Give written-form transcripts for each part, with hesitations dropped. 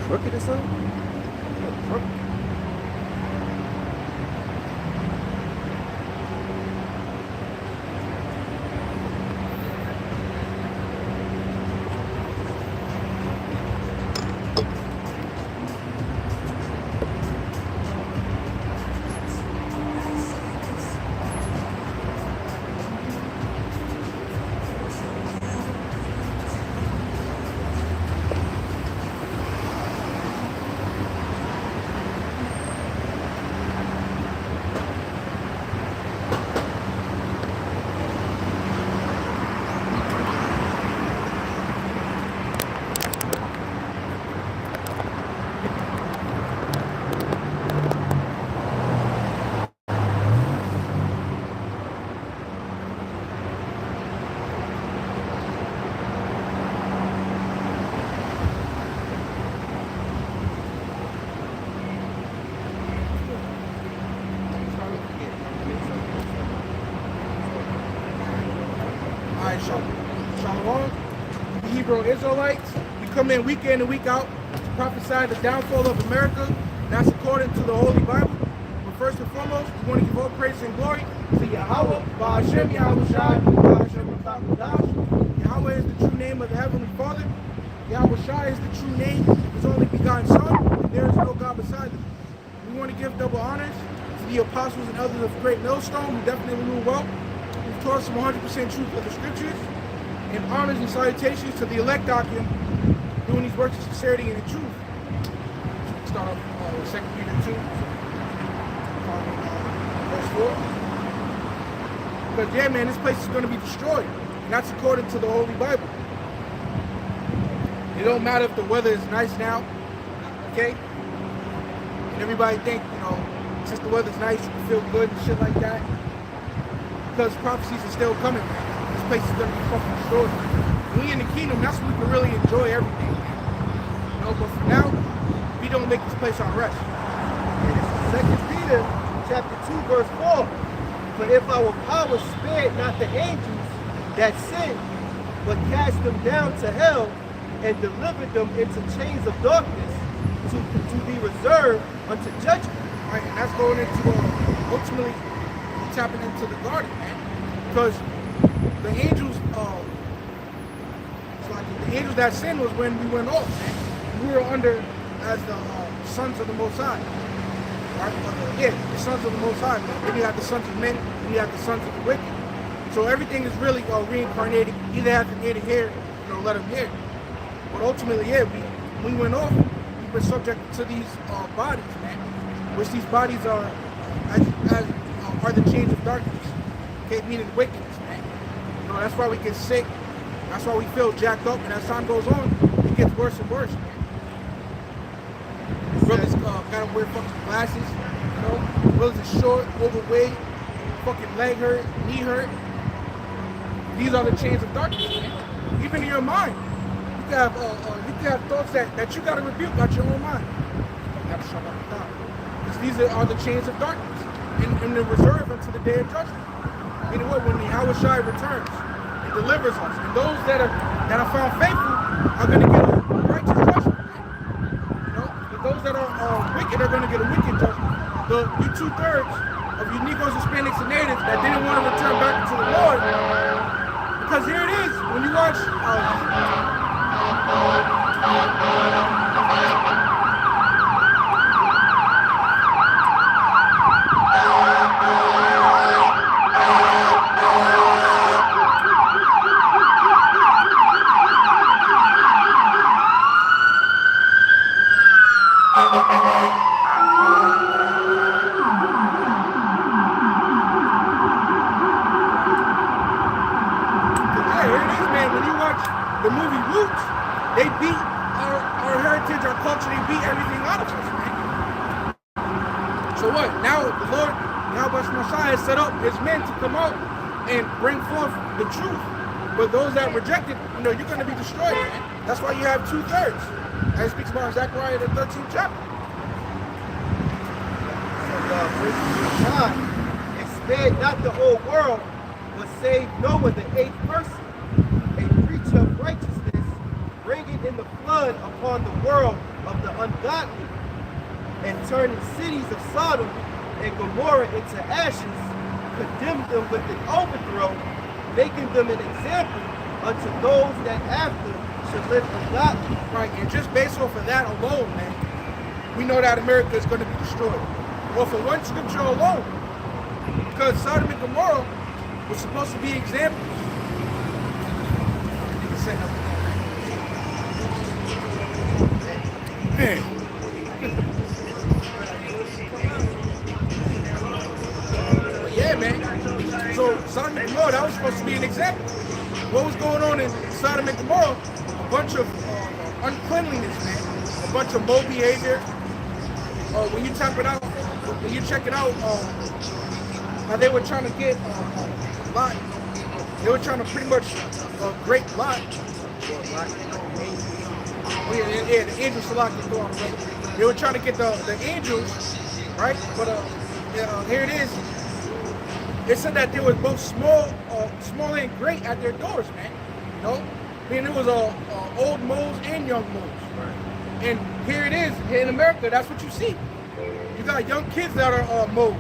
crooked or something? Crooked. Shalom, the Hebrew Israelites. We come in week in and week out to prophesy the downfall of America. That's according to the Holy Bible. But first and foremost, we want to give all praise and glory to Yahawah, BaHaSham, Yahawashi, BaHaSham, Qadash. Yahawah is the true name of the Heavenly Father. Yahawashi is the true name of His only begotten Son. And there is no God beside Him. We want to give double honors to the apostles and elders of GreatMillStone, who definitely rule well. We've taught some 100% truth of the scriptures. And honors and salutations to the elect document doing these works of sincerity and the truth. So we start off with 2 Peter 2, verse 4. Because yeah, man, this place is going to be destroyed. And that's according to the Holy Bible. It don't matter if the weather is nice now, okay? And everybody think, since the weather's nice, you can feel good and shit like that. Because prophecies are still coming, man. This place is going to be fucking destroyed. When we in the kingdom, that's when we can really enjoy everything. But for now, we don't make this place our rest. Yeah, 2 Peter chapter 2, verse 4. For if our power spared not the angels that sinned, but cast them down to hell and delivered them into chains of darkness to be reserved unto judgment. Right, and that's going into ultimately tapping into the garden, man. Because the angels, the angels that sinned was when we went off, man. We were under as the sons of the Most High. Right? The sons of the Most High, man. Then you have the sons of men, and you have the sons of the wicked. So everything is really reincarnated. Either have an ear to hear, let them hear. But ultimately, we went off. We were subject to these bodies, man. Which these bodies are are the chains of darkness. Okay, meaning wickedness, man. That's why we get sick. That's why we feel jacked up. And as time goes on, it gets worse and worse, man. Brothers gotta wear fucking glasses, Brothers are short, overweight, fucking leg hurt, knee hurt. These are the chains of darkness, man. Even in your mind. You can have thoughts that you gotta rebuke out your own mind. You gotta shut up and down. Because these are the chains of darkness. And they're reserved until the day of judgment. Meaning what? When the Yahawashi returns and delivers us. And those that are found faithful are going to get a righteous judgment. But those that are wicked are going to get a wicked judgment. You 2/3 of you Negroes, Hispanics, and Natives that didn't want to return back to the Lord. Because here it is. When you watch the movie Roots, they beat our heritage, our culture, they beat everything out of us, man. So what? Now the Lord, Yahawashi has set up his men to come out and bring forth the truth. But those that reject it, you're going to be destroyed, man. That's why you have 2/3. As it speaks about in Zechariah, the 13th chapter. So God, and spared not the whole world, but saved Noah, the 8th person, a preacher of righteousness, bringing in the flood upon the world of the ungodly, and turning cities of Sodom and Gomorrah into ashes, condemned them with an overthrow, making them an example unto those that after should live ungodly. Right, and just based off of that alone, man, we know that America is going to be destroyed. Well, for one scripture alone, because Sodom and Gomorrah was supposed to be examples. Man. Yeah, man. So Sodom and Gomorrah, that was supposed to be an example. What was going on in Sodom and Gomorrah? A bunch of uncleanliness, man. A bunch of moral behavior. When you check it out, how they were trying to get Lot. They were trying to pretty much break Lot. Yeah, the angels Salaki go on, brother. They were trying to get the angels, right? But here it is. It said that they were both small and great at their doors, man. You know, I mean, it was old moles and young moles. Right. And here it is, here in America, that's what you see. You got young kids that are moles.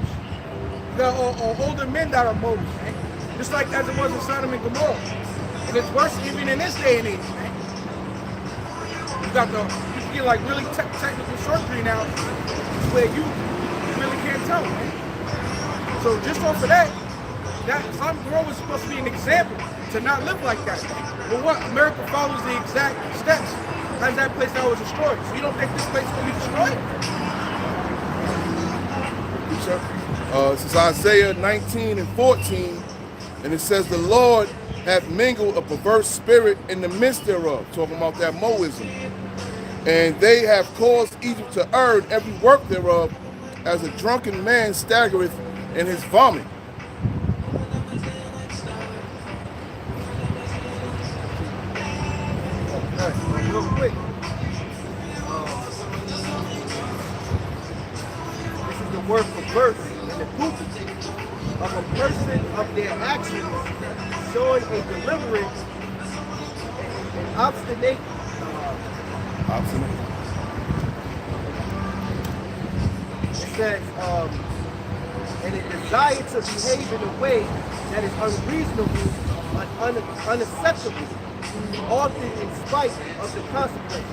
You got older men that are moles, man. Just like as it was in Sodom and Gomorrah. And it's worse even in this day and age, man. You get like really technical surgery now where you really can't tell, man. So just off of that Sodom and Gomorrah was supposed to be an example to not live like that. But what? America follows the exact steps as that place that was destroyed. So you don't think this place will be destroyed? This is Isaiah 19 and 14, and it says, the Lord hath mingled a perverse spirit in the midst thereof, talking about that Moism. And they have caused Egypt to earn every work thereof, as a drunken man staggereth in his vomit. Real quick. This is the word perverse in the pulpit of a person of their actions showing a deliberate and obstinate. It says, and a desire to behave in a way that is unreasonable and unacceptable, often in spite of the consequences.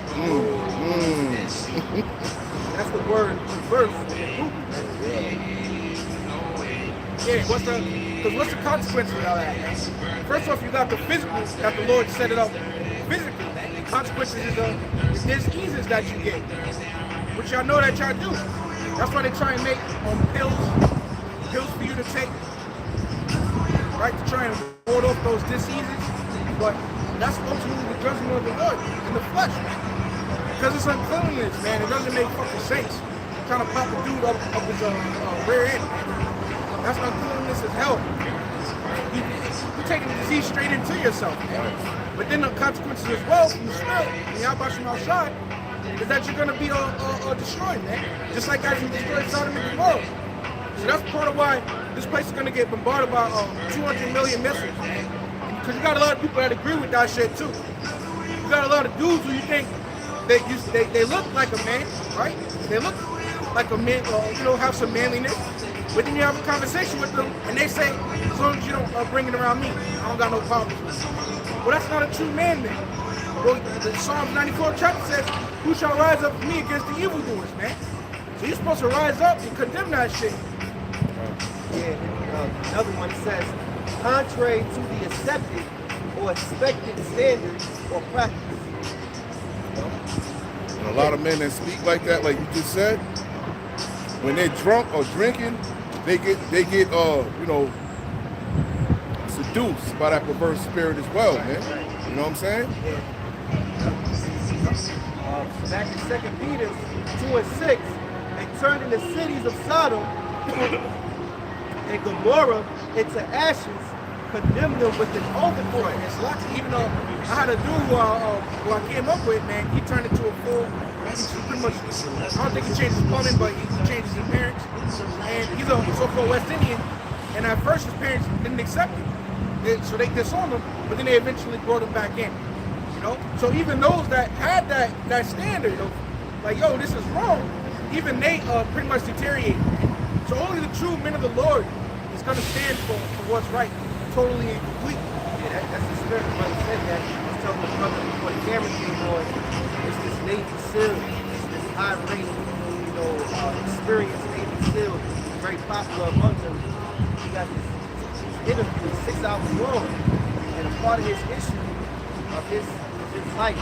That's the word perverse in the pulpit. Yeah, what's the consequences of that? First off, you got the physical, that the Lord set it up physically. The consequences is the diseases that you get, which y'all know that y'all do. That's why they try and make pills for you to take, right, to try and ward off those diseases. But that's ultimately the judgment of the Lord in the flesh, man. Because it's uncleanliness, man. It doesn't make fucking sense. Trying to pop a dude up his rear end, man. That's uncleanliness as hell. You're taking the disease straight into yourself, man. But then the consequences as well from the spirit, the BaHaSham, is that you're going to be destroyed, man. Just like as you destroyed Sodom and Gomorrah. So that's part of why this place is going to get bombarded by 200 million missiles, man. Because you got a lot of people that agree with that shit too. You got a lot of dudes who you think they look like a man, right? They look like a man, have some manliness. But then you have a conversation with them, and they say, as long as you don't bring it around me, I don't got no problem. Well, that's not a true man, man. Well, the Psalms 94 chapter says, who shall rise up for me against the evildoers, man? So you're supposed to rise up and condemn that shit. Yeah, another one says, contrary to the accepted or expected standards or practice. And a lot of men that speak like that, like you just said, when they're drunk or drinking, they get seduced by that perverse spirit as well, man. You know what I'm saying? Back in 2 Peter 2 and 6, and turning the cities of Sodom and Gomorrah into ashes, condemned them with an overthrow. It's lucky, even though I had a dude who I came up with, man, he turned into a full, pretty much, I don't think he changed his plumbing, but he changed his parents. And he's a so-called West Indian, and at first his parents didn't accept him. So they disowned him, but then they eventually brought him back in. You know? So even those that had that standard of like, yo, this is wrong, even they pretty much deteriorate. So only the true men of the Lord is gonna stand for what's right, totally and completely. Yeah, that's the spirit of brother said that. I was telling the brother before the camera came on, it's this Navy SEAL, this high rate, experienced Navy SEAL, very popular among them. He got this interview, 6 hours long, and a part of his issue of his life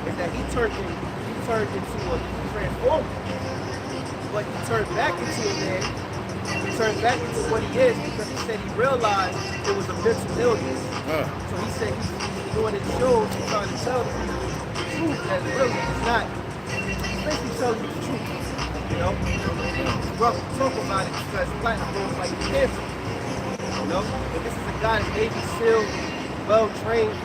is that he turned into a transformer, but he turned back into a man. He turned back into what he is because he said he realized it was a mental illness. So he said he's doing his shows, he's trying to tell the truth that really is not. He's basically telling you the truth, you know. And his brother talk about it because platforms like cancer, you know. But this is a guy that's Navy SEAL, well trained.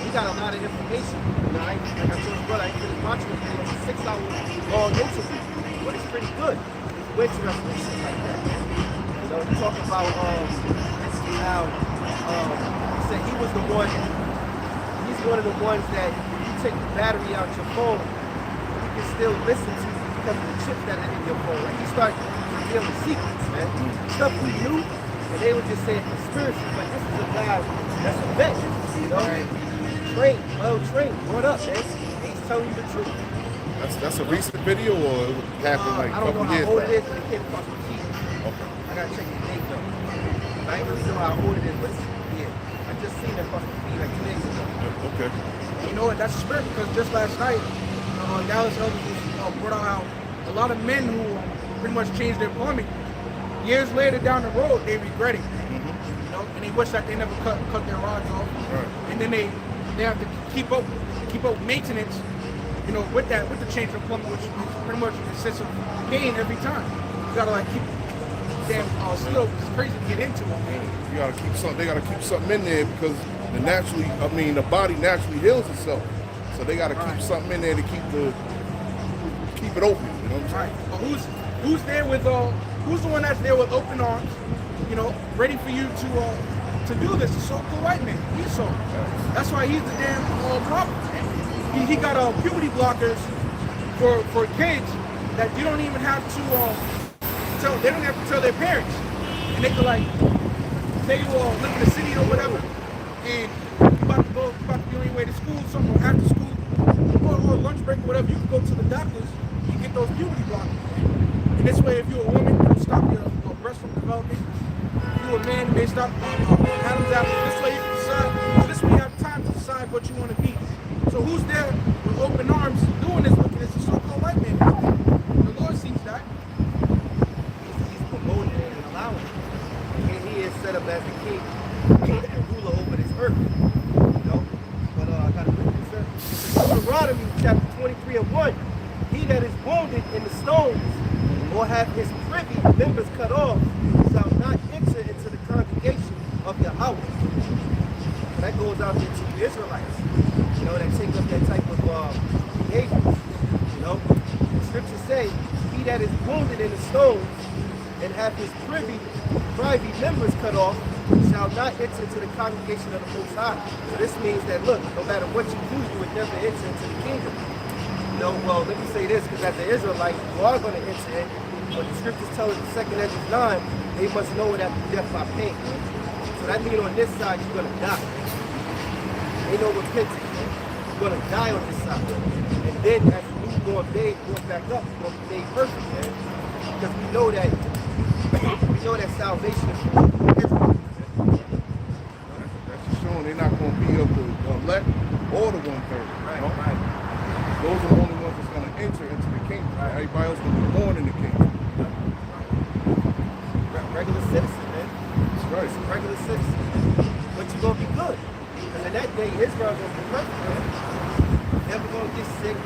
He got a lot of information. You know, like I told his brother, I ain't finished watching the video. It's a 6-hour long interview, but it's pretty good. It's interesting shit like that. You know, he talking about how he said he was the one. He's one of the ones that you take the battery out your phone, you can still listen to because of the chips that are in your phone. Like he started revealing secrets, man. Stuff we knew, and they were just saying conspiracy. But this is a guy that's a vet, you know. Trained, well trained, brought up, man. He's telling you the truth. That's a recent video, or it happened like a couple years back? I don't know how old it is, but it came across the feed. Okay. I gotta check the date though. I ain't really know how old it is, but yeah, I just seen it across the feed like 2 days ago. Okay. You know what? That's the spirit because just last night, Dallas Elders brought out how a lot of men who pretty much changed their plumbing. Years later down the road, they regret it. You know, and they wish that they never cut their rods off. Right. And then they have to keep up maintenance, you know, with the change of plumbing, which is pretty much a sense of pain every time. You gotta like keep damn slope. It's crazy to get into it, man. You gotta keep something. They gotta keep something in there because the body naturally heals itself. So they gotta keep something in there to keep it open. You know what I'm saying? Right. But who's there with who's the one that's there with open arms, you know, ready for you to do this? The so-called white man, Esau. That's why he's the damn problem. He got puberty blockers for kids that you don't even have to tell. They don't have to tell their parents, and they could like say you live in the city or whatever, and you about to be on your way to school, somewhere after school, or lunch break or whatever. You can go to the doctors and get those puberty blockers. And this way, if you're a woman, it'll stop your breast from developing. If you're a man, they stop Adam's apple. This way you can decide. This way you have time to decide what you want to be. So who's there with open arms doing this wickedness? The so-called white man. The Lord sees that. He's promoting it and allowing it. And he is set up as the king and ruler over this earth. You know? But I gotta read this up. Deuteronomy chapter 23:1. He that is wounded in the stones or have his privy members cut off shall not enter into the congregation of Yahawah. And that goes out there to the Israelites, you know, that take up that type of behavior. You know, the scriptures say, he that is wounded in the stones and have his privy members cut off shall not enter into the congregation of the Most High. So this means that, look, no matter what you do, you would never enter into the kingdom. No, well, let me say this, because as an Israelite, you are going to enter in, but the scriptures tell us in 2 Ezra 9, they must know it after death by pain. So that means on this side, you're going to die. Ain't no repentance. You're going to die on this side. And then as you going back up, you're going to be made perfect, man. Because we know that salvation is from Israel. That's just showing they're not going to be of the elect or the 1/3. Right, you know? right. Those are the only ones that's going to enter into the kingdom. Right? Everybody else going to be born in the kingdom. Regular citizen, man. That's right. It's a regular citizen. But you're going to be good. Because in that day, Israel going to be perfect, man. Never going to get sick.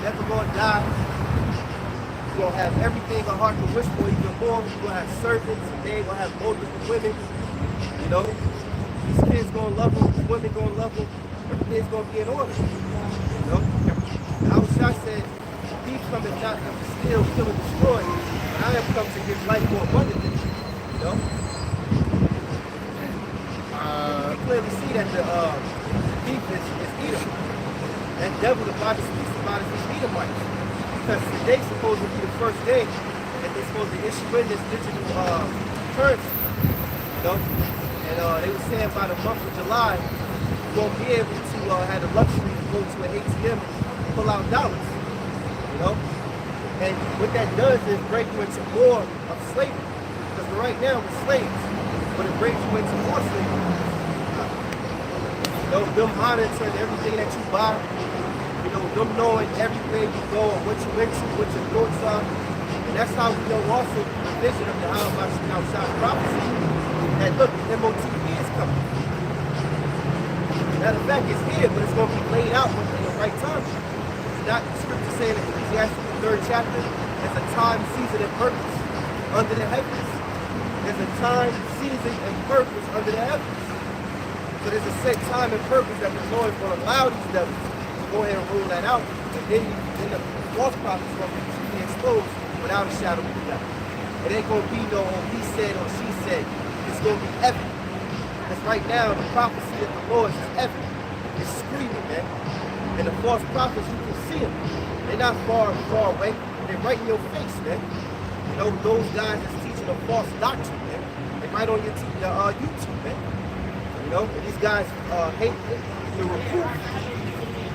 Never going to die. You're going to have everything a heart can wish for. You're born. You're going to have servants. And they going to have multiple women. You know? These kids going to love them. These women going to love them. Everything's going to be in order. You know? Yahawah said, he cometh not to steal, kill, and destroy, but I have come to give life more abundantly. You know? You clearly see that the thief is Edom. devil, the Bible speaks about is these Edomites. Because today's supposed to be the first day that they're supposed to issue in this digital currency. You know? And they were saying by the month of July, you won't be able to have the luxury to go to an ATM and pull out dollars. You know? And what that does is break you into more of slavery. Because right now we're slaves, but it breaks you into more slavery. You know, them monitoring everything that you buy, you know, them knowing everywhere you go and what you're into, what your thoughts are. And that's how we know also the vision of the Yahawashi outside prophecy, that look, the MOTP is coming. Matter of fact, it's here, but it's going to be laid out in the right time. It's not the scripture saying in Ecclesiastes, the 3rd chapter, there's a time, season, and purpose under the heavens. There's a time, season, and purpose under the heavens. So there's a set time and purpose that the Lord is going to allow these devils to go ahead and rule that out. And then the false prophets are going to be exposed without a shadow of a doubt. It ain't going to be no he said or she said. It's going to be evident. Because right now, the prophecy of the Lord is evident. It's screaming, man. And the false prophets, you can see them. They're not far away. They're right in your face, man. You know, those guys that's teaching a false doctrine, man. They're right on your YouTube, man. You know, and these guys hate the reproof.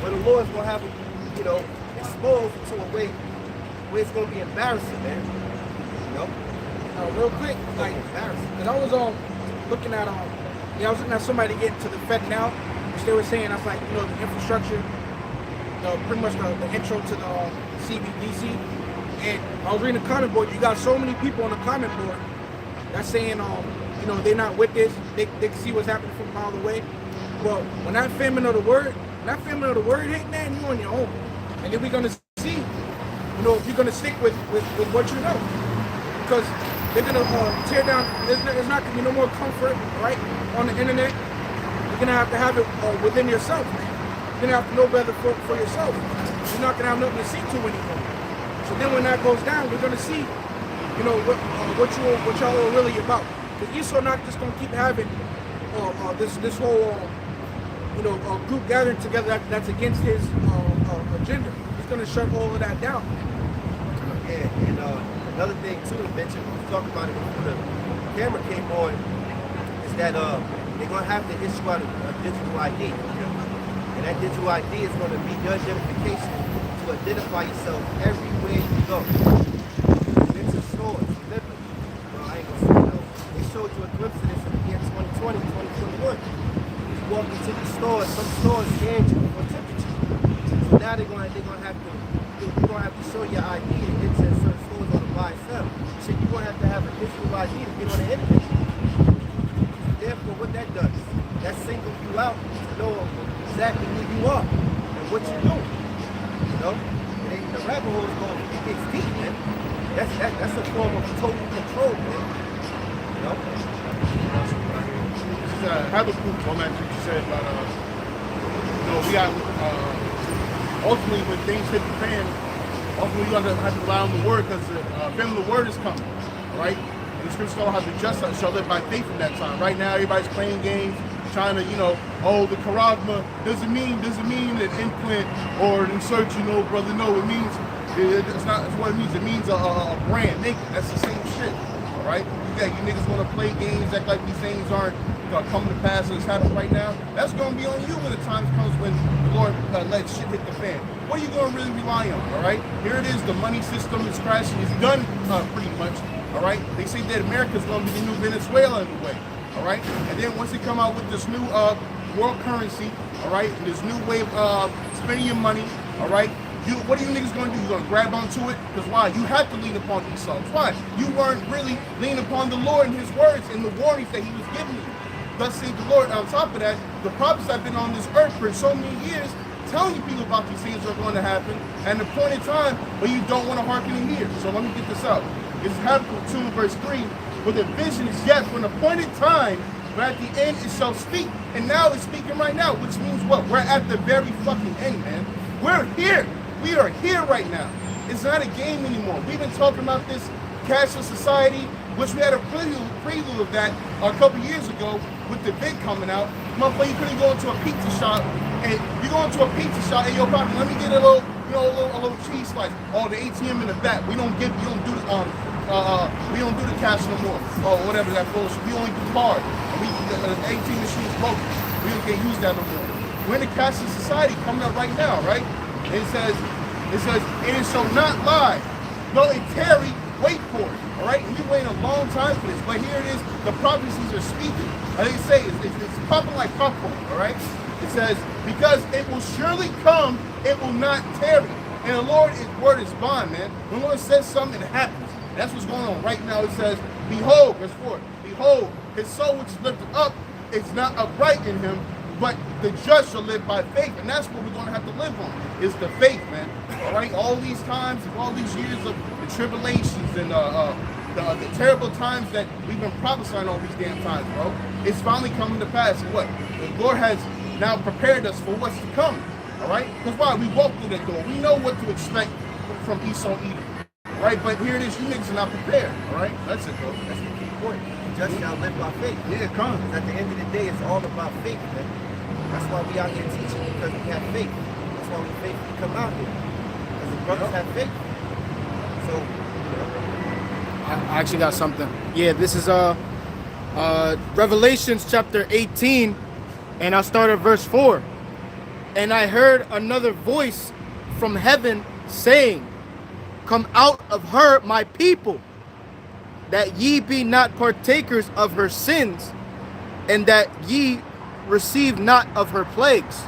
But the Lord's going to have them, you know, exposed to a way where it's going to be embarrassing, man. You know? Real quick, like, because I was looking at I was looking at somebody getting to the FEC now, which they were saying that's like, you know, the infrastructure, pretty much the intro to the CBDC. And I was reading the comment board. You got so many people on the comment board that's saying, you know, they're not with this. They can see what's happening from a mile away. But when that famine of the word hit, man, you on your own. And then we're gonna see, you know, if you're gonna stick with what you know, because they're gonna tear down. There's not gonna be no more comfort, right, on the internet. You're gonna have it within yourself, man. You're gonna have to know better for yourself. You're not gonna have nothing to see to anymore. So then when that goes down, we're gonna see, you know, what y'all are really about. Because Esau not just gonna keep having this whole you know, group gathering together that's against his agenda. He's gonna shut all of that down. Yeah, and another thing too to mention, we talked about it before the camera came on, is that they're gonna have to issue out a digital ID. And that digital ID is gonna be your identification to identify yourself everywhere you go. Into stores, delivery. Well, I ain't gonna say no. They showed you a glimpse of this in the year 2020, 2021. You walk into these stores, some stores scan you for temperature. So now you're gonna have to show your ID to get to certain stores on the buy and sell. So you're gonna have a digital ID to get on the internet. Therefore, what that does, that singles you out to know exactly who you are and what you're doing. You know? And the rabbit hole is going, it gets deep, man. That's a form of total control, man. You know? Have a proof on that you said about you know, we got ultimately when things hit the fan, ultimately you have to rely on the word, because the famine of the word is coming, right? And the scriptures tell how the just shall live by faith in that time. Right now everybody's playing games, trying to, you know, oh, the charagma doesn't mean an implant or an insert, you know, brother. No, it means it's not. That's what it means. It means a brand. Nigga, that's the same shit. All right. You niggas want to play games, act like these things aren't coming to pass, and it's happening right now. That's going to be on you when the time comes when the Lord lets shit hit the fan. What are you going to really rely on? All right. Here it is. The money system is crashing. It's done pretty much. All right. They say that America's going to be the new Venezuela in a way. All right, and then once they come out with this new world currency, all right, this new way of spending your money, all right, what are you niggas gonna do? You gonna grab onto it? Because why? You have to lean upon these songs. Why? You weren't really leaning upon the Lord and His words and the warnings that He was giving you. Thus saith the Lord. On top of that, the prophets have been on this earth for so many years, telling you people about these things that are going to happen, and the point in time where you don't want to hearken and hear. So let me get this out. It's Habakkuk 2 verse 3. But the vision is yet for an appointed time, but at the end it shall speak. And now it's speaking right now, which means what? We're at the very fucking end, man. We're here. We are here right now. It's not a game anymore. We've been talking about this cashless society, which we had a prelude of that a couple years ago with the bid coming out. Motherfucker, you couldn't go into a pizza shop And you go into a pizza shop, and yo, partner, let me get a little, you know, a little cheese slice. Oh, the ATM in the back. We don't do the cash no more. Or whatever that bullshit. We only do card. And the ATM machine is broken. We don't get use that no more. We're in a cashless society coming up right now, right? It says, and it shall not lie. No, it tarry, wait for it. All right, and we waiting a long time for this, but here it is. The prophecies are speaking. And they say it's popping like popcorn. All right. It says, because it will surely come, it will not tarry. And the Lord, His word is bond, man. When the Lord says something, it happens. That's what's going on right now. It says, behold, verse 4, behold, his soul which is lifted up is not upright in him, but the just shall live by faith. And that's what we're going to have to live on, is the faith, man. All right, all these times, all these years of the tribulations and the terrible times that we've been prophesying all these damn times, bro. It's finally coming to pass. And what? The Lord has now prepared us for what's to come. All right? Because why? We walk through that door. We know what to expect from Esau Edom. All right? But here it is, you niggas are not prepared. All right? That's it, bro. That's the key point. The just shall live by faith. Yeah, come. At the end of the day, it's all about faith, man. That's why we out here teaching, because we have faith. That's why we faithfully come out here. Because the brothers have faith. So, I actually got something. Yeah, this is Revelations chapter 18, and I'll start at verse 4. And I heard another voice from heaven saying, come out of her, my people, that ye be not partakers of her sins, and that ye receive not of her plagues.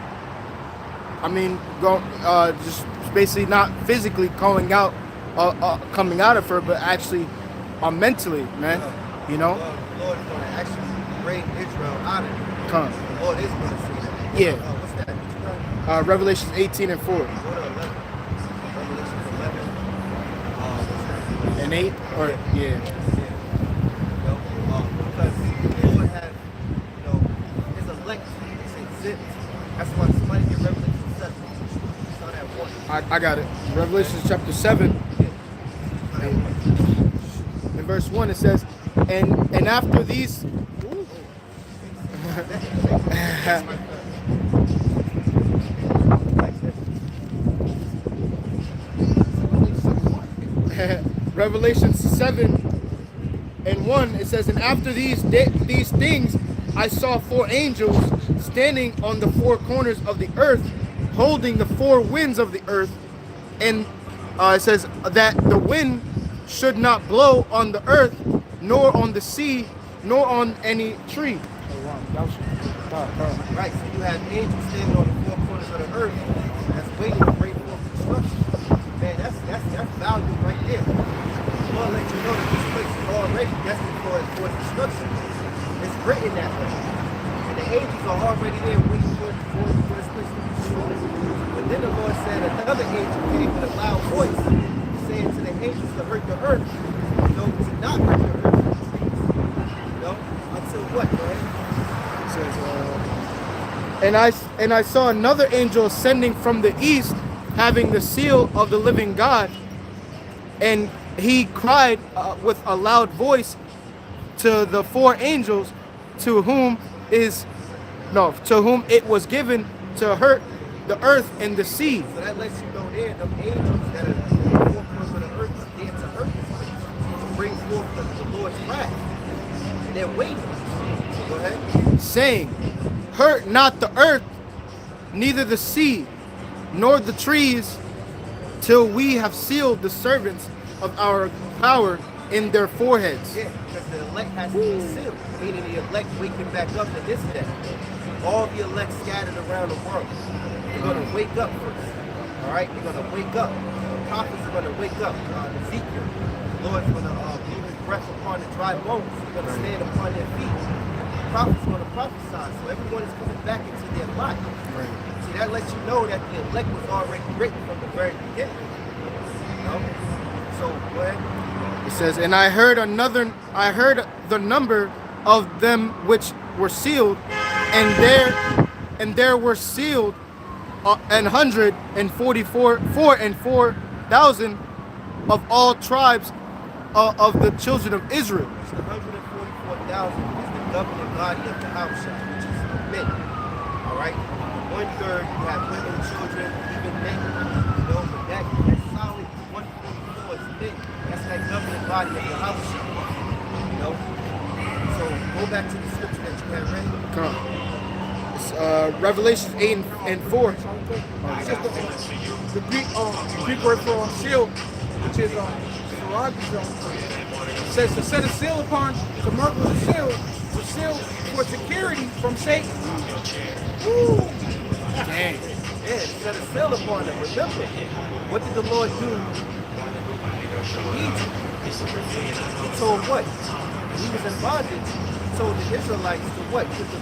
I mean, just basically not physically coming out of her, but actually mentally, man. You know? the Lord is going to actually bring Israel out of it. Come. The Lord is going to say that. Yeah. What's that? Revelations 18 and 4. Go to 11. Revelations 11. What's that? And 8? Or, yeah. Because the Lord has, His elect, it's exempt. That's why somebody get Revelation 7. Start at 1. I got it. Revelation chapter 7. In verse 1 it says, and after these Revelation 7 and 1 it says, and after these things I saw 4 angels standing on the 4 corners of the earth, holding the 4 winds of the earth, and it says that the wind should not blow on the earth, nor on the sea, nor on any tree. Right, so you have angels standing on the 4 corners of the earth that's waiting to bring forth destruction. Man, that's value right there. The Lord let you know that this place is already destined for destruction. It's written that way. And the angels are already there waiting for this place to be destroyed. But then the Lord said another angel came with a loud voice, saying to the angels to hurt the earth, to not hurt the earth. Until what, go ahead? It says, and I saw another angel ascending from the east, having the seal of the living God, and he cried with a loud voice to the 4 angels to whom it was given to hurt the earth and the sea. So that lets you know there, the angels that are in the 4 corners of the earth are there to hurt this place, to bring forth the Lord's wrath. And they're waiting. So go ahead. Saying, hurt not the earth, neither the sea, nor the trees, till we have sealed the servants of our power in their foreheads. Yeah, because the elect has to be sealed, meaning the elect waking back up to this day. All the elect scattered around the world. They're going to wake up first. All right? They're going to wake up. The prophets are going to wake up. Ezekiel, the Lord's going to blow his breath upon the dry bones. They're going to stand upon their feet. The prophets are going to prophesy. So everyone is coming back into their life. Right. See, that lets you know that the elect was already written from the very beginning. So, go ahead. It says, and I heard the number of them which were sealed, and there were sealed 144,000 of all tribes of the children of Israel. The 144,000 is the governing body of BaHaSham, which is men. All right? 1/3 you have women, children, even men. You know, but that solid 1/44 is big. That's that governing body of Yahawashi. You know? So go back to the scripture that you had read. Come. It's Revelations 8 and 4. It's just the Greek word for seal, which is says to set a seal upon, to mark with a seal for security from Satan. Woo! Dang. Yeah, set a seal upon them. Remember, what did the Lord do in Egypt? He told what? When he was in bondage, he told the Israelites to what? Put the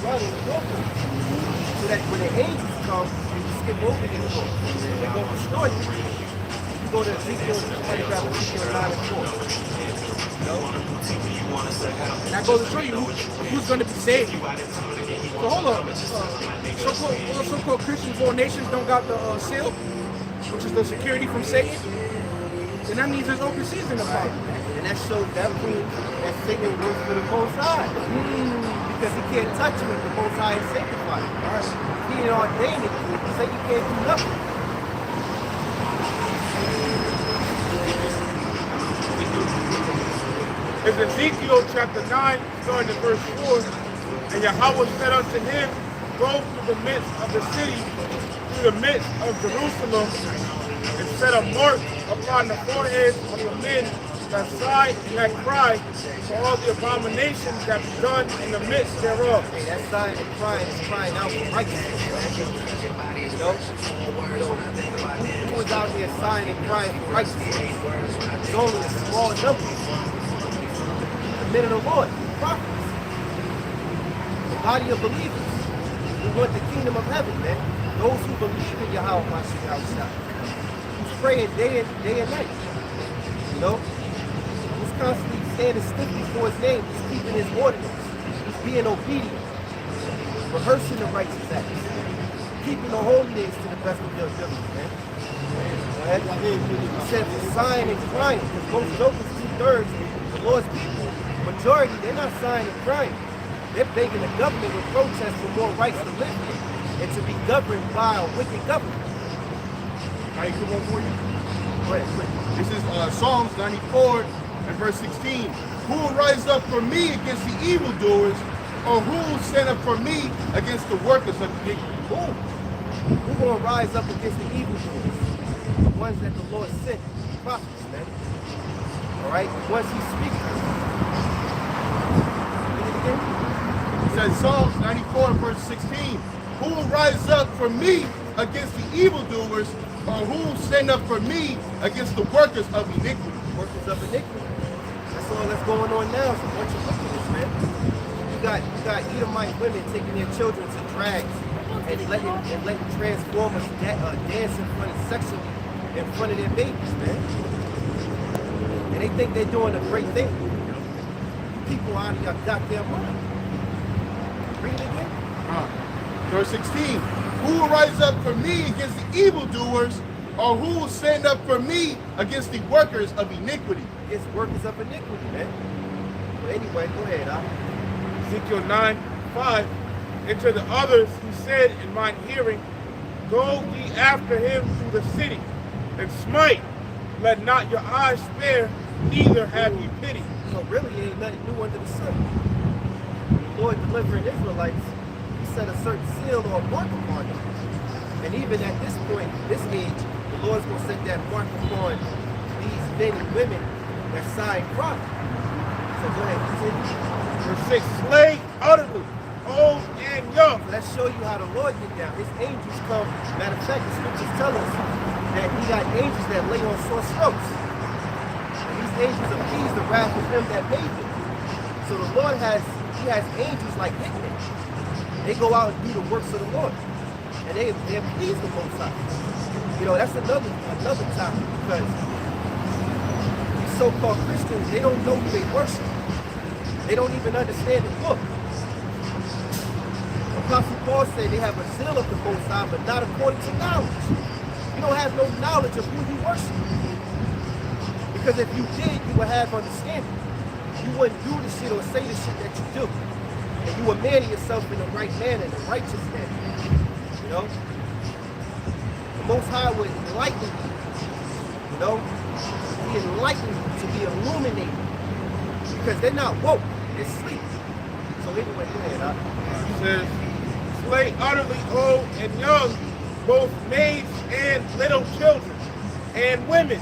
blood on the doorpost. So that when the angels come, you skip over the door. They go destroy you. You go to Ezekiel, grab Ezekiel 9 and 4. And that goes to show you who's going to be saved. So hold up. So-called Christians, all nations don't got the seal, which is the security from Satan. Then that means there's open season upon it. And that shows that proves that Satan works for the Most High. Because he can't touch him if the Most High is sanctified. He ain't ordained it. Satan can't do nothing. It's Ezekiel chapter 9, starting at verse 4. And Yahawah said unto him, go through the midst of the city, through the midst of Jerusalem, and set a mark upon the foreheads of the men that sigh and that cry for all the abominations that be done in the midst thereof. Hey, that sign and crying is crying out for righteousness. You know? Who was out here sighing and crying for righteousness? It's only a small number. The men of the Lord, the prophets, the body of believers who want the kingdom of heaven, man. Those who believe in Yahawashi, who's praying day and night. You know? Who's constantly standing stiff before his name. He's keeping his ordinance. He's being obedient. Rehearsing the righteous acts. Keeping the holy days to the best of their ability, man. He said for sighing and crying, because most jokers 2/3, the Lord's people, majority, they're not sighing and crying. They're begging the government with protest for more rights to live here and to be governed by a wicked government. How you come on for you? Go ahead, quick. This is Psalms 94 and verse 16. Who will rise up for me against the evildoers, or who will stand up for me against the workers of iniquity? Who gonna rise up against the evildoers? The ones that the Lord sent, the prophets, man. All right, once He speaks. Read it again. It says Psalms 94 and verse 16. Who will rise up for me against the evildoers, or who will stand up for me against the workers of iniquity? Workers of iniquity. That's all that's going on now. It's a bunch of wickedness, man. You got Edomite women taking their children to drags and letting transformers dance in front of sexually in front of their babies, man. And they think they're doing a great thing. People out of your goddamn mind. Read it again. Verse 16. Who will rise up for me against the evildoers, or who will stand up for me against the workers of iniquity? Against workers of iniquity, man. But anyway, go ahead, Ezekiel 9:5. And to the others he said in mine hearing, go ye after him through the city, and smite, let not your eyes spare, neither have ye pity. So really ain't nothing new under the sun. The Lord delivering Israelites, He set a certain seal or mark upon them. And even at this point, this age, the Lord's going to set that mark upon these men and women that sigh and cry. So go ahead, continue. Verse 6, slay utterly, old and young. So let's show you how the Lord get down. His angels come. Matter of fact, the scriptures tell us that He got angels that lay on sore strokes. And these angels appease the wrath of Him that made them. So the Lord has angels like hitmen. They go out and do the works of the Lord. And they please the Most High. You know, that's another topic, because these so-called Christians, they don't know who they worship. They don't even understand the book. Apostle Paul said they have a zeal of the Most High, but not according to knowledge. You don't have no knowledge of who you worship. Because if you did, you would have understanding. You wouldn't do the shit or say the shit that you do. And you would manner yourself in the right manner, the righteous manner. You know? The Most High would enlighten you. You know? He enlightened you to be illuminated. Because they're not woke, they're asleep. So anyway, go ahead, huh? He says, slay utterly old and young, both maids and little children, and women,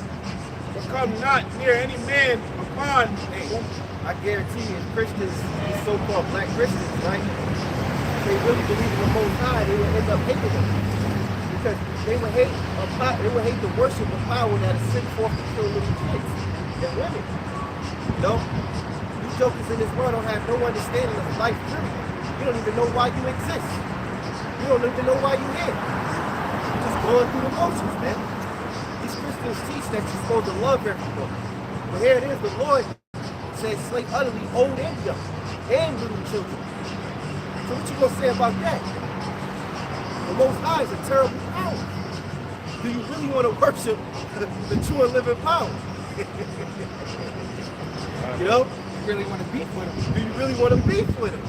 but come not near any man upon them. I guarantee you, Christians, these so-called black Christians, right? They really believe in the Most High, they would end up hating them. Because they would hate the worship of power that is sent forth to kill little kids and women. You know? You jokers in this world don't have no understanding of life, period. You don't even know why you exist. You don't even know why you're here. You're just going through the motions, man. These Christians teach that you're supposed to love everyone. But here it is, the Lord says slay utterly old and young, and little children. So what you gonna say about that? The Most High is a terrible power. Do you really want to worship the true and living power? You know? You really want to beef with him? Do you really want to beef with him?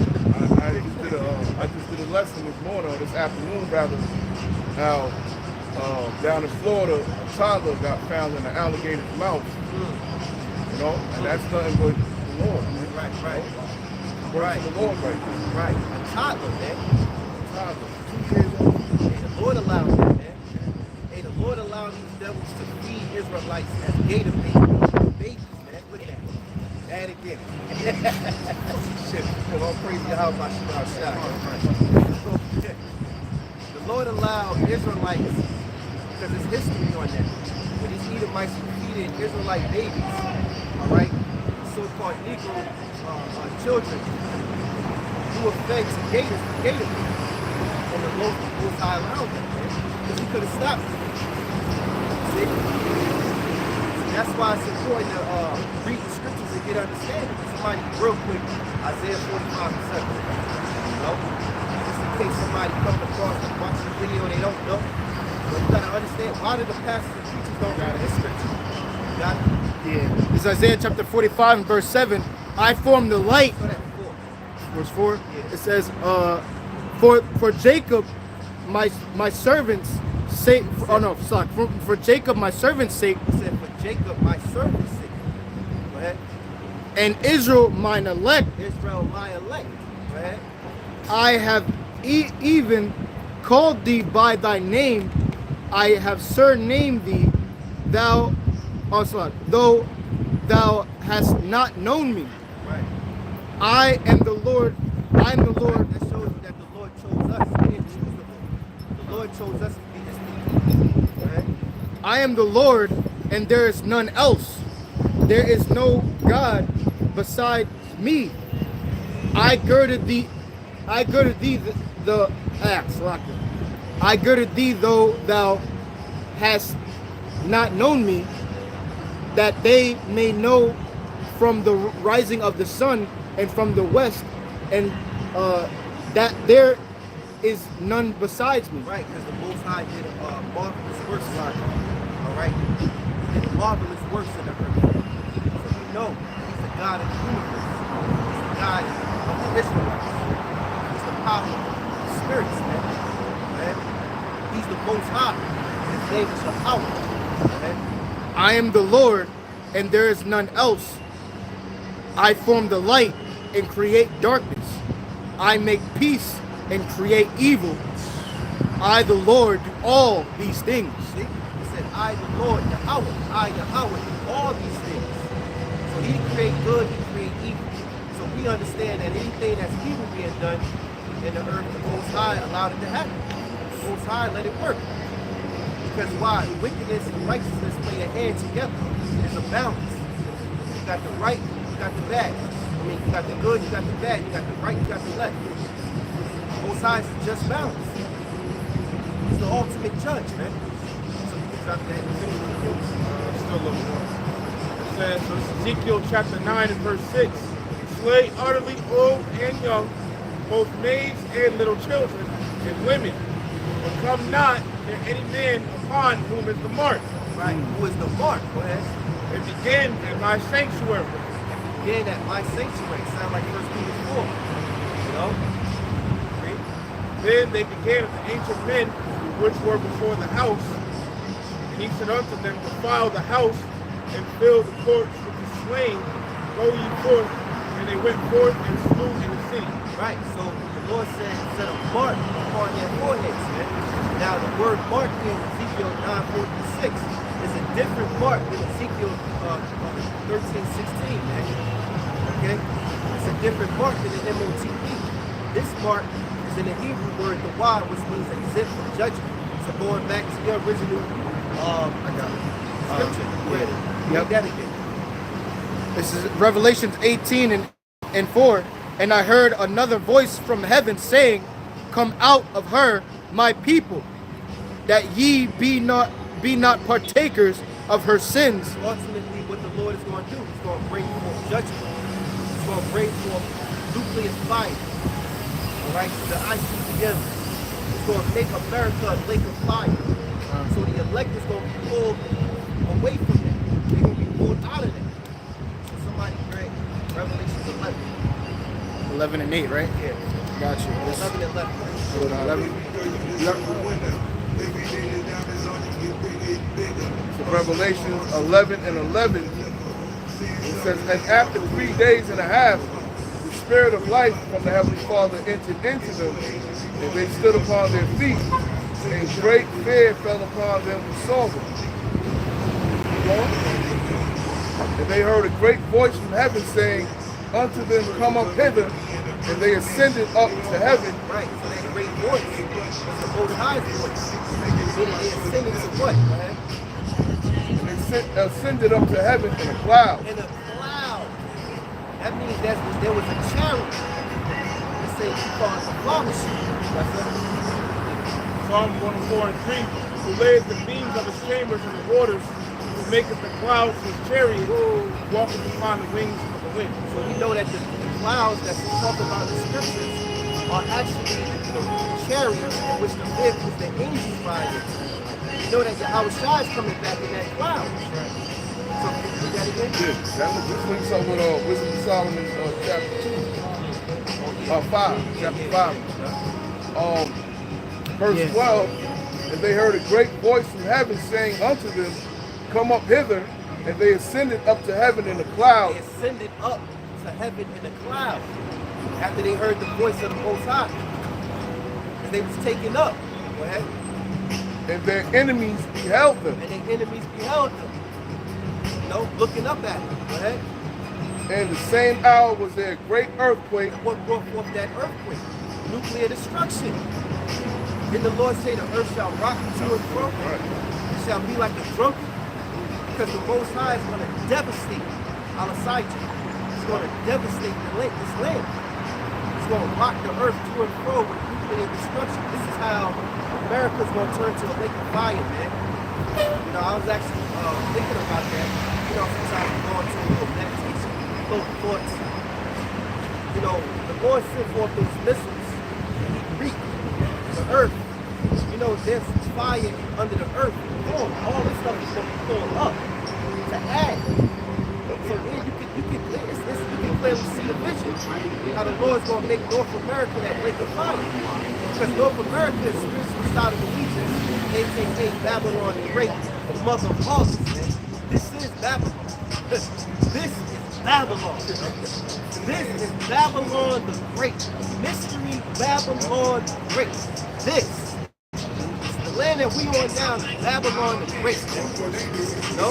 I just did a lesson this morning, or this afternoon rather, how down in Florida, a toddler got found in an alligator's mouth. You know, and that's nothing but the Lord. Right. Right. The Lord right there. Right. A toddler, man. A toddler, 2 years old. Hey, the Lord allowed it, man. Hey, the Lord allowed these devils to feed Israelites as gator babies, man. Look at that. That again. Shit. Well, all praise Yahawashi, BaHaSham. The Lord allowed Israelites, because there's history on that, when these Edomites were feeding Israelite babies, all right, so-called Negro children, who were fed to gators for gator meat, and the Most High allowed them, man, because he could have stopped them. See? That's why it's important to read the scriptures and get understanding. Somebody, real quick, Isaiah 45:7. You know? Just in case somebody comes across and watching the video and they don't know. But you gotta understand, why do the pastors and teachers don't got this scripture? You got it? Yeah. It's Isaiah chapter 45 and verse 7. I form the light. Go that before. Verse 4. Yeah. It says, for Jacob, my servant's sake. Oh no, sorry. For Jacob, my servant's sake. It said, for Jacob, my servant's sake. Go ahead. And Israel, mine elect. Israel, my elect. Go ahead. I have even called thee by thy name. I have surnamed thee. Though thou hast not known me. Right. I am the Lord. I am the Lord. That shows you that the Lord chose us. He didn't choose the Lord. The Lord chose us to be his people. Right? I am the Lord, and there is none else. There is no God beside me. I girded thee the axe. I girded thee, though thou hast not known me, that they may know from the rising of the sun and from the west, and that there is none besides me. Right, because the Most High did marvelous works, all right? He did marvelous works in the earth. So you know he's the God of the universe. He's the God of the Israelites. He's the power of the spirits, man. He's the Most High. His name is Yahawah. Man. I am the Lord, and there is none else. I form the light and create darkness. I make peace and create evil. I, the Lord, do all these things. See? He said, I, the Lord, Yahawah, I, Yahawah, do all these things. So he create good, he create evil. So we understand that anything that's evil being done in the earth, the Most High allowed it to happen. The Most High let it work. Because why? Wickedness and righteousness play a hand together. There's a balance. You got the right, you got the bad. I mean, you got the good, you got the bad, you got the right, you got the left. Both sides is just balance. He's the ultimate judge, man. So you can drop that. Still a little more. It says, so it's Ezekiel chapter 9 and verse 6. Slay utterly old and young, both maids and little children, and women, but come not near any man upon whom is the mark. Right, who is the mark? Go ahead. It began at my sanctuary. Again, at my sanctuary. Sound like 1 Peter 4. You know? Read. Then they began of the ancient men which were before the house. And he said unto them, defile the house and fill the courts with the slain. Go ye forth. And they went forth and slew in the city. Right, so the Lord said, set a mark upon their foreheads. Man. Now the word mark in Ezekiel 9:46 is a different mark than Ezekiel 13:16, man. Okay? It's a different mark than the MOTP. This mark is in the Hebrew word the Y, which means exempt from judgment. So going back to your original scripture, read that again. This is Revelations 18 and 4. And I heard another voice from heaven saying, come out of her, my people, that ye be not partakers of her sins. Ultimately, what the Lord is going to do, he's going to bring forth judgment. He's going to bring forth nuclear fire. All right, so the ICBM is going to make America a lake of fire. So the elect is going to be pulled away from that. They're going to be pulled out of that. So somebody read Revelations 11. 11 and 8, right? Yeah. Got you. 11 and 11. 11. So Revelation 11 and 11, it says, and after 3 days and a half, the Spirit of life from the Heavenly Father entered into them, and they stood upon their feet, and great fear fell upon them who saw them. And they heard a great voice from heaven saying, unto them come up hither, and they ascended up to heaven. Right, so that great voice was the Most High's voice. Meaning they ascended to what, man? And they ascended up to heaven in a cloud. In a cloud. That means that there was a chariot. They say he called it a flaw machine. That's it. Psalm 104 and 3, who layeth the beams of his chambers in the waters, who maketh the clouds his chariot, walketh upon the wings of the wind. So you know that the clouds that we talk about in the scriptures are actually the chariots in which the vehicles, the angels ride in. You know that Yahawashi is coming back in that cloud. So can you read that again? Yeah, this links up with Wisdom of Solomon chapter 5, chapter 5. Verse 12, and they heard a great voice from heaven saying unto them, come up hither, and they ascended up to heaven in a cloud. They ascended up to heaven in a cloud after they heard the voice of the Most High. Because they was taken up. Go ahead. And their enemies beheld them. And their enemies beheld them. You know, looking up at them. Go ahead. And the same hour was there a great earthquake. What brought forth that earthquake? Nuclear destruction. Didn't the Lord say the earth shall rock to and fro? It shall be like a drunkard. Because the Most High is going to devastate Al-Asai. It's going to devastate this land. It's going to rock the earth to and fro with nuclear destruction. This is how America's going to turn to a lake of fire, man. You know, I was actually thinking about that. You know, sometimes we go into a little meditation, little thoughts. You know, the Lord sent forth those missiles, and he reaped the earth. You know, there's fire under the earth. All this stuff is going to be pulled up to add. So then you can clearly see the vision. How the Lord's going to make North America that lake of fire. Because North America is spiritually side of the region, aka Babylon the Great, the mother of harvest. This is Babylon. This is Babylon. This is Babylon the Great. Mystery Babylon the Great. This is the land that we on now, Babylon the Great. No?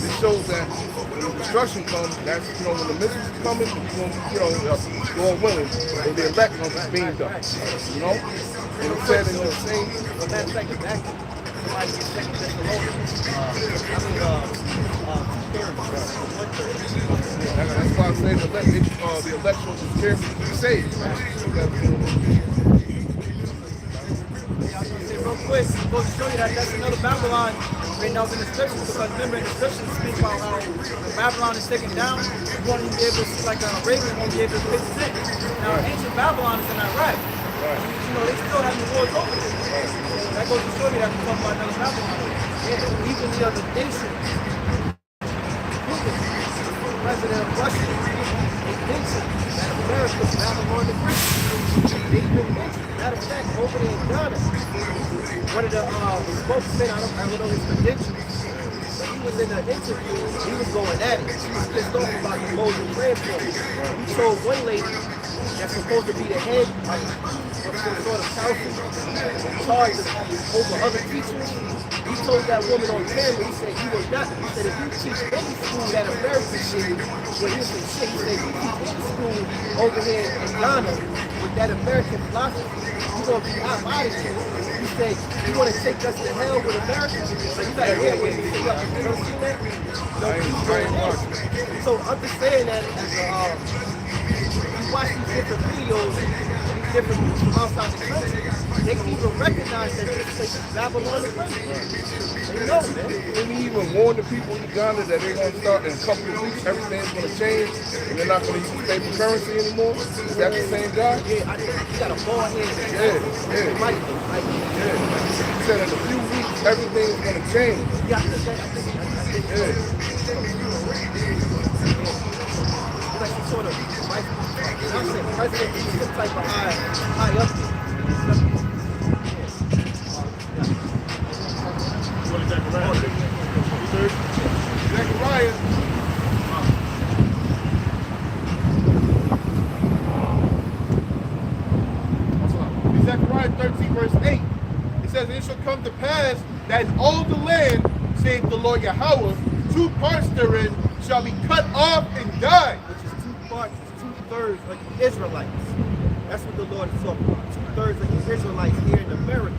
It shows that when destruction comes, that's, you know, when the missiles are coming, going willing, and the elect comes being done. You know? And it said in the same. Well, matter of fact, it's actually somebody get second That's why I say the election is carefully to be saved. Real quick, I'm supposed to show you that that's another Babylon written out in the scriptures, because remember in the scriptures speak about how when Babylon is taken down, you won't even be able to see, like Arabian won't be able to pitch it. Now ancient Babylon is in Iraq. You know, they still have the wars over there. So that goes to show you that we're talking about another Babylon. Yeah, even the other nation, Putin, president of Russia, they mentioned over there in Ghana, one of the spokesmen, I don't know his credentials, but he was in an interview, he was going at it. He was pissed off about the Moses transform. He told one lady that's supposed to be the head of some sort of council in charge of over other teachers. He told that woman on camera, he said, you will not. He said, if you teach any school that American shit, well, he said, shit, he said, if you teach any school over here in Ghana with that American philosophy, you're going to be out of here. He said, you want to take us to hell with America? So you got to hear what he said. You don't see that? So I'm just saying that as you watch these different videos, these different groups from outside the country, they can even recognize that this place is Babylon the Great. They know, man. Didn't he even warn the people in Uganda that they're going to start in a couple of weeks, everything's going to change, and they're not going to use paper currency anymore? Is that the same guy? Yeah, I think he got a bald head. Yeah. He said in a few weeks, everything's going to change. Yeah, I think Yeah. like some sort of I'm saying president, he's some type of high up there. What is Zechariah? Zechariah. Zechariah 13 verse 8. It says, it shall come to pass that in all the land, saith the Lord Yahawah, 2 parts therein shall be cut off and die. Which is 2 parts, 2/3 of the Israelites. That's what the Lord is talking about. 2/3 of the Israelites here in America.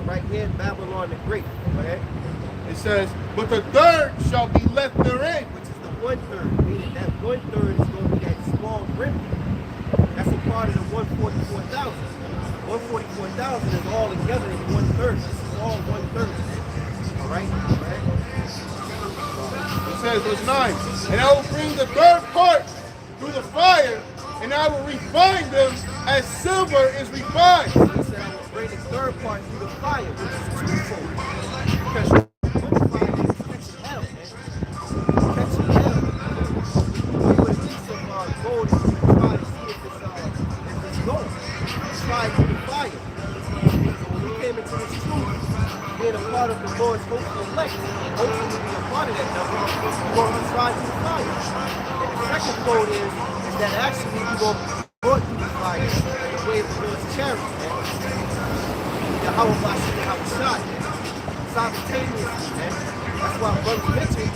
Right here in Babylon the Great. Okay? It says, but the third shall be left therein. Which is the 1/3. Meaning that 1/3 is going to be that small remnant. That's a part of the 144,000. 144,000 is all together in 1/3. This is all 1/3. All right? It says, verse 9, and I will bring the third part through the fire, and I will refine them as silver is refined. He said I will bring the third part through the fire, which is twofold. Because one fire is catching hell, man. Catching hell. We would need some gold and try to see if it's gold. Try through the fire. So when we came into this truth, being a part of the Lord's hopeful elect, hopefully being a part of that number, we're going to try through the fire. And the second quote is that actually we're going to be brought through the fire in the way of the Lord's charity, man. Yahawashi, Yahawah, simultaneously, man. That's why Brother mentioned,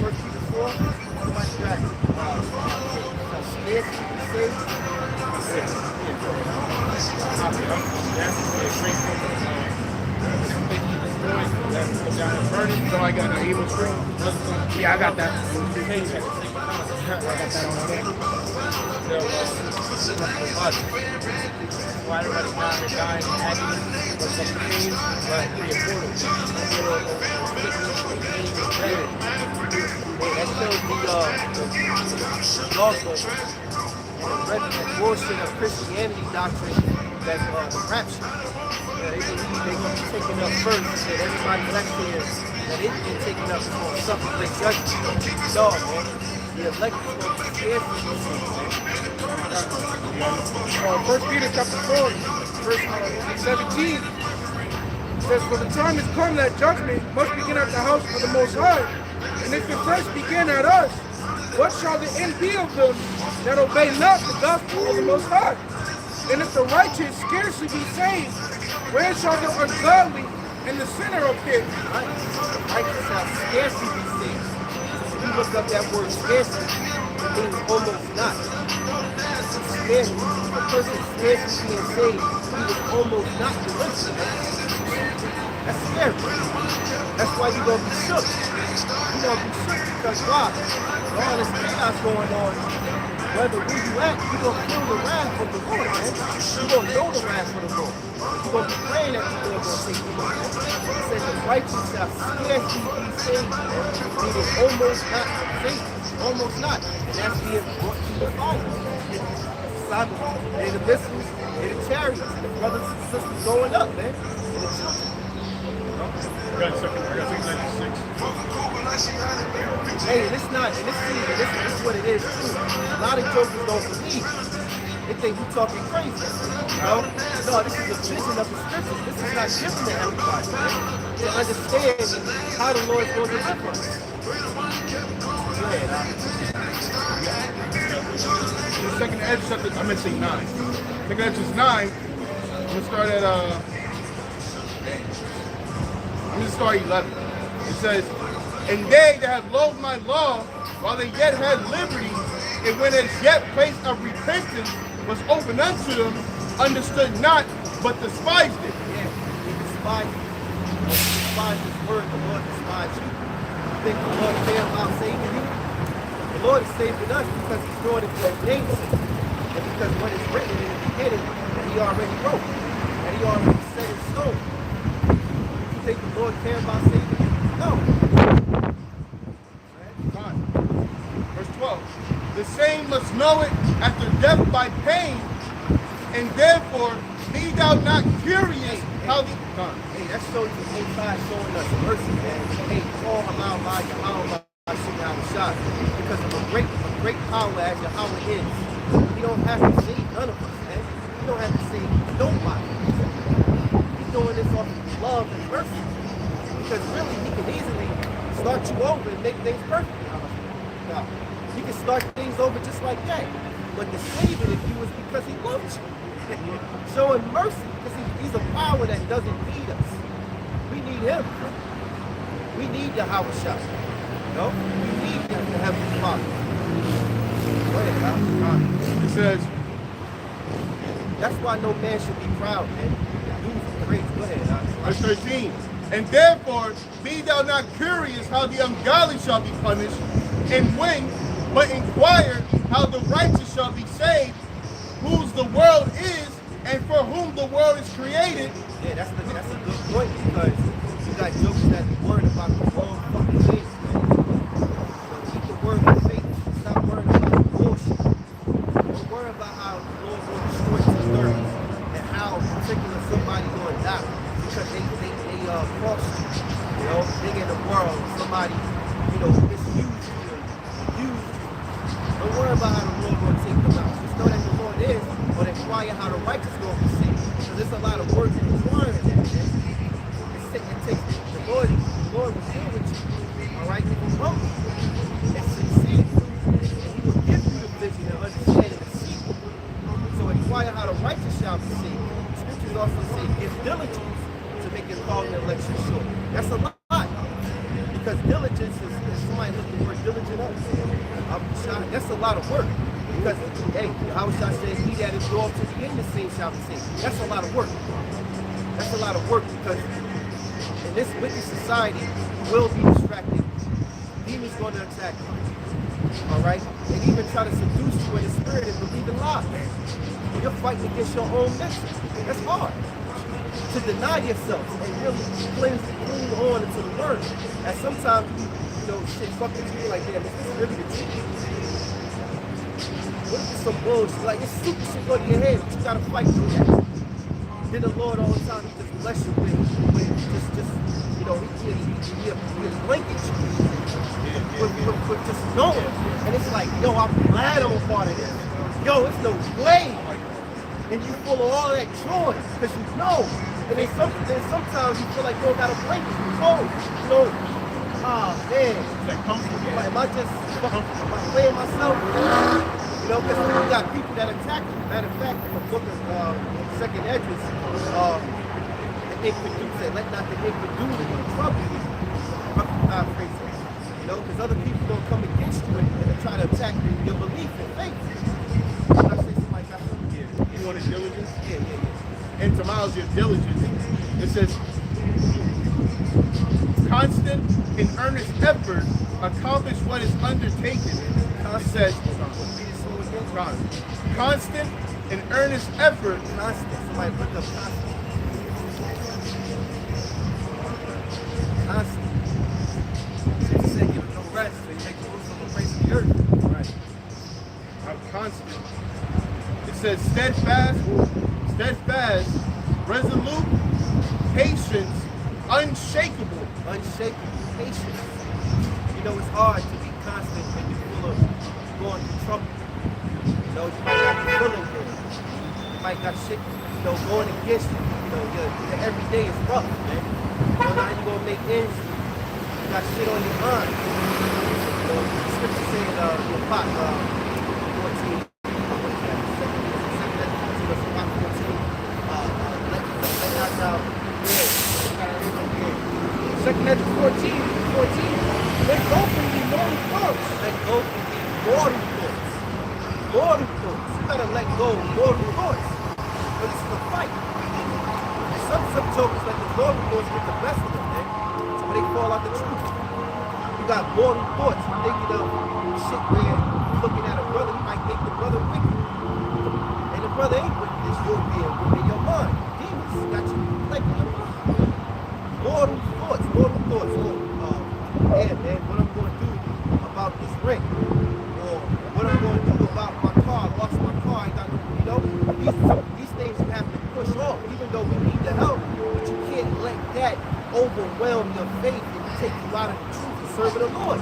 1 Peter 4, somebody got scarcity to say. So I got an evil screen. Yeah, I got that. I got that on there. Why everybody down and dying and agony or some pain, right? Be a portal. That tells me also the bullshit of Christianity doctrine that the rapture. They believe they're going to be taken up first, that everybody elect here, that it's been taken up for something great judgment. No, man. The elect is going to be scared for these things, man. 1 Peter chapter 4, verse 17 says, for the time is come that judgment must begin at the house of the Most High. And if it first begin at us, what shall the end be of them that obey not the gospel of the Most High? And if the righteous scarcely be saved, where shall the ungodly and the sinner appear? Righteous shall scarcely be saved. If you look up that word scarcely, it means almost not. Scarcely. A person scarcely being saved, he was almost not delivered. That's scary. That's why you're going to be shook. You're going to be shook because why? With all this chaos going on, whether where you at, you're going to feel the wrath of the Lord, man. You're going to know the wrath of the Lord. You're going to be praying that the Lord going to take you out. He said the righteous shall scarcely be saved, man. Meaning almost not saved. Almost not. And that's being brought to the fire. They're the missiles, they're the chariots, and the brothers and sisters going up, man. And the children. I got 696. Hey, and it's not, and this is what it is too. A lot of jokers don't believe. they think we're talking crazy. No, this is a vision of the scriptures. This is not given to everybody, man, to understand how the Lord's going to deliver us. The second edge chapter, I'm going to say 9. Second edge is 9. I'm going to start at, I'm going to start 11. It says, and they that have loathed my law, while they yet had liberty, and when as yet place of repentance was open unto them, understood not, but despised it. Yeah, they despised it. Don't despise His word, the Lord despised you. You think the Lord care about saving you? The Lord is saving us because He's doing it for His name's sake. And because what is written in the beginning that He already wrote, that He already set in stone. You think the Lord care about saving you? No. Fine. Verse 12. The same must know it after death by pain, and therefore be thou not curious how the... Hey, that shows the Most High showing us mercy, man. Hey, call Yahawah by Yahawashi Yahawashi, because of a great power as Yahawah is. He don't have to save none of us, man. He don't have to save nobody. He's doing this off of love and mercy. Because really, He can easily start you over and make things perfect. Now, He can start things over just like that. But the saving of you is because He loves you. Showing mercy, because He's a power that doesn't need us. We need Him. We need Yahawashi. No? We need the Heavenly Father. Go ahead, Al. It says, that's why no man should be proud, man. Use praise. Go ahead, Al. verse 13. And therefore be thou not curious how the ungodly shall be punished, and when, but inquire how the righteous shall be saved, whose the world is, and for whom the world is created. Yeah, that's a good point, because you got jokes that be worried about the wrong fucking things, man. Keep the word of faith. Stop worrying about the bullshit. Don't worry about how the Lord will destroy two-thirds and how particular somebody going to die because they cross you. You know, they in the world, somebody, misused you and used you. Don't worry about how the Lord going to take them out. Just know that the Lord is, or inquire how the righteous going to be saved. So there's a lot of work requiring that, man. It takes the Lord will deal with you. All right, if you humble and sincere, and He will give you the vision and understanding and see. So inquire how the righteous shall be saved. Scriptures also say, give diligence to make your calling and election sure. That's a lot. Because diligence is somebody look the word diligent up. That's a lot of work. Because, hey, Yahawashi says, he that is drawn to the end, the same shall be saved. That's a lot of work. That's a lot of work because in this wicked society, you will be distracted. Demons going to attack you. All right? And even try to seduce you in the spirit and believe in lies. You're fighting against your own mental. That's hard. To deny yourself and really clean on into the word. And sometimes, shit fucking to you like, damn, is this really the truth? What if it's some bullshit? Like, it's super shit go to your head, but you gotta fight through that. Then the Lord all the time, He just bless you with He blanket you with just knowing. And it's like, yo, I'm glad I'm a part of this. Yo, it's no way. And you full of all that joy, because you know. And then sometimes you feel like you don't got a blanket. Man. That comfortable. Am I playing myself? Because we got people that attack you. Matter of fact, in the book of Second Edges, the ink produce it. Let not the ink produce it trouble you. Because other people don't come against you and try to attack your belief and faith. When I say something like that, You want his diligence? yeah. In terminology of diligence, it says, constant and earnest effort accomplish what is undertaken. It says, constant and earnest effort. Constant. Somebody look up constant. Constant. It said give it no rest, so you make the most of the face of the earth. Right. Constant. It says steadfast, resolute, patience, unshakable. Unshakable patience. It's hard to be constant when you're full of going through trouble. You might not be feeling good. You might got shit, going against you. Your everyday is rough, man. Now you gonna make ends. You got shit on your mind. The scripture saying, your pot, 14. Second Ezra 14. Let go from the mortal thoughts. Let go from the mortal thoughts. Mortal thoughts. You gotta let go of mortal thoughts. But this is a fight. And some jokers let the mortal thoughts get the best of them, man. So they fall out the truth. You got mortal thoughts. You're thinking of shit where you're looking at a brother, you might think the brother wicked. And the brother ain't wicked. It's you being wicked in your mind. Demons got you like in your mind. Mortal thoughts. Yeah, man, what I'm going to do about this ring, or what I'm going to do about my car. I lost my car. I got, these things you have to push off, even though we need the help. But you can't let that overwhelm your faith and take you out of the truth and serving the Lord.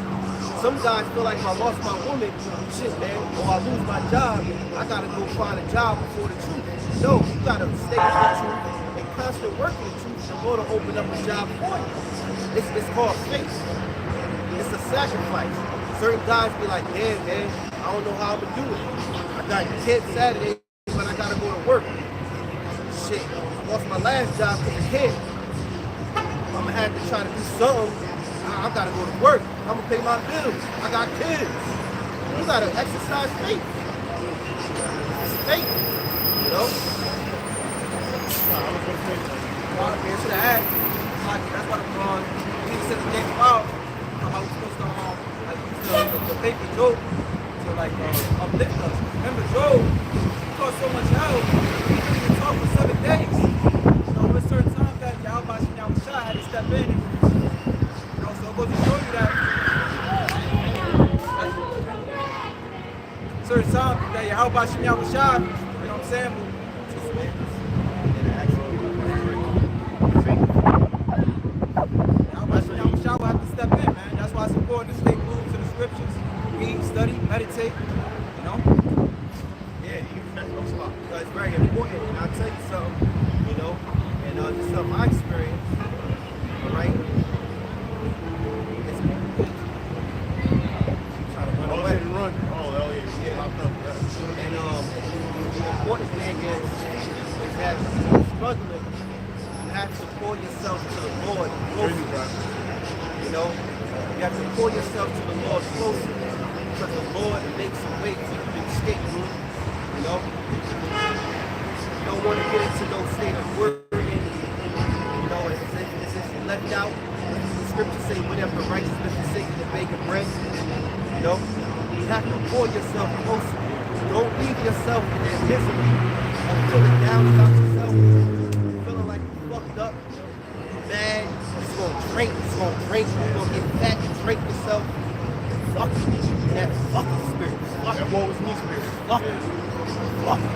Some guys feel like if I lost my woman, shit, man, or I lose my job, I got to go find a job before the truth. No, you got to stay in the truth and constant work in the truth in order to open up a job for you. It's called faith. It's a sacrifice. Certain guys be like, damn, man, I don't know how I'm gonna do it. I got kids Saturday, but I gotta go to work. Shit, I lost my last job because of kids. I'm gonna have to try to do something. I gotta go to work. I'm gonna pay my bills. I got kids. You gotta exercise faith. It's faith, Should have asked. That's why the Quran, he said the thing about how we're supposed to use the paper Job to uplift us. Remember Job, he caused so much hell, he couldn't even talk for 7 days. There's certain times that Yahawashi had to step in. So it goes to show you that certain times that Yahawashi, you know what I'm saying? Will have to step in, man. That's why it's important to stay glued to the scriptures, read, study, meditate, Yeah, it's very important. And I'll tell you something, and just something I experienced, right? It's trying to run away. Run. Oh, hell yeah. And the important thing is that when you're struggling, you have to pour yourself to the Lord closer. You have to pour yourself to the Lord closer because the Lord makes a way to escape. You don't want to get into no state of worrying. As if you're left out. The scriptures say, whatever righteousness is seeking to bake bread. You have to pour yourself closer. Don't leave yourself in that misery of feeling down about yourself, feeling like you fucked up, mad. You're gonna drink, you're gonna get fat and drink yourself. Fuck you. That fucking spirit. Fuck That woe is me spirit. Fuck it. Fuck it.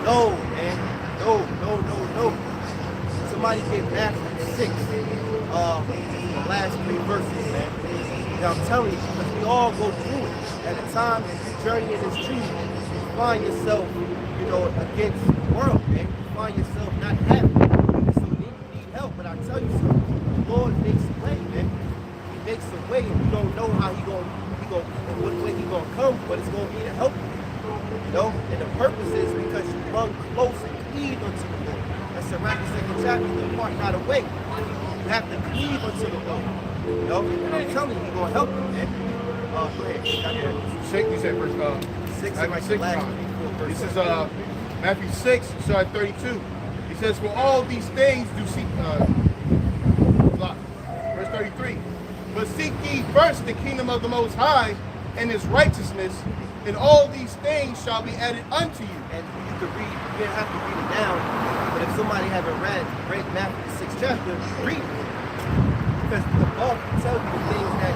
No, man. No. Somebody get Matthew 6. The last 3 verses, man. I'm telling you, because we all go through it. At a time that you journey in this truth, you find yourself, against the world, man. You find yourself not happy. So then you need help. But I tell you something. The Lord makes a way, man. He makes a way, and you don't know how what way he gonna come, but it's gonna be to help you. And the purpose is because you run close and cleave unto the Lord. That's the right 2nd chapter, the part not away. You have to cleave unto the Lord. And I'm telling you, he's gonna help you, man. Go ahead. You said verse 6, Matthew like 6 the last now. 3, 4 This verses. is Matthew 6, start 32. He says, for all these things do seek, verse 33. But seek ye first the kingdom of the Most High and his righteousness, and all these things shall be added unto you. And you can read, you don't have to read it down, but if somebody haven't read Matthew 6 chapter, read it. Because the Bible tells you the things that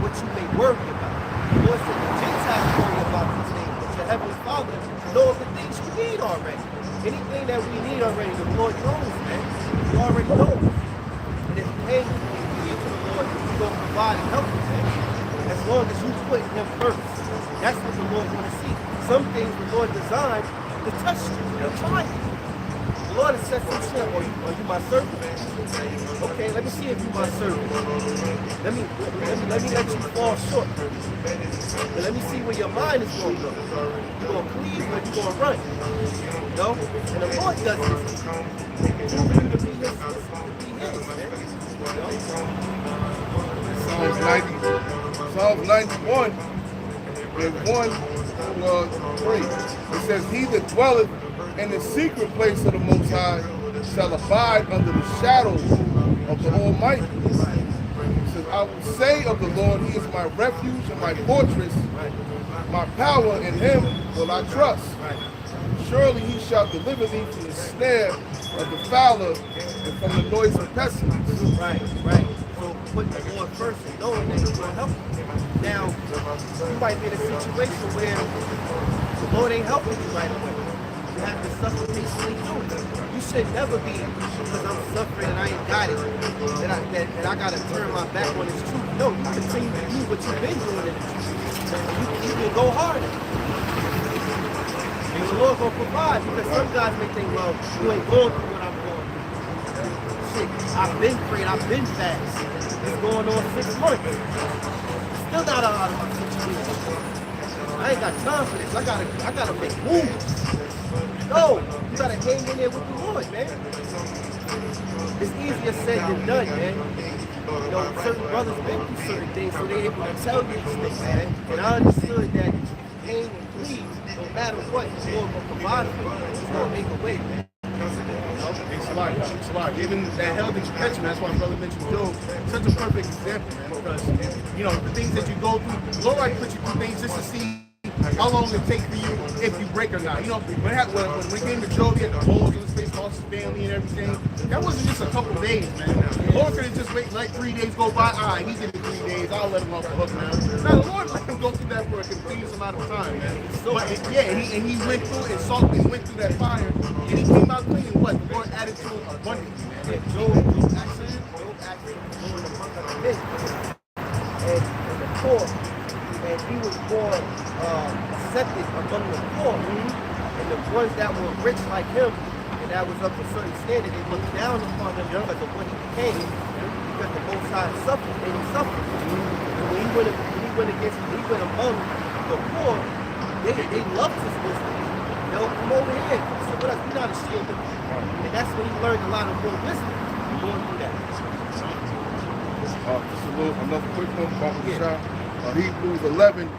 what you may worry about. The Lord said the Gentiles worry about these things, but your Heavenly Father knows the things you need already. Anything that we need already, the Lord knows, man. He already knows. And if you hang to the Lord, He's going to provide and help you, man. As long as you put Him first. That's what the Lord want to see. Some things the Lord designed to test you. They'll try you. The Lord has said some shit. Are you my servant? Okay, let me see if you my servant. Let me let you fall short. But let me see where your mind is going to go. You gonna cleave or you gonna run? You know? And the Lord does this. Proving you to be his, man. You know? Psalms 91, and 1, 3. It says, he that dwelleth in the secret place of the Most High shall abide under the shadow of the Almighty. It says, I will say of the Lord, he is my refuge and my fortress, my power, in him will I trust. Surely he shall deliver thee from the snare of the fowler and from the noise of pestilence. Right. So put the Lord first and knowing that he's going to help you. Now, you might be in a situation where the Lord ain't helping you right away. You have to suffer patiently through it. You should never be, because I'm suffering and I ain't got it, that I got to turn my back on this truth. No, you continue to do what you've been doing in the truth. You can go harder. And the Lord going to provide, because some guys may think, well, you ain't going through what I'm going through. Shit, I've been praying, I've been fast. It's going on 6 months. Still not out of my situation. I ain't got time for this. I gotta make moves. No, you gotta hang in there with the Lord, man. It's easier said than done, man. You know, certain brothers been through certain things, so they're able to tell you these things, man. And I understood that pain and please, no matter what, the Lord will provide for you. He's gonna make a way, man. It's a lot. Even that hell that you catch, man, that's why my brother mentioned Job. Such a perfect example, man, because, you know, the things that you go through, the Lord might put you through things just to see how long it takes for you if you break or not. You know, when it came to Job, he had the holes in his face, lost his family and everything. That wasn't just a couple of days, man. The Lord could have just waited like 3 days go by. All right, he did it 3 days. I'll let him off the hook now. Now, the Lord let him go through that for a continuous amount of time, man. He went through it and saw and went through that fire, and he came out clean. And what? The Lord added to him abundantly, man. And Job actually was a monk of the pit. And the poor, and he was more accepted among the poor. And the ones that were rich like him, and that was up to a certain standard, they looked down upon him because of what he became, because the Most High suffered, and he suffered. And when he went among the poor, they loved his wisdom. You know, come over here, sit with us, we're not ashamed of you. And that's when he learned a lot of more wisdom going through that. Just another quick one about BaHaSham. Hebrews 11,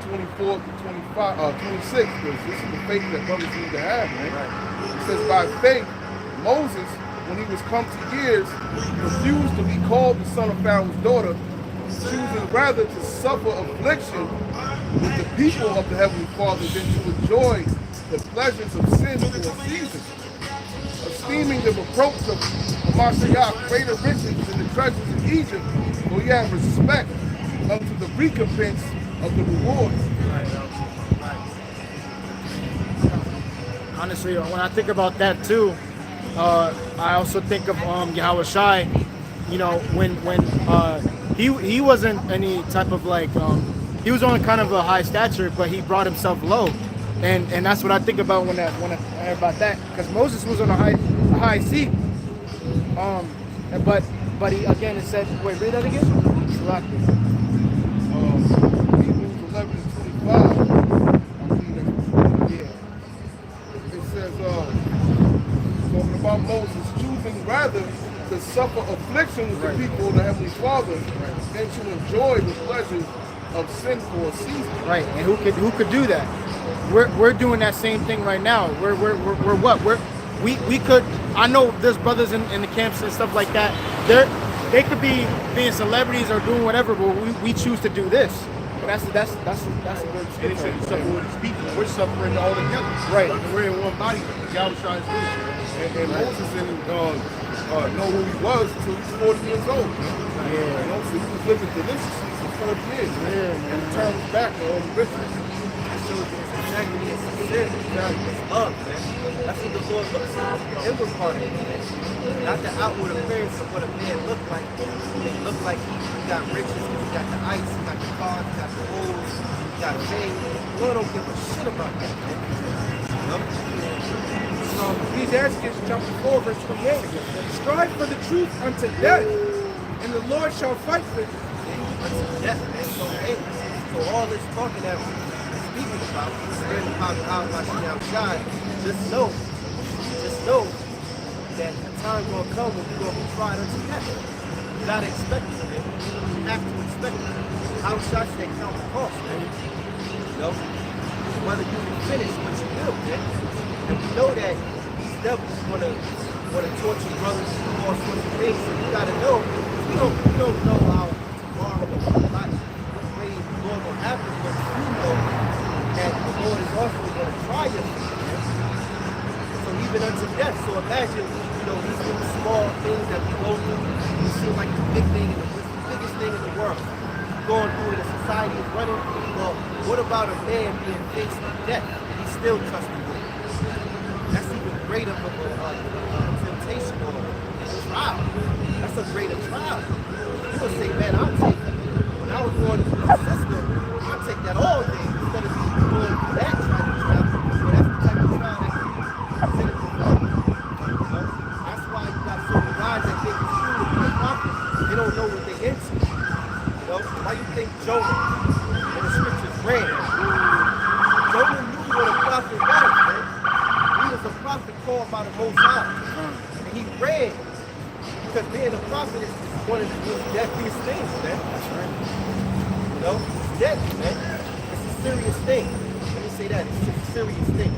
24 to 26, because this is the faith that brothers need to have, man. Right. It says, by faith, Moses, when he was come to years, refused to be called the son of Pharaoh's daughter, choosing rather to suffer affliction with the people of the Heavenly Father than to enjoy the pleasures of sin for a season, esteeming the reproach of Mashiach greater riches than the treasures of Egypt, for he had respect unto the recompense of the reward. Honestly, when I think about that too, I also think of Yahawashi. You know, when he wasn't any type of like he was on kind of a high stature, but he brought himself low, and that's what I think about when I hear about that, because Moses was on a high seat, but he again, it said, wait, read that again. Hebrews 11 and 25. It says, talking about Moses choosing rather to suffer affliction with the people of the Heavenly Father than to enjoy the pleasures of sin for a season. Right, and who could do that? We're doing that same thing right now. We're what? We could. I know there's brothers in the camps and stuff like that. They could be being celebrities or doing whatever, but we choose to do this. That's a good And it said suffer with his people. We're suffering all together. Right. We're in one body. Yahawashi is with And Moses didn't know who he was until he was 40 years old. Yeah. You know, so he was living deliciously for 40 years. Yeah. And turned back to all the riches. Exactly, it's sincerity, it's love, man. That's what the Lord looks at, the inward part of it, man. Not the outward appearance of what a man looked like. It looked like he got riches, he got the ice, he got the cars, he got the holes, he got fame. The Lord don't give a shit about that, man. Ecclesiastes chapter 4, verse 28. Strive for the truth unto death, and the Lord shall fight for you. Death, man. So, hey, so all this talking that we're speaking about, spreading about Yahawashi outside, just know that the time gonna come when you're gonna be tried unto death. You gotta expect it, man. You have to expect it. How shots they count the cost, man. You know? Whether you can finish what you do, man. And we know that these devils wanna torture brothers and do all sorts of things. So you gotta know, we don't know how tomorrow or what way the Lord will happen, but you know that the Lord is also gonna try you. So even unto death. So imagine, these little small things that we go through, it seem like the big thing, the biggest thing in the world. Going through it, the society is running. Well, what about a man being faced with death? He's still trusting God. That's even greater of a temptation or a trial. That's a greater trial. You gonna say, man, I'll take it. When I was going through the system, I'll take that all day instead of going through that type of trial. So that's the type of trial that you consider for God. That's why you got certain guys that think it's true to be a prophet. They don't know what they're into. Why you think Jonah in the scriptures ran? Jonah knew what a prophet was, man. He was a prophet called by the Most High. And he ran because being a prophet is one of the most deadliest things, man. That's right. It's deadly, man. It's a serious thing. Let me say that. It's a serious thing.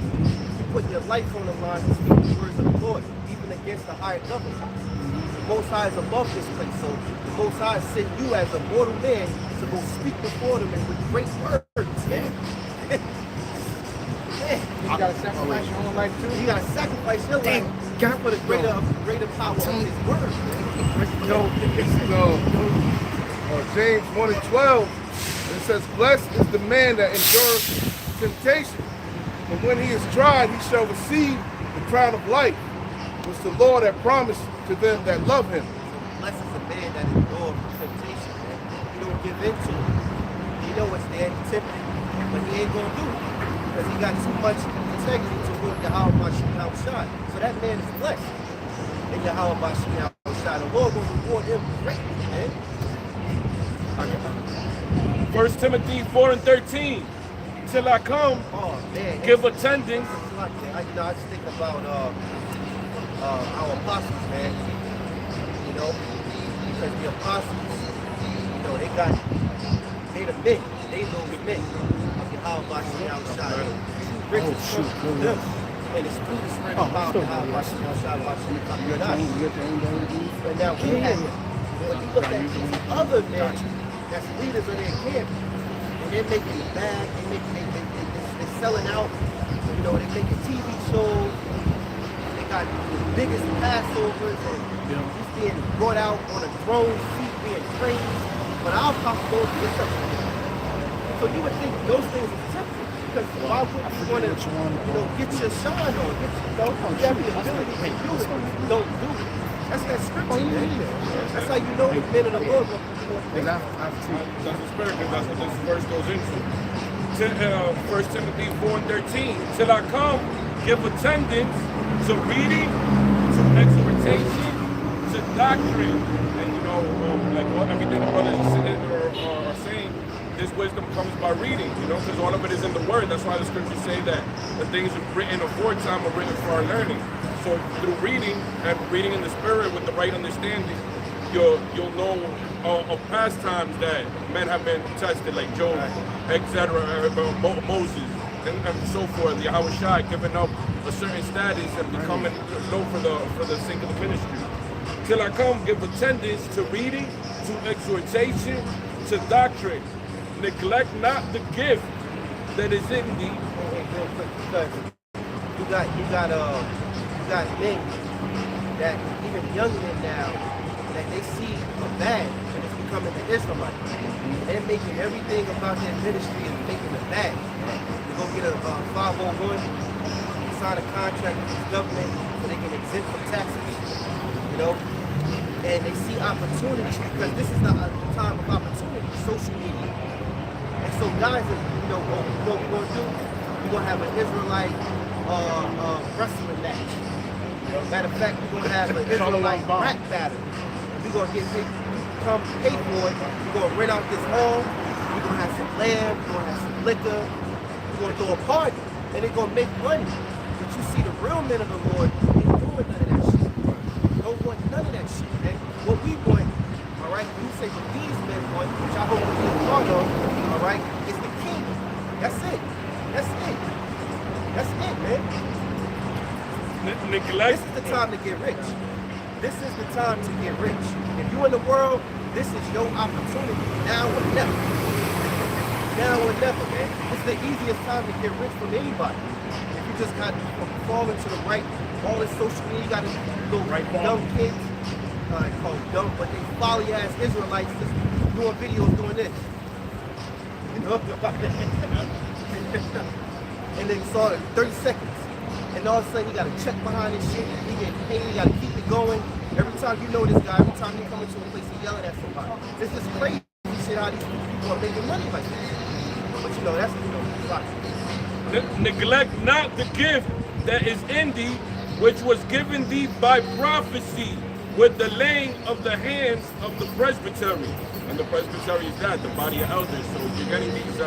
You put your life on the line to speak the words of the Lord, even against the higher government. The Most High is above this place, so the Most High sent you as a mortal man to go speak before them and with great words, man. You gotta sacrifice your own life too. You gotta sacrifice your life for the greater power of His word. James 1:12, it says, "Blessed is the man that endures temptation, and when he is tried, he shall receive the crown of life, which the Lord hath promised to them that love Him." Blessed is the man that endures temptation, man. He don't give in to it. He know it's there, he's tempted, but he ain't gonna do it because he got too much integrity toward Yahawashi outside. So that man is blessed. And Yahawashi outside, the Lord will reward him greatly, man. 1 Timothy 4:13. Till I come, give attendance. I just think about our apostles, man. Because the apostles, they the men, they those men of Yahawashi outside. Them. And it's through the spirit of Yahawashi outside, and now we have, when you look at these other men that's leaders of their camp, and they're making it bad, they're selling out, they're making TV shows, they got the biggest Passovers, and he's being brought out on a throne seat, being trained, but our apostle goes to get something. So you would think those things are temporary, because why would you want to, get your shine on, you have the ability to do it, don't do it. That's that scripture, man. That's how you know the men of the Lord. That's the spirit, because that's what this verse goes into. 1 Timothy 4:13. Till I come, give attendance to reading, to exhortation, to doctrine. And like what everything the brothers are saying, this wisdom comes by reading, because all of it is in the word. That's why the scriptures say that the things written aforetime are written for our learning. So through reading and reading in the spirit with the right understanding, you'll know of past times that men have been tested, like Job, etc., Moses, and so forth. Yahawashi giving up a certain status and becoming low for the sake of the ministry. Till I come, give attendance to reading, to exhortation, to doctrine. Neglect not the gift that is in thee. Real quick, because you got men that, even young men now, that they see a bad and it's becoming an Israelite. They're making everything about their ministry and making it bad. They go get a 501, sign a contract with the government so they can exempt from taxes, and they see opportunities because this is the time of opportunity, social media. And so guys, what we're going to do, we're going to have an Israelite wrestling match. Matter of fact, we're gonna have an Israelite rap battle. We're gonna get people come pay for it. We're gonna rent out this hall. We're gonna have some lamb. We're gonna have some liquor. We're gonna throw a party, and they're gonna make money. But you see, the real men of the Lord ain't doing none of that shit. Don't want none of that shit, man. What we want, all right? When you say what these men want, which I hope we'll be a part of, all right, is the kingdom. That's it. That's it. That's it, man. Neglect. This is the time to get rich. This is the time to get rich. If you in the world, this is your opportunity. Now or never. Now or never, man. It's the easiest time to get rich from anybody. If you just got to fall into the right, all this social media, you got to go right dumb kids. I call them dumb, but they folly ass Israelites just doing videos doing this. You know about that? And they saw it in 30 seconds. And all of a sudden, you got to check behind this shit. He get paid. You got to keep it going. Every time you know this guy, every time you come into a place, he yelling at somebody. This is crazy shit how these people are making money like this. But you know, that's right. Neglect not the gift that is in thee, which was given thee by prophecy, with the laying of the hands of the presbytery. And the presbytery is that, the body of elders. So you're getting these,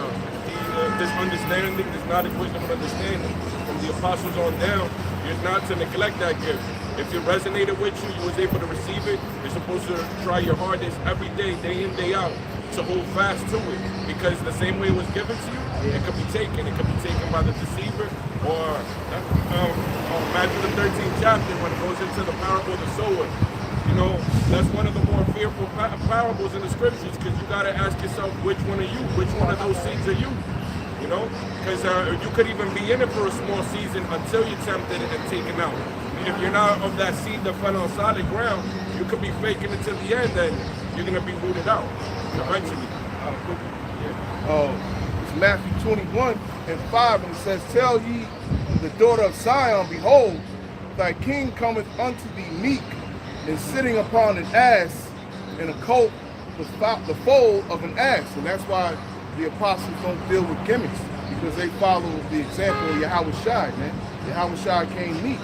this understanding, this knowledge, wisdom, and understanding from the apostles on down. You're not to neglect that gift. If it resonated with you, you was able to receive it, you're supposed to try your hardest every day, day in, day out, to hold fast to it. Because the same way it was given to you, it could be taken. It could be taken by the deceiver, or Matthew the 13th chapter, when it goes into the parable of the sower. You know, that's one of the more fearful parables in the scriptures, because you got to ask yourself, which one are you? Which one of those seeds are you? You know, because you could even be in it for a small season until you're tempted and taken out. If you're not of that seed that fell on solid ground, you could be faking it to the end, and you're going to be rooted out eventually. It's Matthew 21:5, and it says, "Tell ye the daughter of Zion, behold, thy king cometh unto thee meek, and sitting upon an ass, and a colt, the foal of an ass." And that's why the apostles don't deal with gimmicks, because they follow the example of Yahawashi, man. Yahawashi came meek,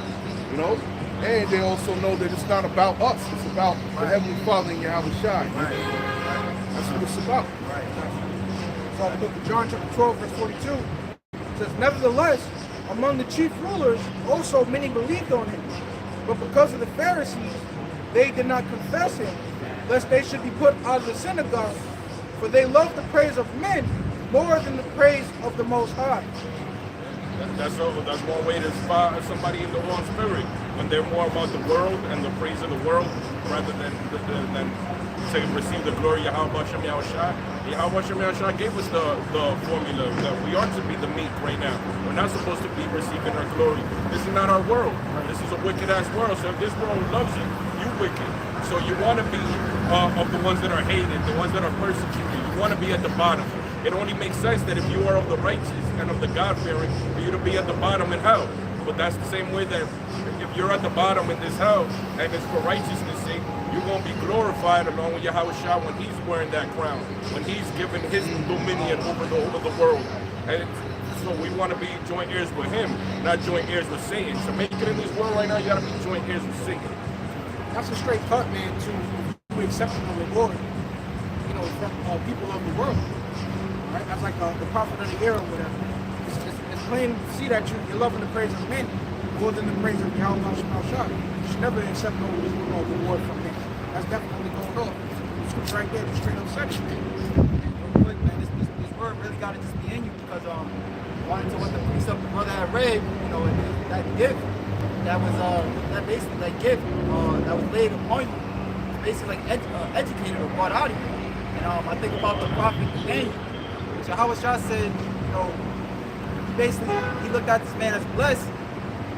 you know? And they also know that it's not about us, it's about the Heavenly Father and Yahawashi. That's what it's about. So the book of John chapter 12, verse 42, it says, "Nevertheless, among the chief rulers also many believed on him. But because of the Pharisees, they did not confess him, lest they should be put out of the synagogue. For they love the praise of men more than the praise of the Most High." That's one way to spot somebody in the wrong spirit, when they're more about the world and the praise of the world, rather than to receive the glory of BaHaSham Yahawashi. BaHaSham Yahawashi gave us the formula that we are to be the meek right now. We're not supposed to be receiving our glory. This is not our world. This is a wicked ass world. So if this world loves you, you wicked. So you want to be of the ones that are hated, the ones that are persecuted. You want to be at the bottom. It only makes sense that if you are of the righteous and of the God-fearing, for you to be at the bottom in hell. But that's the same way that if you're at the bottom in this hell, and it's for righteousness' sake, you're going to be glorified along with Yahawashi when he's wearing that crown, when he's given his dominion over the world. And so we want to be joint heirs with him, not joint heirs with Satan. To make it in this world right now, you got to be joint heirs with Satan. That's a straight cut, man, to acceptable reward, you know, from people of the world. Right? That's like the prophet of the era or whatever. It's plain to see that you're loving the praise of men more than the praise of Yahawashi. You should never accept no reward from men. That's definitely going on. The scripture right there, the straight up section. Real quick, man, this word really got to just be in you, because wanting to what the precept the brother had read, you know, that gift that was that basically that gift that was laid upon you, basically like educated or brought out of you. And I think about the prophet Daniel, which Yahawashi said, you know, basically he looked at this man as blessed.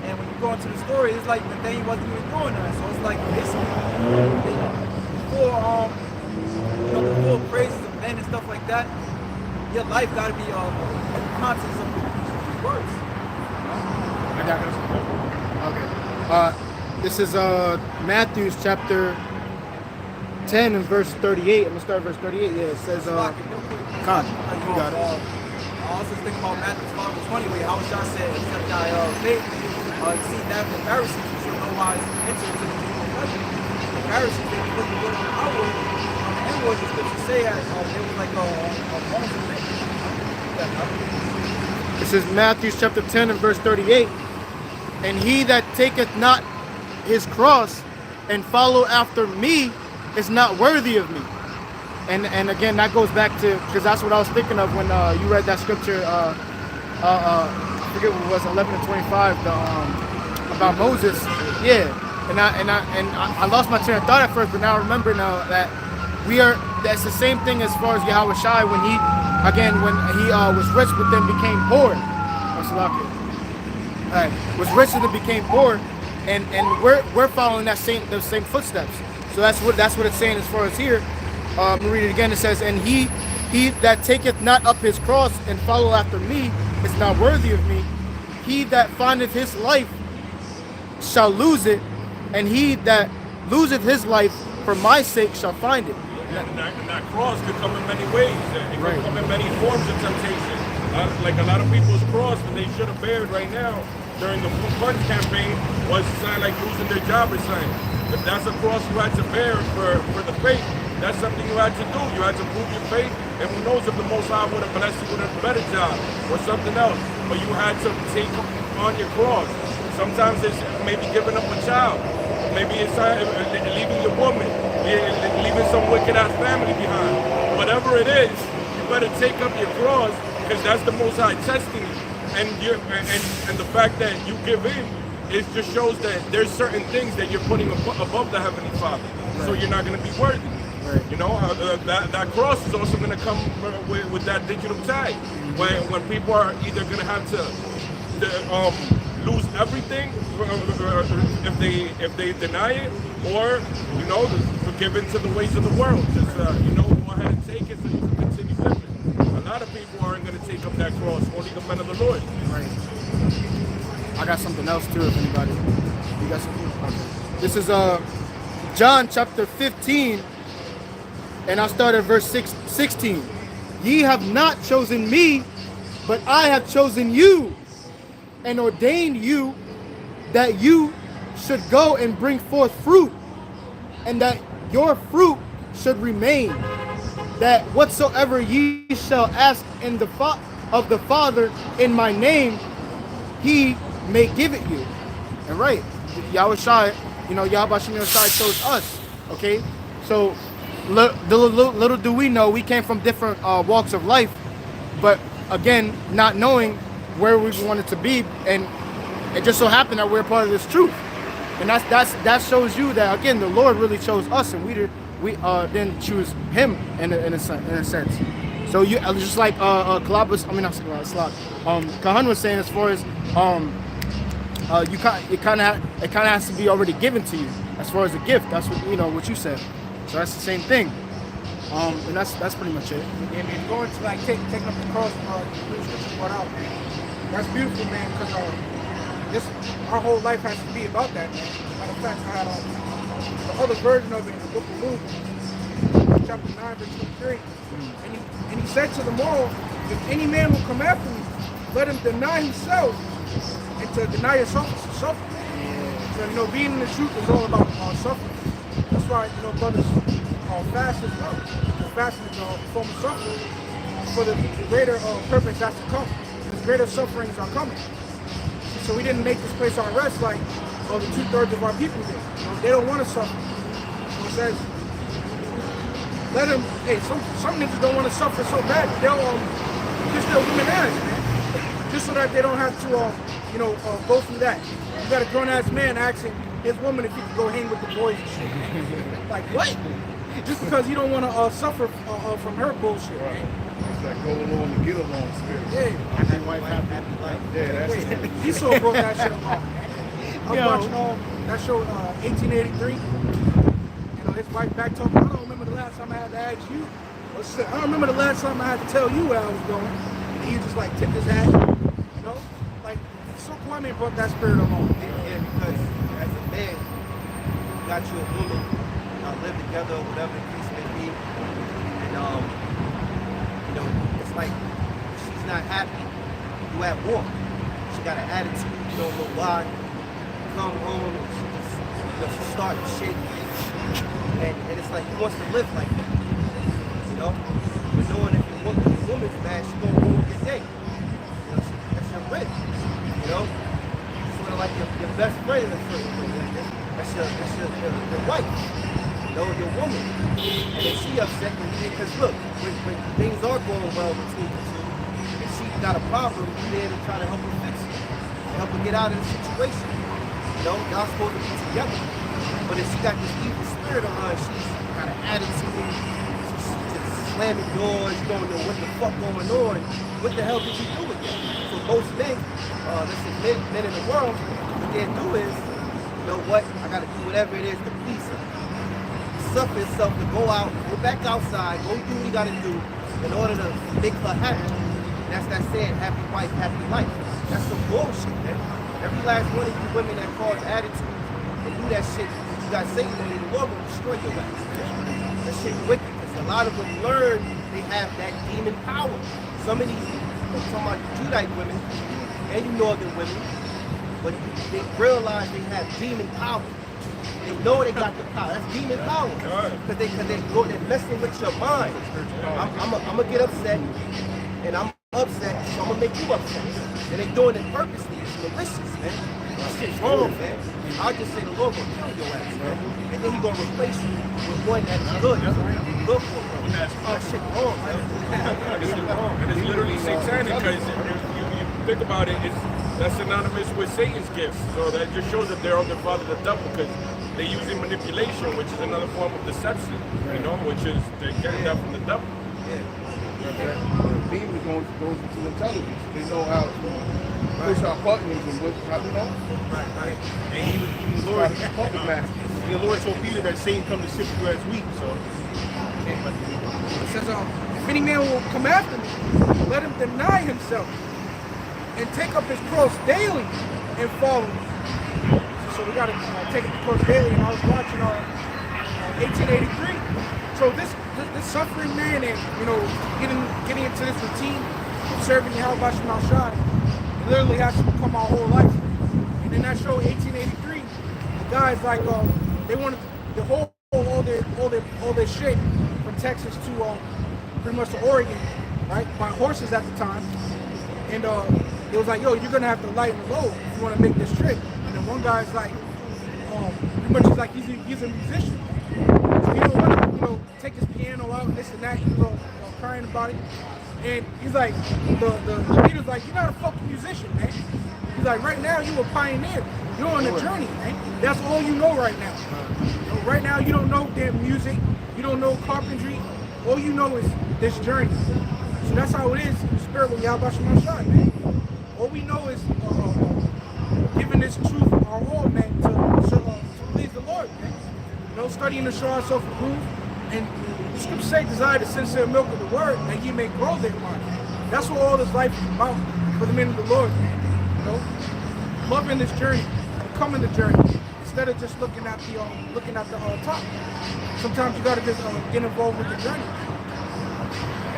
And when you go into the story, it's like Nathaniel wasn't even doing that. So it's like basically before praises of men and stuff like that, your life got to be conscious of these words. Okay. This is Matthew chapter 10 and verse 38. I'm gonna start at verse 38. Yeah, it says, Real quick. God, you got it. also think about Matthew 5:20, where Yahawashi said, except thy faith exceed that of the Pharisees, you should no wise enter into the kingdom of heaven. The Pharisees, they were looking good on the outward, on the inward, the scriptures say that they were like a bones of men. It says Matthew chapter 10 and verse 38, and he that taketh not his cross and follow after me is not worthy of me. And again, that goes back to, because that's what I was thinking of when you read that scripture, I forget what it was, 11 and 25, about Moses. Yeah, and I lost my train of thought at first, but now I remember now that that's the same thing as far as Yahawashi when he was rich but then became poor. Was rich and then became poor, and we're following those same footsteps. So that's what it's saying as far as here. Let me read it again. It says, and he that taketh not up his cross and follow after me is not worthy of me. He that findeth his life shall lose it, and he that loseth his life for my sake shall find it. And that cross could come in many ways. It could come in many forms of temptation. Like a lot of people's cross that they should have bared right now during the funds campaign was something like losing their job or something. If that's a cross you had to bear for the faith, that's something you had to do. You had to prove your faith, and who knows if the Most High would have blessed you with a better job or something else. But you had to take on your cross. Sometimes it's maybe giving up a child. Maybe it's leaving your woman, leaving some wicked-ass family behind. Whatever it is, you better take up your cross, because that's the Most High testing you. And the fact that you give in, it just shows that there's certain things that you're putting above the Heavenly Father. Right. So you're not going to be worthy. Right. You know, that cross is also going to come with that digital tag. When people are either going to have to lose everything if they deny it, or give into the ways of the world. Just go ahead and take it and continue living. A lot of people aren't going to take up that cross. Only the men of the Lord. Right. I got something else too. If anybody, you got something? Okay. This is John chapter 15, and I'll start at verse 16. Ye have not chosen me, but I have chosen you, and ordained you that you should go and bring forth fruit, and that your fruit should remain, that whatsoever ye shall ask in of the Father in my name, he may give it you. And right, Yahawashi, Yahawashi chose us. Okay, so little do we know, we came from different walks of life, but again, not knowing where we wanted to be, and it just so happened that we're part of this truth, and that shows you that again the Lord really chose us, and we didn't choose Him in a sense. So you just like Kahan was saying, as far as it kind of has to be already given to you as far as a gift. That's what you said. So that's the same thing. And that's pretty much it. And going to like taking up the cross, brought out. That's beautiful, man. Because our whole life has to be about that, man. Matter of fact, I had the other version of it in the book of Luke, chapter 9, verse 23. And he said to them all, if any man will come after me, let him deny himself, and to deny yourself is to suffer. So being in the truth is all about suffering. That's why brothers fast as well. Fasting is a form of suffering for the greater purpose that's to come. Because greater sufferings are coming. So we didn't make this place our rest like the 2/3 of our people did. They don't want to suffer. So it says, let them. Hey, some niggas don't want to suffer so bad they'll kiss their women ass, man, just so that they don't have to go through that. You got a grown ass man asking his woman if he can go hang with the boys and shit. Like what? Just because you don't want to suffer from her bullshit. Right. It's like go along and get along spirit. Yeah. And wife happy life. Yeah, that's He so broke that shit off. I was watching that show 1883. His wife back talking, I don't remember the last time I had to ask you. I don't remember the last time I had to tell you where I was going. And he just like tipped his hat. Like so Kwame brought that spirit along. Yeah, because as a man, you got you a woman, live together or whatever the case may be. And it's like she's not happy, you at war. She got an attitude, you don't know why. Come home and she just, she starting shit. And it's like, he wants to live like that. You know? But knowing if your woman's mad, she gonna ruin your day. You know, that's your rib. You know? Sort of like your best friend in a certain way. That's your wife. You know, your woman. And if she upset with you, because look, when things are going well between the two, if she got a problem, you're there to try to help her fix it. Help her get out of the situation. You know, y'all supposed to be together. But if she got this evil spirit on her, she's got an attitude, she's just slamming doors, you don't know what the fuck going on. What the hell did you do with that? So most men, let's say men in the world, what they do is, you know what, I gotta do whatever it is to please her. Suffer himself to go out, go back outside, go do what he gotta do in order to make her happy. And that's that saying, happy wife, happy life. That's some bullshit, man. Every last one of you women that cause attitude and do that shit, you got Satan on you, the Lord will destroy your ass. That shit wicked, because a lot of them learn they have that demon power. Some of these, I'm talking about Judite women and you northern women, but they realize they have demon power. They know they got the power. That's demon power. Because they're messing with your mind. I'm gonna get upset, and I'm upset, so I'm gonna make you upset. And they doing it purposely. It's malicious, man. That shit's wrong, man. I'll just say the Lord gonna kill your ass, man. And then he gonna replace you with one that's good. Good for you. That shit wrong, man. And it's literally satanic because you think about it, that's synonymous with Satan's gifts. So that just shows that they're on the father of the devil because they're using manipulation, which is another form of deception, you know, which is they're getting that from the devil. Demons goes into intelligence. They know how to push our buttons and what, how you know. Right. And even the Lord, the Lord told Peter that Satan come to sift you as wheat. So It says, if any man will come after me, let him deny himself and take up his cross daily and follow me. So we gotta take up the cross daily. And I was watching 1883. So this suffering man and getting into this routine of serving Yahawashi, it literally has to become our whole life. And in that show, 1883, the guys like they wanted to hold all their shit from Texas to pretty much to Oregon, right? By horses at the time. And it was like, yo, you're gonna have to lighten the load if you want to make this trip. And then one guy's like, pretty much he's like he's a musician. So he don't want to take his piano out, this and that. He was crying about it. And he's like, the leader's like, you're not a fucking musician, man. He's like, right now you a pioneer. You're on a journey, man. That's all you know right now. Right now you don't know damn music. You don't know carpentry. All you know is this journey. So that's how it is in the spirit with Yahawashi, man. All we know is giving this truth our all, man, to please the Lord, man. Studying to show ourselves approved. And the scriptures say, desire the sincere milk of the word, that ye may grow thereby. That's what all this life is about for the men of the Lord, man. Loving this journey, becoming the journey, instead of just looking at the top. Sometimes you gotta just get involved with the journey.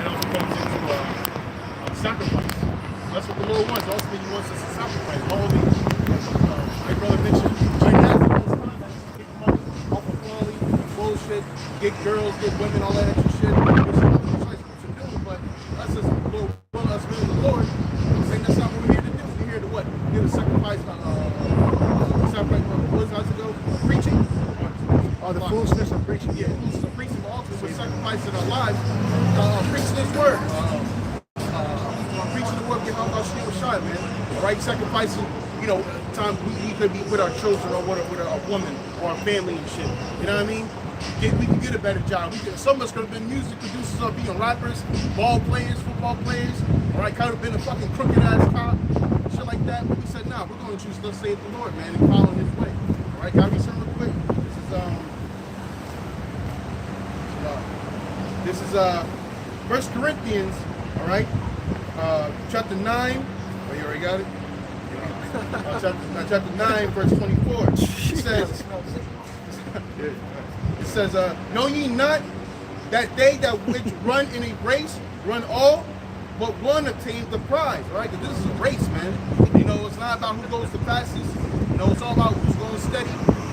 and also comes into sacrifice. That's what the Lord wants. Ultimately, He wants us to sacrifice. Holy, my brother mentioned, right now, get money off of quality, bullshit, get girls, get women, all that extra shit. There's some other choice to do, but that's just the Lord, us really the Lord. Saying that's not what we're here to do. We're here to what? We're here to sacrifice. What was I ago? Preaching. Oh, the foolishness of preaching. Yeah, foolishness of preaching. But ultimately, we're sacrificing our lives. Preaching His word. Preaching the word, getting our street with shine, man. Right? Sacrificing, time we could be with our children or with a woman or our family and shit. You know what I mean? We can get a better job. Some of us could have been music producers or being rappers, ball players, football players. All right, could have been a fucking crooked ass cop, shit like that. But we said, nah, we're going to choose to save the Lord, man, and follow His way. All right, can I read something real quick? This is 1 Corinthians, all right, chapter 9. Oh, you already got it? Chapter 9, verse 24. It says, know ye not that they that which run in a race run all, but one obtains the prize, right? Because this is a race, man. You know, it's not about who goes the fastest. You know, it's all about who's going steady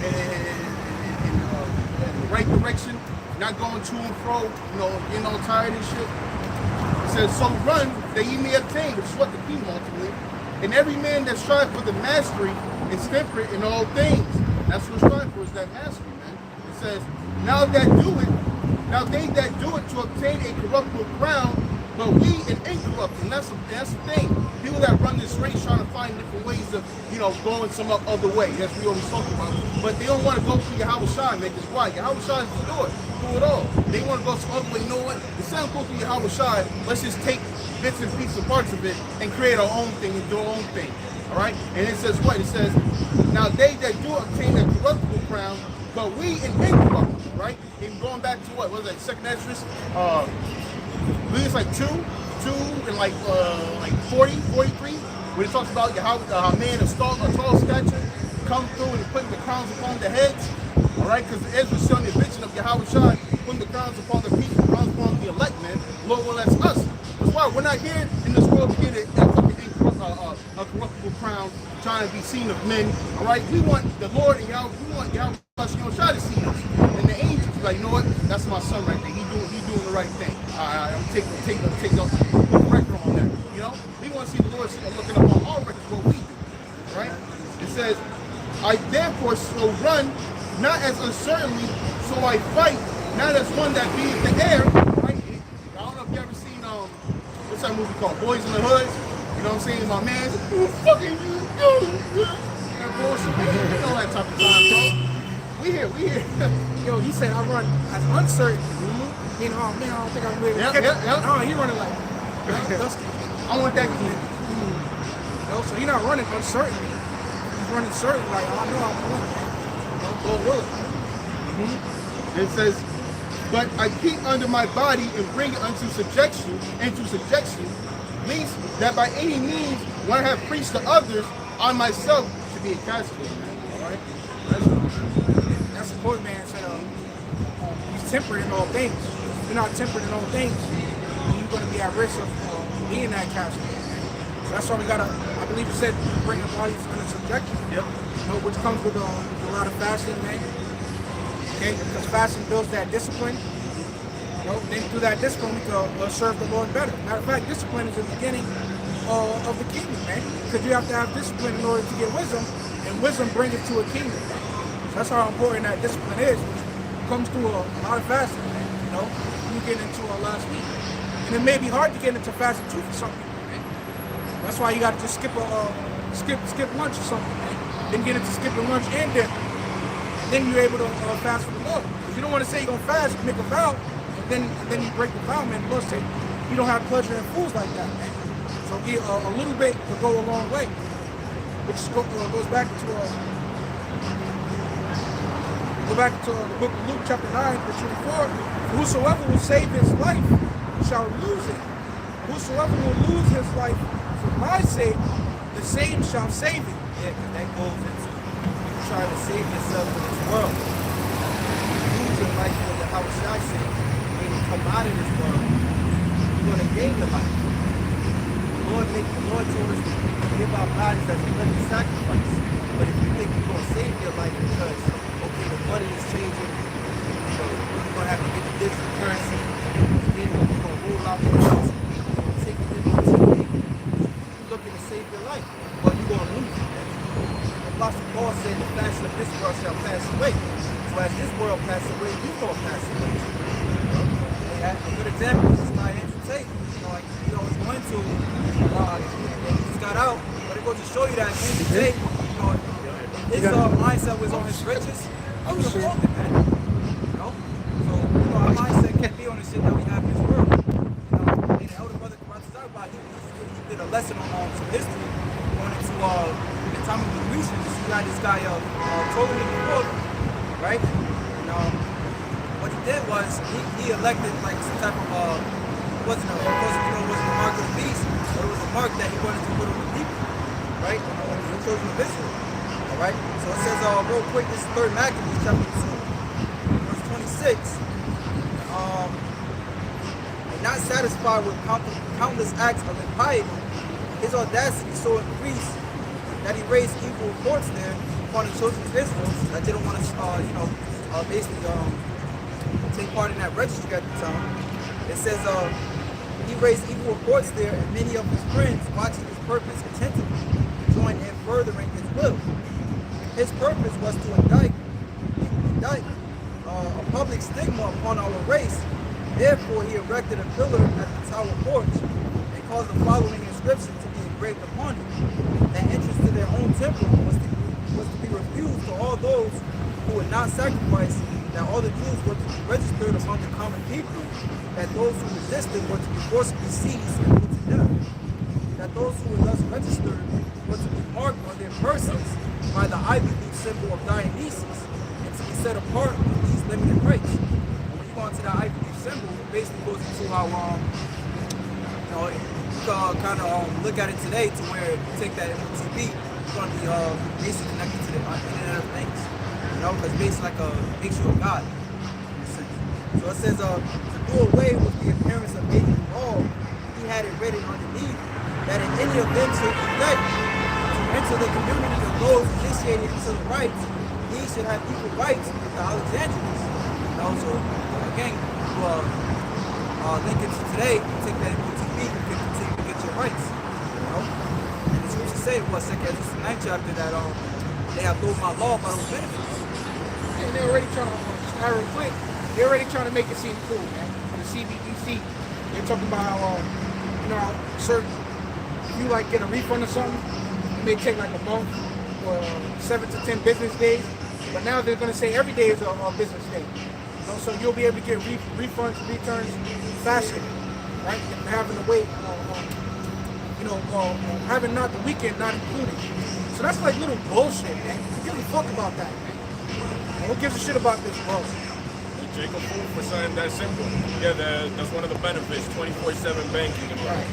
in the right direction, not going to and fro, you know, getting all tired and shit. It says, so run that ye may obtain, which is what the key ultimately. And every man that strives for the mastery is temperate in all things. That's what we're striving for, is that mastery, man. It says, now they that do it to obtain a corruptible crown, but we an incorruptible. And that's the thing. People that run this race trying to find different ways of, you know, going some other way. That's what we always talk about. But they don't want to go through Yahawashi, man, because why? Yahawashi is the Lord. Do it all. They want to go some other way. You know what? Instead of going through Yahawashi, let's just take bits and pieces, parts of it, and create our own thing and do our own thing. All right? And it says what? It says, now they that do obtain a corruptible crown, but we an incorruptible, right? And going back to what was that? Second Esdras? I believe it's like 2 and like 40, 43, when it talks about Yahawah, a man of tall stature, come through and putting the crowns upon the heads. All right, because Ezra's showing the vision of Yahawashi, putting the crowns upon the people, the crowns upon the elect, man. Lord, well, that's us. That's why we're not here in this world to get a corruptible crown, trying to be seen of men. All right, we want the Lord and Yahweh. We want Yahweh try to see us. And the angels be like, you know what? That's my son right there. He doing the right thing. I'm taking the record on that. You know, we want to see the Lord looking up on our records, what we do. Right? It says, I therefore so run, not as uncertainly, so I fight, not as one that be in the air. Right? I don't know if you ever seen what's that movie called? Boys in the Hoods. You know what I'm saying? My man's fucking that bullshit. You know that type of time, bro. We here. Yo, he said I run as uncertain. You know, man, I don't think I'm really. Yep. No, he running like dusty. I want that kid. No, so he's not running uncertainly. He's running certain, like, I know I'm running. It says, but I keep under my body and bring it into subjection, means that by any means, when I have preached to others, I myself should be a castigator. All right? That's important, man. Said, he's temperate in all things. If you're not temperate in all things, you're going to be at risk of being that castigator. So that's why we got to, I believe you said, bring the bodies under subjection. Yep. You know, which comes with a lot of fasting, man. Okay? Because fasting builds that discipline. You know, then through that discipline, we can serve the Lord better. Matter of fact, discipline is the beginning of the kingdom, man. Because you have to have discipline in order to get wisdom, and wisdom brings it to a kingdom. So that's how important that discipline is. It comes through a lot of fasting, man. You know, you get into our last week. And it may be hard to get into fasting too for some people, man. That's why you got to just skip lunch or something, man. Then get into skipping lunch and dinner. Then you're able to fast for the Lord. If you don't want to say you're going to fast, make a vow, and then you break the vow, man. The Lord said you don't have pleasure in foods like that, man. So a little bit will go a long way. Which goes back to the book of Luke, chapter 9, verse 24. Whosoever will save his life shall lose it. Whosoever will lose his life for my sake, the same shall save it. Yeah, because that goes into you trying to save yourself in this world. Lose your life for the Yahawashi sake. When you come out of this world, you're going to gain your life. The Lord told us to give our bodies as a living sacrifice. But if you think you're going to save your life because, okay, the money is changing, you're going to have to get the different currency, then you're going to roll out the house, take it into TV, you're looking to save your life, but you're going to lose it. Apostle Paul said the fashion of this world shall pass away. So as this world passes away, you're going to pass away. A good example is my Andrew Tate. He went to, he just got out, but it goes to show you that Andrew Tate, his mindset was on his riches. I was a broken man. So our mindset can't be on the shit that we have in this world. And the elder brother Rawchaa, he did a lesson on some history going into the time of the Grecians. You got this guy trolling in the world, right? And what he did was he elected like some type of wasn't a mark of the beast, but it was a mark that he wanted to put on the people, right? The children of Israel. All right. So it says real quick, this is 3rd Maccabees chapter 2, verse 26. And not satisfied with countless acts of impiety, his audacity so increased that he raised evil reports there upon the children of Israel that didn't want to, basically take part in that registry at the time. It says he raised evil reports there, and many of his friends, watching his purpose attentively, joined in furthering his will. His purpose was to indict a public stigma upon our race. Therefore, he erected a pillar at the tower porch and caused the following inscription to be engraved upon it: that entrance to their own temple was to be refused to all those who would not sacrifice, that all the Jews were to be registered among the common people, that those who resisted were to be forcibly seized and put to death, that those who were thus registered were to be marked on their persons by the ivy leaf symbol of Dionysus, and to be set apart with these limited rights. And when you go into that ivy leaf symbol, it basically goes into how you can kind of look at it today to where you take that MOTB, it's going to be basically connected to the Internet of Things, because it's basically like makes you a god in a sense. So it says to do away with the appearance of making law, he had it written underneath that in any event to elect to enter the community of those initiated into the rites, he should have equal rights with the Alexandrians. So again, link it to today, you take that MOTB, you can continue to get your rights. And the scripture say, second Ezra 9th chapter, that they have broken my law by those benefits. And they're already trying to, real quick, they're already trying to make it seem cool, man. On the CBDC, they're talking about how, certain, if you like get a refund or something, it may take like a month or 7 to 10 business days. But now they're going to say every day is a business day. So you'll be able to get refunds, returns faster, right? And having to wait, having not the weekend not included. So that's like little bullshit, man. Give a fuck about that, man. Who gives a shit about this, bro? Jacob Fool for something that simple. Yeah, that's one of the benefits, 24/7 banking. Right.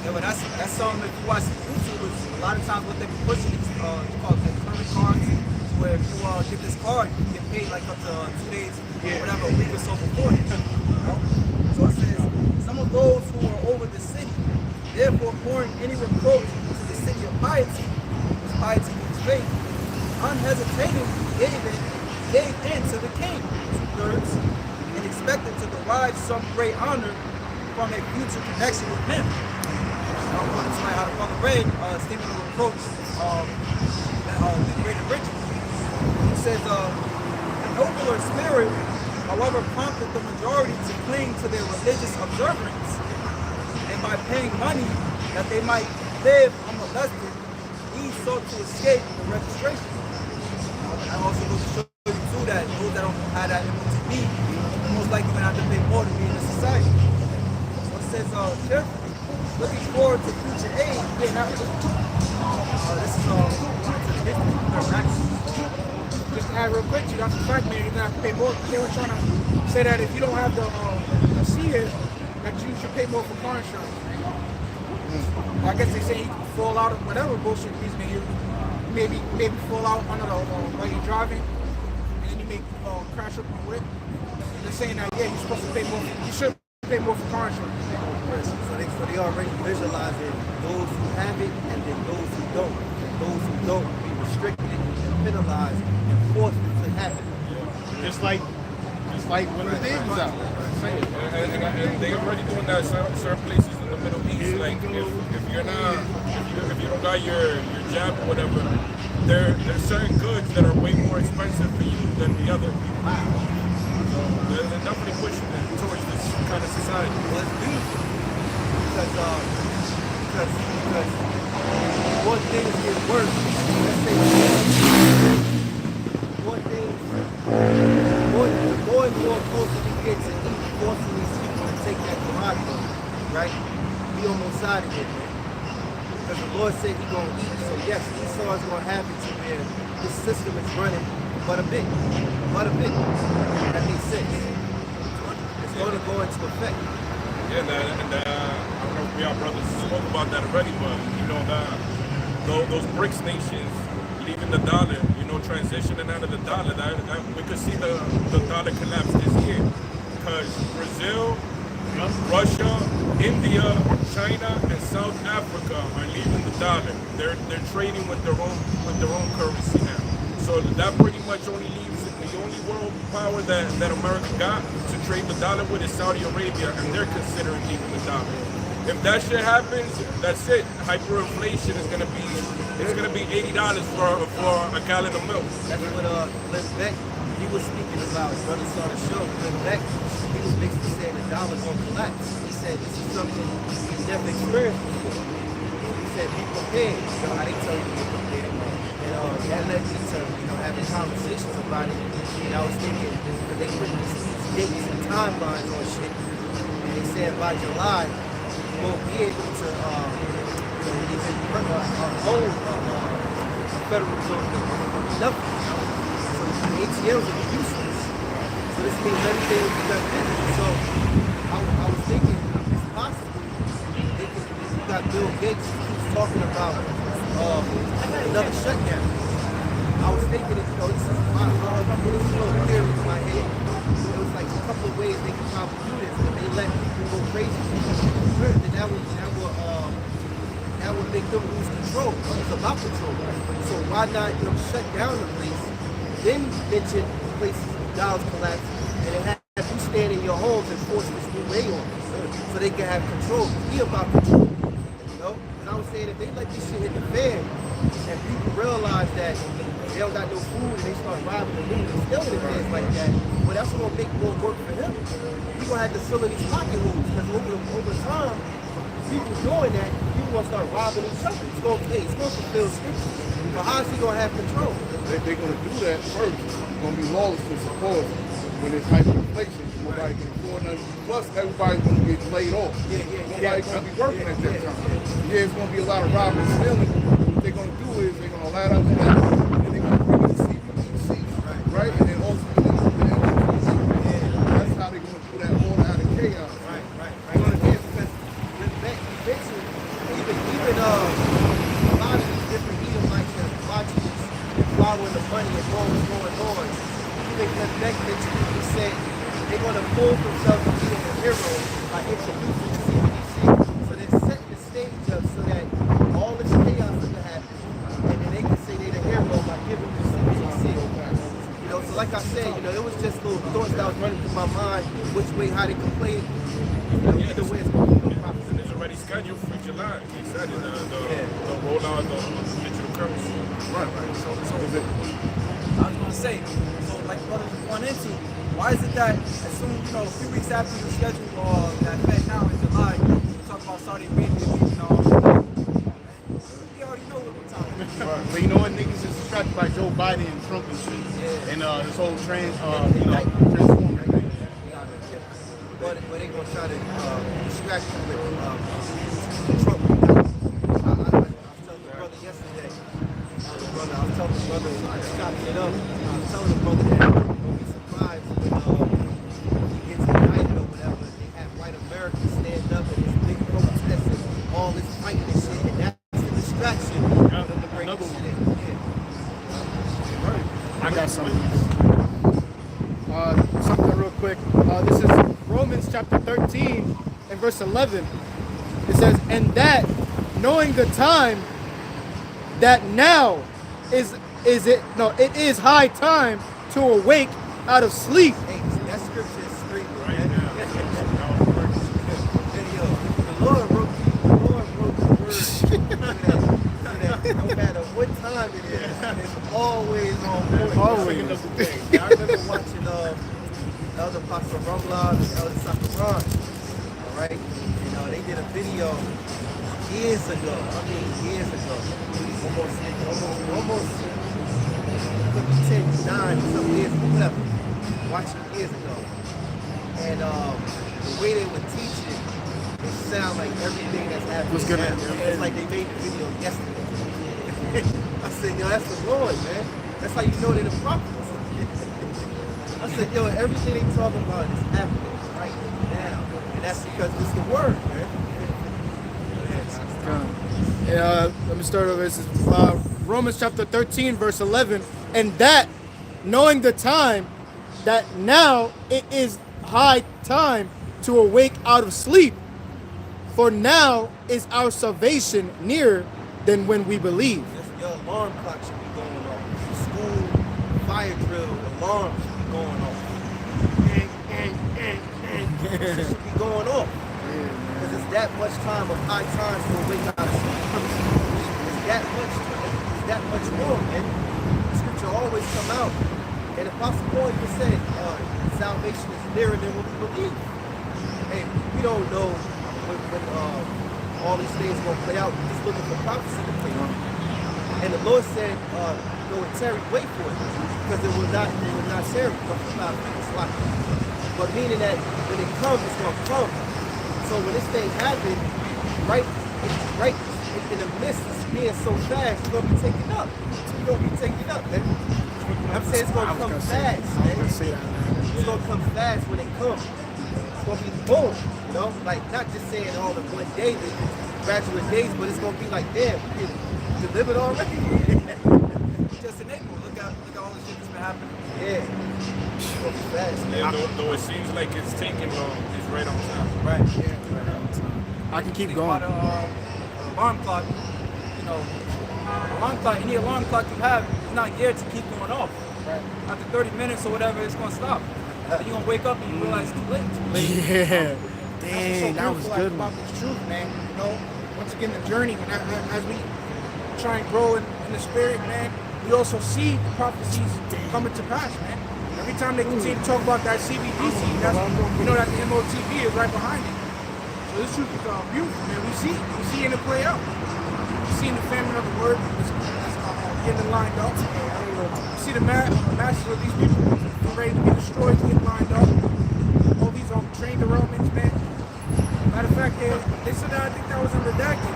Yeah, but that's something that you watch YouTubers, a lot of times what they be pushing is it's called the credit cards, where if you get this card, you get paid like up to 2 days, whatever, a week or so before it. So it says, some of those who are over the city, therefore pouring any reproach to the city of piety, which piety means faith, unhesitatingly gave in to the king, 2/3, and expected to derive some great honor from a future connection with him. According to how the brother read, Stephen will reproach the great and riches. It says, a nobler spirit, however, prompted the majority to cling to their religious observance, and by paying money that they might live unmolested, these sought to escape the registration. And also goes to show you too that those that don't have that MOTB, most likely going to have to pay more to be in the society. So it says, carefully, looking forward to future aid. This is just to add real quick, that's the fact, man. You're gonna have to pay more. They were trying to say that if you don't have the CS, that you should pay more for car insurance. I guess they say you can fall out of whatever bullshit reason you maybe fall out under the while you're driving, and then you may crash up on whip. They're saying that you're supposed to pay more. You should pay more for car insurance. So they already visualizing those who have it and then those who don't. And those who don't be restricted and penalized and forced to have it. Just like when the thing was out. And they already doing that in certain places in the Middle East. Like if you're not, if you don't got your jab or whatever, there's certain goods that are way more expensive for you than the other. So they're definitely pushing it towards this kind of society. Well, it's beautiful because more things get worse. Let's say more things, the more and more closer we get to forcing these people to take that garage loan, right? We almost out of here, man. Because the Lord said He's going to eat. So yes, Esau is going to have it to where this system is running but a bit. That makes sense. It's going to go into effect. Yeah, and I don't know if y'all brothers spoke about that already, but those BRICS nations leaving the dollar, transitioning out of the dollar, that we could see the dollar collapse this year because Brazil, Russia, India, China, and South Africa are leaving the dollar. They're trading with their own currency now. So that pretty much only leaves the only world power that America got to trade the dollar with is Saudi Arabia, and they're considering leaving the dollar. If that shit happens, that's it. Hyperinflation is gonna be $80 for a gallon of milk. That's what Glenn Beck, he was speaking about. His brother saw the show. Glenn Beck, he was basically saying the dollar's gonna collapse. He said this is something he's never experienced before. He said be prepared. You know how they tell you to be prepared. And that led me to having conversations about it. And I was thinking, because they put these dates and timelines on shit, and they said by July you won't be able to even hold a Federal Reserve nothing. So the ATMs will be useless. So this means everything will be done digitally. So I was thinking it's possible you got Bill Gates who's talking about another shutdown. I was thinking, this is my little theory in my head. It was like a couple of ways they could probably do this, and they let people go crazy. And that would make them lose control. It's about control. So why not shut down the place, then mention places dollars collapse, and then have you stand in your homes and force this new way on them, so they can have control. Be about control. And I was saying if they let this shit hit the fan, and people realize that they don't got no food and they start robbing the news and stealing the things like that, well, that's gonna make more work for him. He's gonna have to fill in these pocket holes, because over time, people doing that, people gonna start robbing each other. It's gonna fulfill scripture. But how's he gonna have control? They're gonna do that first. It's gonna be lawlessness, of course, when it's hyperinflation. Nobody can afford nothing. Plus, everybody's gonna get laid off. Nobody's gonna be working at that time. Yeah, it's gonna be a lot of robbing and stealing. What they're gonna do is they're gonna light up the house, and they're gonna bring it to CBDC, right? And then ultimately, that's how they're gonna do that order out of chaos. Right. Because even a lot of these different Edomites that are watching this and following the money and knowing what's going on, even Glenn Beck mentioned, he said they're going to fool themselves to being a hero by introducing the CBDC. So they're setting the stage up so that all this chaos is going to happen, and then they can say they're the hero by giving the CBDC. So like I said, it was just little thoughts that was running through my mind, which way, how they could play it. Either way, it's going to be And it's already scheduled for July. He said it, the rollout of the digital currency. Right. So I was gonna say, so like brothers was going into, why is it that as soon, a few weeks after the schedule that Fed now in July, we talk about Saudi Arabia, we already know what we're talking about. Right. But you know what, niggas is distracted by Joe Biden and Trump and shit. Yeah. And this whole transforming thing. But they're going to try to distract you with Trump. I was telling the brother yesterday, I was telling the brother, I was chopping it up, I was telling the brother that don't be surprised when he gets indicted or whatever, they have white Americans stand up and this big protest and all this fighting and shit, and that's the distraction for them to bring this shit in. I got something. Something real quick. This is Romans chapter 13 and verse 11. It says, and that knowing the time that now it is high time to awake out of sleep. Hey, that scripture is straight right now. The Lord wrote the word no matter what time it is, it's always on point. Always. I remember watching Elder Pastor Rawchaa and Elder Sakaran, all right? They did a video years ago. Almost could be 10, 9, some years, whatever. Watching years ago. And the way they would teach it sound like everything that's happening. Was good. It's like they made the video yesterday. I said, that's the Lord, man. That's how you know they're the prophets. I said, everything they talking about is happening right now. And that's because it's the word, man. Let me start over. This is Romans chapter 13, verse 11. And that, knowing the time, that now it is high time to awake out of sleep. For now is our salvation nearer than when we believe. Your alarm clock should be going off. School, fire drill, alarms should be going off. It should be going off. Because it's that much time of high times to awake out of sleep. It's that much more, man. The scripture always come out. And Apostle Paul even said, salvation is nearer than what we believe. Hey, we don't know when all these things going to play out. We're just looking for prophecy to play out. And the Lord said, go and tarry, wait for it, because it will not tarry, but But meaning that when it comes, it's going to come. So when this thing happens, right in the midst of being so fast, it's going to be taken up. It's going to be taken up, man. I'm saying it's going to come fast, man. It's going to come fast when it comes. It's going to be boom, you know? Like, not just saying all in one day, gradual days, but it's going to be like, damn, we delivered already. Just in April, look at all the shit that's been happening. Yeah. It's going to be fast, man. Yeah, though it seems like it's taking long, it's right on time. Right, yeah, right on time. I can keep Think going. about alarm clock, you know, alarm clock, any alarm clock you have is not geared to keep going off. Right. After 30 minutes or whatever, it's going to stop. Then you're going to wake up and you realize it's too late. Yeah. That's Dang, that what's was so beautiful good. about this truth, man. You know, once again, the journey, as we try and grow in the spirit, man, we also see the prophecies coming to pass, man. Every time they continue to talk about that CBDC, that's, you know that the MOTV is right behind it. So this truth is beautiful, man. We see it play out. We see the famine of the word that's getting lined up. We see the masses of these people ready to be destroyed, getting lined up. All these train derailments, man. Matter of fact, they said that, I think that was in redacted.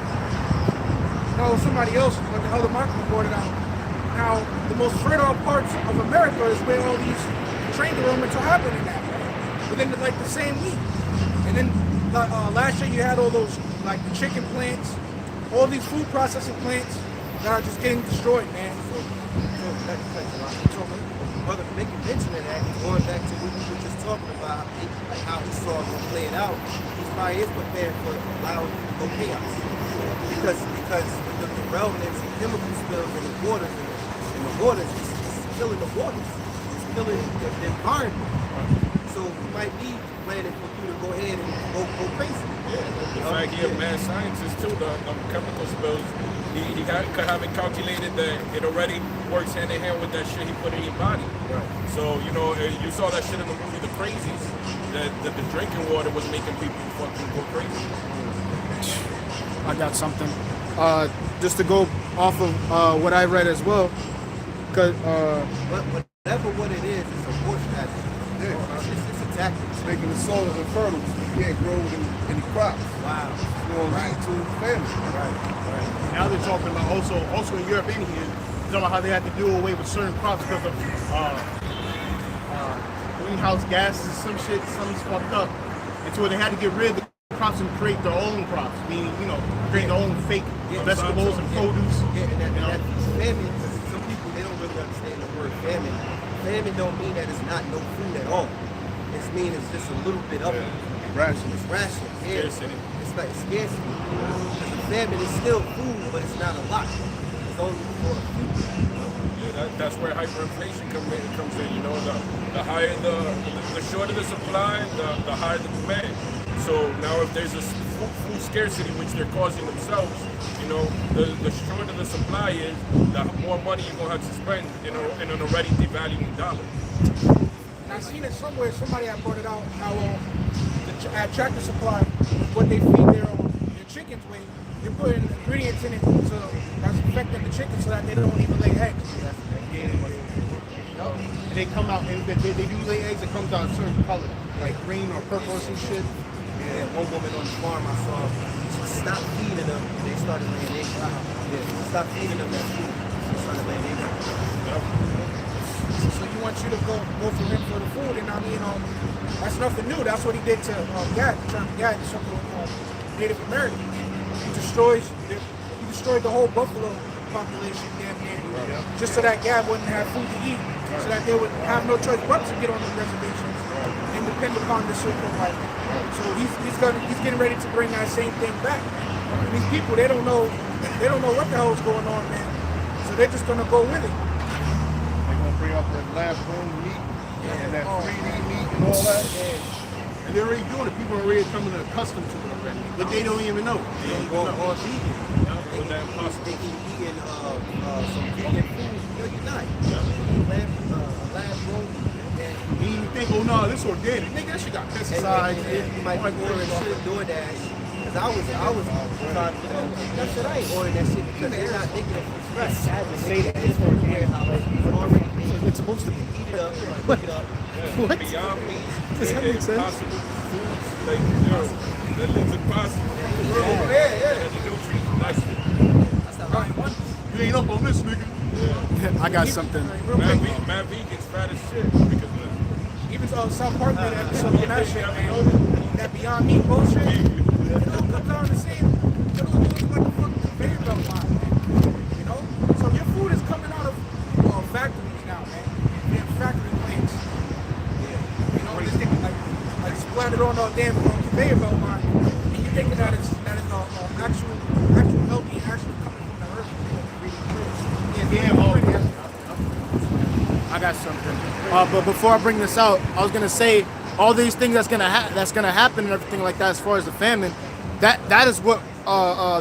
No, somebody else, like the other Mark reported out. Now, the most fertile parts of America is where all these train derailments are happening at, man. Within like the same week. And then last year you had all those, like the chicken plants, all these food processing plants that are just getting destroyed, man. Brother, making mention of that, going back to what we were just talking about, like how he saw it play it out, he probably is prepared for loud chaos. Because the derailments and chemical spills in the waters, it's killing the waters. It's killing the environment. So we might be planning for you to go ahead and go crazy. Yeah, in fact, he a mad scientist too, the chemical spills. He could have it calculated that it already works hand in hand with that shit he put in your body. Right. So, you know, you saw that shit in the movie The Crazies, that the drinking water was making people fucking go crazy. I got something. Just to go off of what I read as well. Cause But whatever what it is, it's a abortion hazard. It's a tactic. It's making the soil infertile. You can't grow any crops. Wow. It's going to lead to famine. Right. Now they're talking about also in Europe in here, talking about how they had to do away with certain crops because of greenhouse gases, some something's fucked up. And so they had to get rid of the crops and create their own crops, meaning, you know, create their own fake vegetables and produce. Yeah, and that famine, because some people, they don't really understand the word famine. Famine don't mean that it's not no food at all. It means it's just a little bit of it. Ration. It's ration. Yeah. Scarcity. It's like scarcity. Because the famine is still food, but it's not a lot. It's only for a few. Yeah, that's where hyperinflation comes in. You know, the higher the shorter the supply, the higher the demand. So now if there's a food scarcity, which they're causing themselves, you know, the shorter the supply is, the more money you're gonna have to spend in an already devaluing dollar. And I seen it somewhere, somebody had brought it out, how at Tractor Supply, what they feed their chickens with, they're putting ingredients in it so that's affecting the chickens so that they don't even lay eggs. And they come out and they do lay eggs that comes out a certain color, like green or purple or some shit. Yeah, one woman on the farm I saw, she stopped feeding them and they started laying eggs. Yeah, stopped feeding them that food. She started laying eggs. So you want you to go for him for the food, and I mean, that's nothing new. That's what he did to Gad, trying to Gad, some Native Americans. He destroyed the whole buffalo population damn near, just so that Gad wouldn't have food to eat, so that they would have no choice but to get on the reservations. And and depend upon the so-called white man. So he's getting ready to bring that same thing back. And these people, they don't know what the hell is going on, man. So they're just gonna go with it. They're gonna bring out that lab grown meat and that 3D meat and all that. And they're already doing it. People are already coming accustomed to it already, but they don't even know. They don't go on vegan. They keep eating some vegan food. No, you're not. Lab grown. You even think, oh no, this organic. Nigga, that shit got pesticides. You might be ordering shit DoorDash. Cause I was trying to, that's shit, I ain't ordering that shit because they're not thinking of it fresh. Say that it's organic. It's supposed to be. Eat it up, cook it up. What? Beyond meat, Does that make sense? impossible foods, like, that looks impossible. Yeah. And the nutrients, nice. That's not right. You ain't up on this, nigga. I got something. Man, vegans fat as shit because of that. Even South Park made an episode on that shit, man. That Beyond Meat bullshit. It all comes down to the same. It all looks like a fucking conveyor belt line, man. You know? So your food is coming out of factories now, man. Damn factory plants. You know, it's like splattered on a damn conveyor belt line. And you're thinking that it's actual healthy, actually coming from the earth. I got something. But before I bring this out, I was gonna say all these things that's gonna happen and everything like that as far as the famine. That is what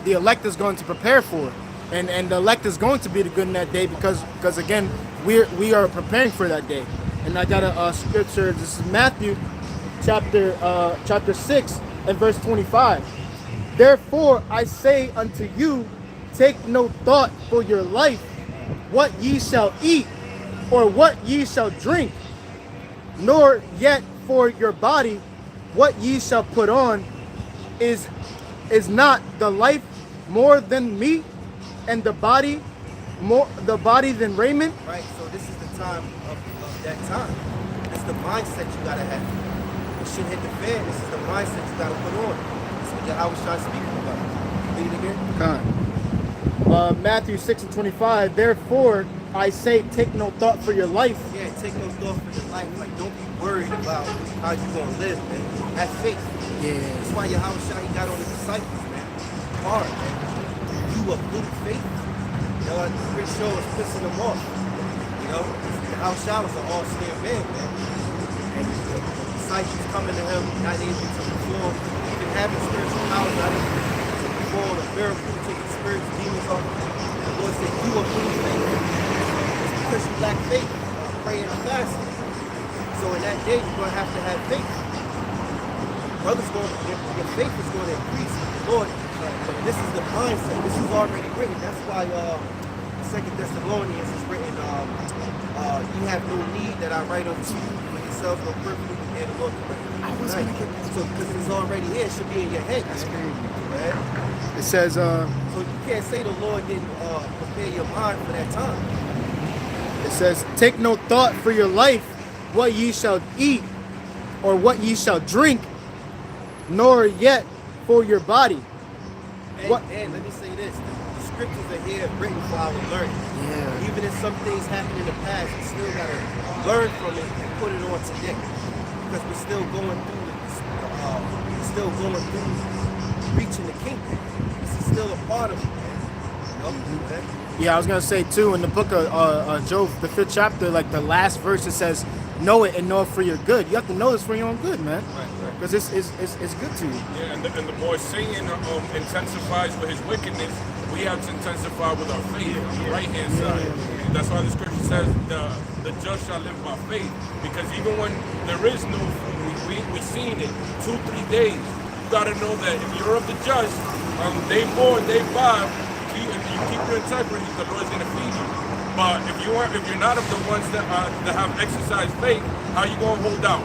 the elect is going to prepare for, and the elect is going to be the good in that day because again we are preparing for that day. And I got a scripture. This is Matthew chapter 6 and verse 25. Therefore I say unto you, take no thought for your life, what ye shall eat, or what ye shall drink, nor yet for your body, what ye shall put on. Is not the life more than meat, and the body than raiment? Right, so this is the time of that time. It's the mindset you gotta have. When shit hit the fan, this is the mindset you gotta put on. That's what Yahawashi speaking about. Read it again. Matthew 6 and 25. Therefore I say, take no thought for your life. Yeah, take no thought for your life. Like, don't be worried about how you gonna live, man. Have faith. Yeah. That's why Yahawashi got on the disciples, man. Hard, man. You of little faith. You know, I'm pretty sure it's pissing them off. You know, Yahawashi was an all-star man, man. And the disciples coming to him, not able to perform, even having spiritual power, not able to perform a miracle, taking spirits, demons off. The Lord said, you of little faith. It's because you lack faith. Praying and fasting. So in that day, you're going to have faith. Brothers, your faith is going to increase with the Lord. But this is the mindset. This is already written. That's why 2 Thessalonians is written, you have no need that I write unto you, for yourselves no perfectly and the Lord correctly. I was going to get that. So because it's already here, it should be in your head. That's crazy. Right? It says, so you can't say the Lord didn't prepare your mind for that time. it says, take no thought for your life, what ye shall eat, or what ye shall drink, nor yet for your body. And let me say this, the scriptures are here written for our learning. Yeah. Even if some things happened in the past, we still got to learn from it and put it on today. Because we're still going through reaching the kingdom. This is still a part of it, man. Yeah, I was gonna say too, in the book of Job, the 5th chapter, like the last verse, it says, know it and know it for your good. You have to know this for your own good, man. Because it's good to you. Yeah, and the more Satan intensifies with his wickedness, we have to intensify with our faith on the right hand side. That's why the scripture says the just shall live by faith. Because even when there is no food, we seen it 2-3 days. You gotta know that if you're of the just, day 4, day 5, you keep your integrity, the Lord's gonna feed you. But if you're not of the ones that have exercised faith, how you gonna hold out?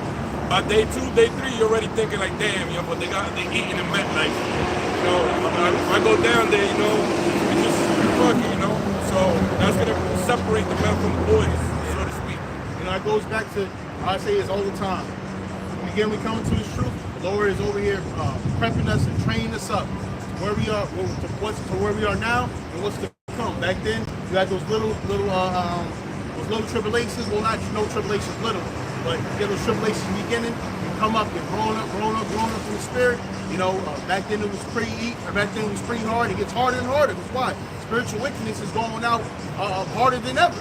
By day 2, day 3, you're already thinking like, damn, they eating and met like, if I go down there, it's just fuck it, So that's gonna separate the men from the boys, so to speak. It goes back to, I say it's all the time. And again, we come into this truth. The Lord is over here prepping us and training us up to where we are, to where we are now, and what's to come. Back then, you had those little tribulations. Well, not no tribulations, little, but you get those tribulations in the beginning. You come up, get grown up in the spirit. You know, back then it was pretty hard. It gets harder and harder. That's why spiritual wickedness is going out harder than ever.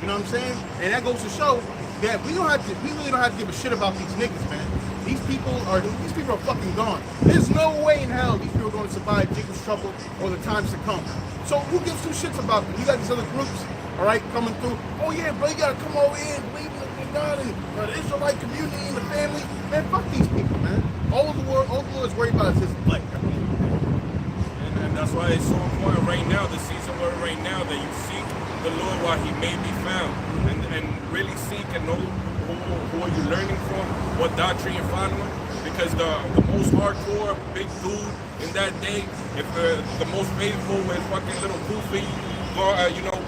You know what I'm saying? And that goes to show that we really don't have to give a shit about these niggas, man. These people are fucking gone. There's no way in hell these people are going to survive Jacob's trouble or the times to come. So who gives two shits about them? You got these other groups, all right, coming through. Oh yeah, bro, you gotta come over here and believe in God and the Israelite community and the family. Man, fuck these people, man. All the Lord is worried about is his butt. And that's why it's so important right now, the season we're in right now, that you seek the Lord while he may be found, and really seek and know who are you learning from, what doctrine you're following, because the most hardcore big dude in that day, if the most faithful with fucking little goofy,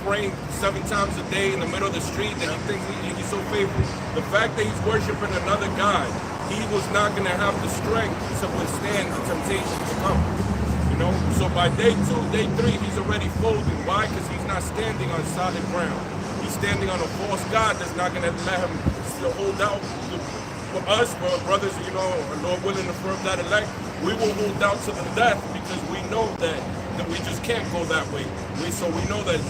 praying 7 times a day in the middle of the street, that he thinks he's so faithful, the fact that he's worshiping another God, he was not going to have the strength to withstand the temptation to come. You know, so by day 2, day 3, he's already folding. Why? Because he's not standing on solid ground. He's standing on a false God that's not going to let him still hold out. For us, for our brothers, you know, Lord willing to firm that elect, we will hold out to the death because we know that we just can't go that way. So we know that,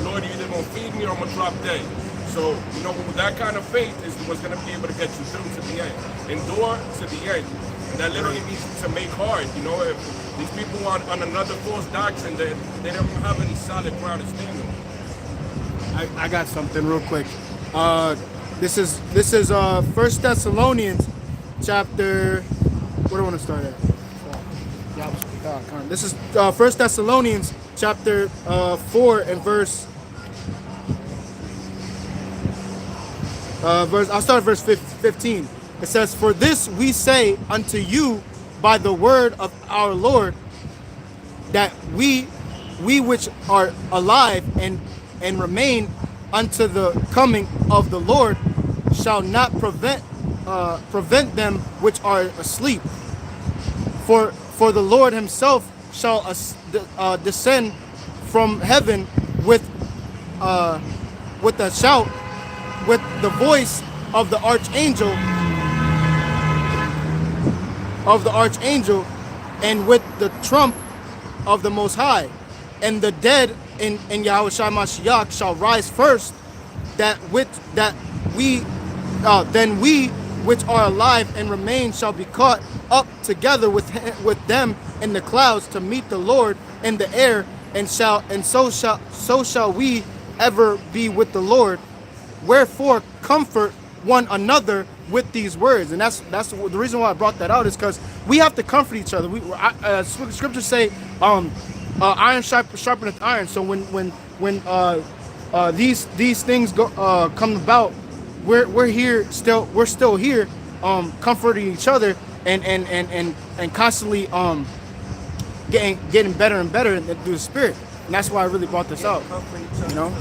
Lord, you're either going to feed me or I'm going to drop dead. So, you know, that kind of faith is what's going to be able to get you through to the end. Endure to the end. And that literally means to make hard. You know, if these people on another false doctrine, they don't have any solid ground to stand on. I got something real quick. This is 1 Thessalonians chapter. Where do I want to start at? This is 1 Thessalonians chapter 4 and verse. I'll start at verse 15. It says, "For this we say unto you by the word of our Lord, that we which are alive and remain unto the coming of the Lord shall not prevent them which are asleep. For the Lord himself shall descend from heaven with a shout, with the voice of the archangel, and with the trump of the Most High, and the dead in Yahawashi Mashiach shall rise first. Then we which are alive and remain shall be caught up together with them in the clouds to meet the Lord in the air, and so shall we ever be with the Lord. Wherefore comfort one another with these words." And that's the reason why I brought that out, is because we have to comfort each other. Scriptures say, "Iron sharpeneth iron." So when these things come about, we're still here, comforting each other and constantly getting better and better through the Spirit. And that's why I really brought this out. You know.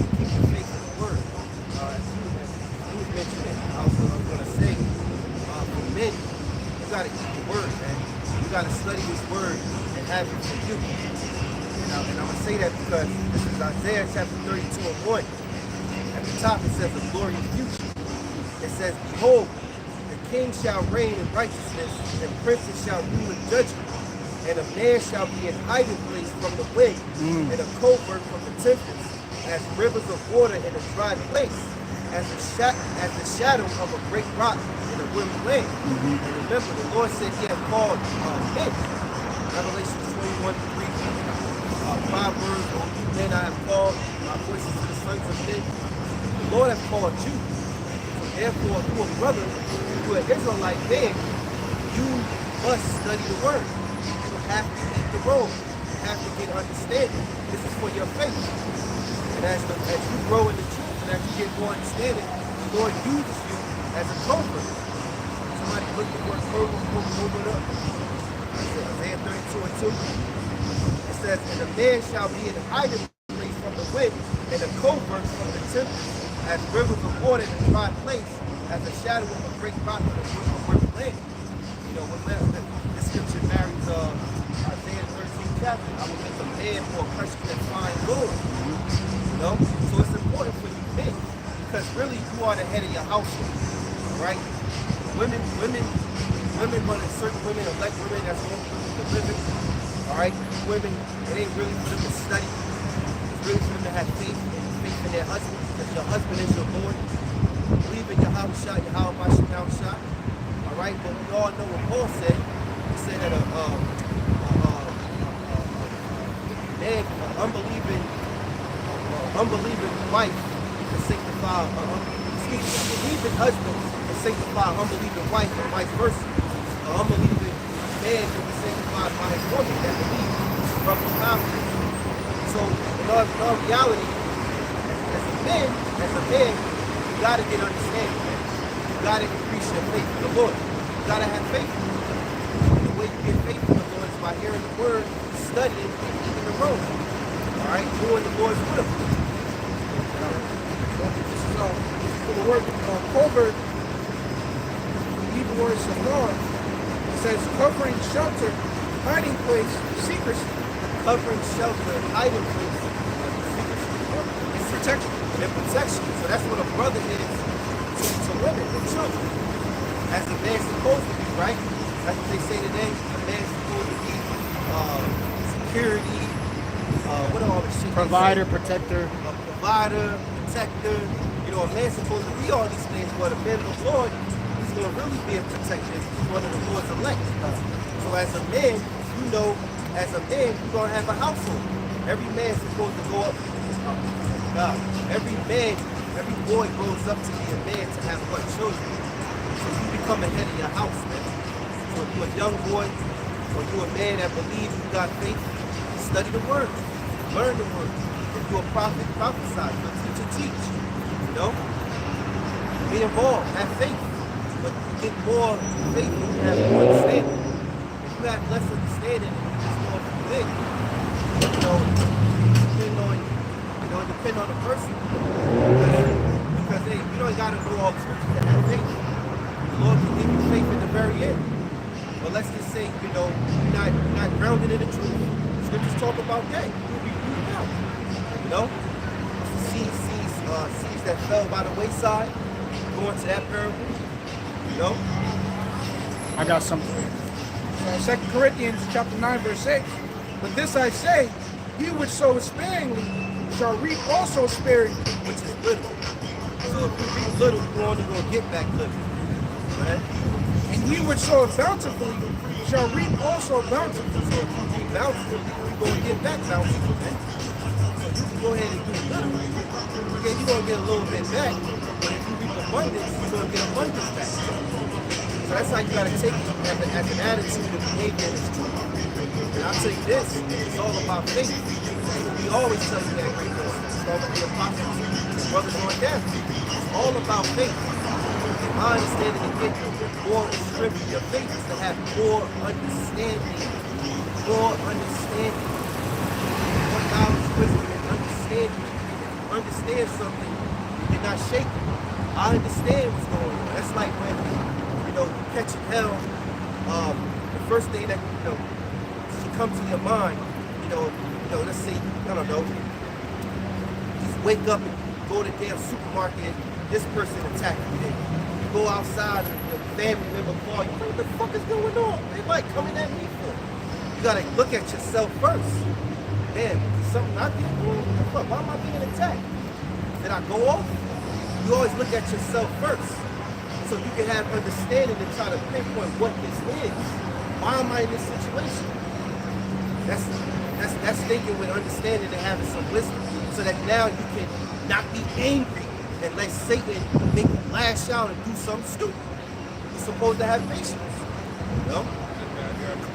Men, you gotta eat the word, man. You gotta study this word and have it for you. And I'm gonna say that because this is Isaiah chapter 32 and 1. At the top it says a glorious future. It says, "Behold, the king shall reign in righteousness, and princes shall rule in judgment. And a man shall be in hiding place from the wind, and a covert from the tempest, as rivers of water in a dry place, as the shadow of a great rock in a weary land." And remember, the Lord said he had called men. Revelation 21:3. 5 words, "O you men I have called, my voices to the sons of men." The Lord has called you. So therefore, you a brother, you an Israelite man, you must study the word. You have to eat the roll. You have to get understanding. This is for your faith. And as you grow in the truth and as you get more understanding, the Lord uses you as a comforter. Somebody look the word over it up. Isaiah 32 and 2. It says, "And a man shall be in hiding place from the wind, and a covert from the tempest, as rivers of water in a dry place, as a shadow of a great rock in a weary land." You know, this scripture marries Isaiah 13 chapter. "I will make a man more precious than fine gold." You know? So it's important for you men, because really you are the head of your household, right? women want certain women, elect women that's going through the living. All right, women, it ain't really for them to study. It's really for them to have faith in their husband, because your husband is your Lord. Believe in Yahawashi, Yahawashi. All right, but we all know what Paul said. He said that man, unbelieving wife can sanctify, believing husband can sanctify unbelieving wife, and vice versa. An unbelieving man can be sanctified by his woman that believes from the confidence. So, in all reality, as a man, you gotta get understanding, man. You gotta increase your faith in the Lord. You gotta have faith. The way you get faith in the Lord is by hearing the word, studying, and eating the road. All right, doing the Lord's will. This is for the word covert. The Hebrew word salar. It says covering, shelter, hiding place, secrecy. Covering, shelter, hiding place, And protection. and protection. So that's what a brother is to women and children. As a man's supposed to be, right? That's what they say today. A man's supposed to be security. What all the shit? Provider, protector. A provider, protector. You know, a man's supposed to be all these things, but a man of the Lord, he's going to really be a protector. He's one of the Lord's elect. So as a man, you know, as a man, you're going to have a household. Every man's supposed to go up. God, every man, every boy grows up to be a man to have what? Children. So you become the head of your house, man. So if you're a young boy, or you're a man that believes you got faith, study the word. Learn the word. If you're a prophet, prophesy. If you're a teacher, teach. You know? Be involved. Have faith. But you get more faith when you have more understanding. If you have less understanding and you just more big, you know, depend on the person. Because hey, you don't gotta know all the scriptures to have faith. The Lord can give you faith in the very end. But let's just say, you know, you're not grounded in the truth. Scriptures talk about that. You'll be rooted out. You know? Seeds that fell by the wayside, going to that parable. You know? I got something. 2 Corinthians chapter 9, verse 6. But this I say, he which soweth sparingly shall reap also sparingly. Which is little. So if you reap little, you're only going to get back little. Right? And he which soweth bountifully shall reap also bountifully. So if you reap bountifully, you're going to get back bountifully. Man. So you can go ahead and do little. Okay, you're going to get a little bit back. But if you reap abundance, you're going to get abundance back. So that's how you got to take it as an attitude of behavior in this truth. And I'll tell you this, it's all about faith. We always tell you that great verse. It's all about the apostles, the brothers on death. It's all about faith. And my understanding to get more strength in your faith is to have more understanding. More understanding. More knowledge, wisdom, and understanding. If you understand something, you're not shaking. I understand what's going on. That's like when, you know, you catching hell, the first thing that, you know, should come to your mind, you know, let's say, I don't know, just wake up and go to the damn supermarket, this person attacked you. Then you go outside and your family member call you, what the fuck is going on? They might coming at me for. You gotta look at yourself first. Damn, is something I did wrong? What the fuck? Why am I being attacked? Did I go off? You always look at yourself first. So you can have understanding and try to pinpoint what this is. Why am I in this situation? That's thinking with understanding and having some wisdom, so that now you can not be angry and let Satan make you lash out and do something stupid. You're supposed to have patience. You know?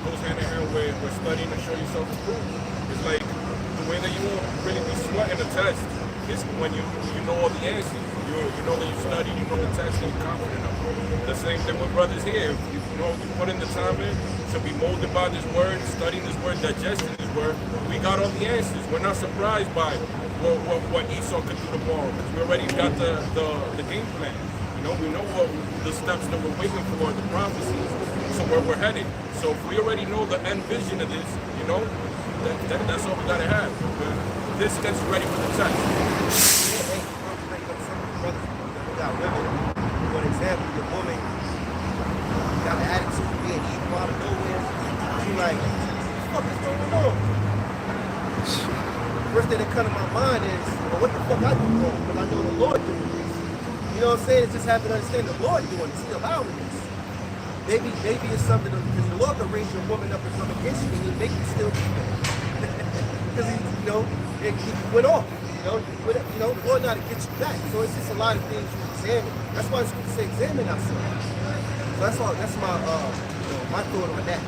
Goes hand in hand with studying to show yourself approved. It's like the way that you won't really be sweating the test is when you know all the answers. You know when you study, you know the text, and you're confident of it. The same thing with brothers here. If you know you put in the time in to be molded by this word, studying this word, digesting this word, we got all the answers. We're not surprised by what Esau could do tomorrow, because we already got the game plan. You know, we know what the steps that we're waiting for, the prophecies, so where we're headed. So if we already know the end vision of this, you know, that's all we gotta have. But this gets ready for the test. You got women, for example, your woman got an attitude, being evil out of nowhere. You like, what the fuck is going on? First thing that comes to my mind is, well, what the fuck I do wrong? Because I know the Lord doing this. You know what I'm saying? It's just having to understand the Lord doing this. He allowing this. Maybe it's something because the Lord can raise your woman up and come against you and he'll make you still do that. Because he went off. The Lord not to get you back. So it's just a lot of things you examine. That's why it's good to say examine ourselves. So that's my my thought on that.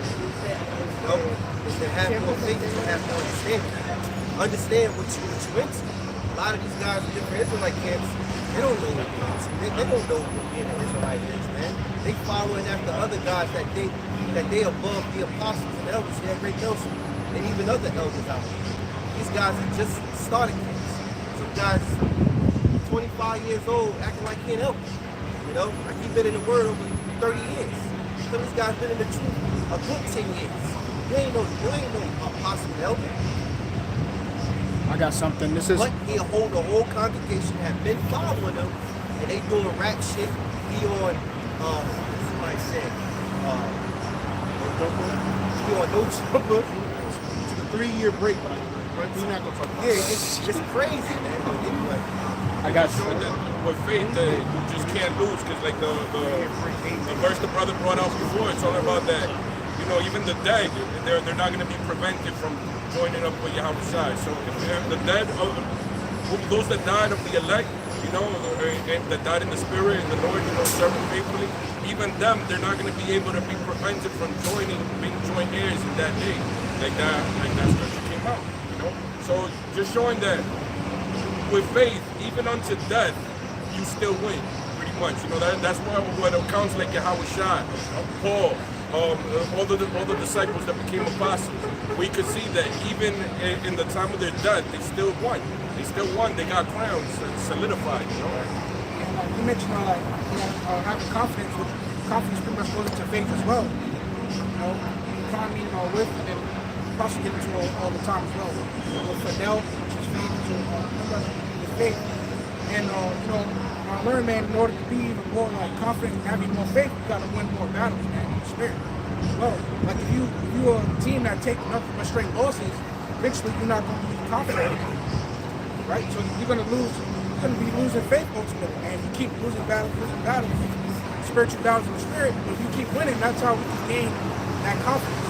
Is to have more faith, is to have more understanding. Understand what you into. A lot of these guys in different Israelite camps, they don't know what they don't know what being an Israelite is, man. They following after other guys that they above the apostles and elders, yeah, GreatMillStone, and even other elders out there. These guys are just starting camps. Some guys 25 years old acting like can't help it. Like he's been in the word over 30 years. Some of these guys been in the truth a good 10 years. You ain't no apostle elder. I got something. This is. But the whole congregation have been following them, and they doing rap shit. He on, somebody said, he on no jumper. Took a 3-year break, but we're not gonna talk about Yeah, it's crazy, man. I got Showing that with faith that you just can't lose, because like the verse the brother brought out before, it's all about that. Even the dead, they're not going to be prevented from joining up with Yahawashi. So if the dead, those that died of the elect, and that died in the spirit and the Lord, serving faithfully, even them, they're not going to be able to be prevented from being joint heirs in that day, like that scripture came out. So just showing that with faith, even unto death, you still win, pretty much. That's what accounts like Yahawashi, Paul, all the disciples that became apostles. We could see that even in the time of their death, they still won. They got crowns solidified. And like you mentioned, having confidence. Confidence pretty much goes into faith as well. Economy, with, and then also get into all the time as well. With Fidel, which is faith, and I learned, man, in order to be even more confident and have even more faith, you got to win more battles, man, in the spirit. Well, like if you're a team that takes nothing but straight losses, eventually you're not going to be confident anymore, right? So you're going to be losing faith ultimately, man. You keep losing battles, spiritual battles in the spirit. But if you keep winning, that's how we can gain that confidence,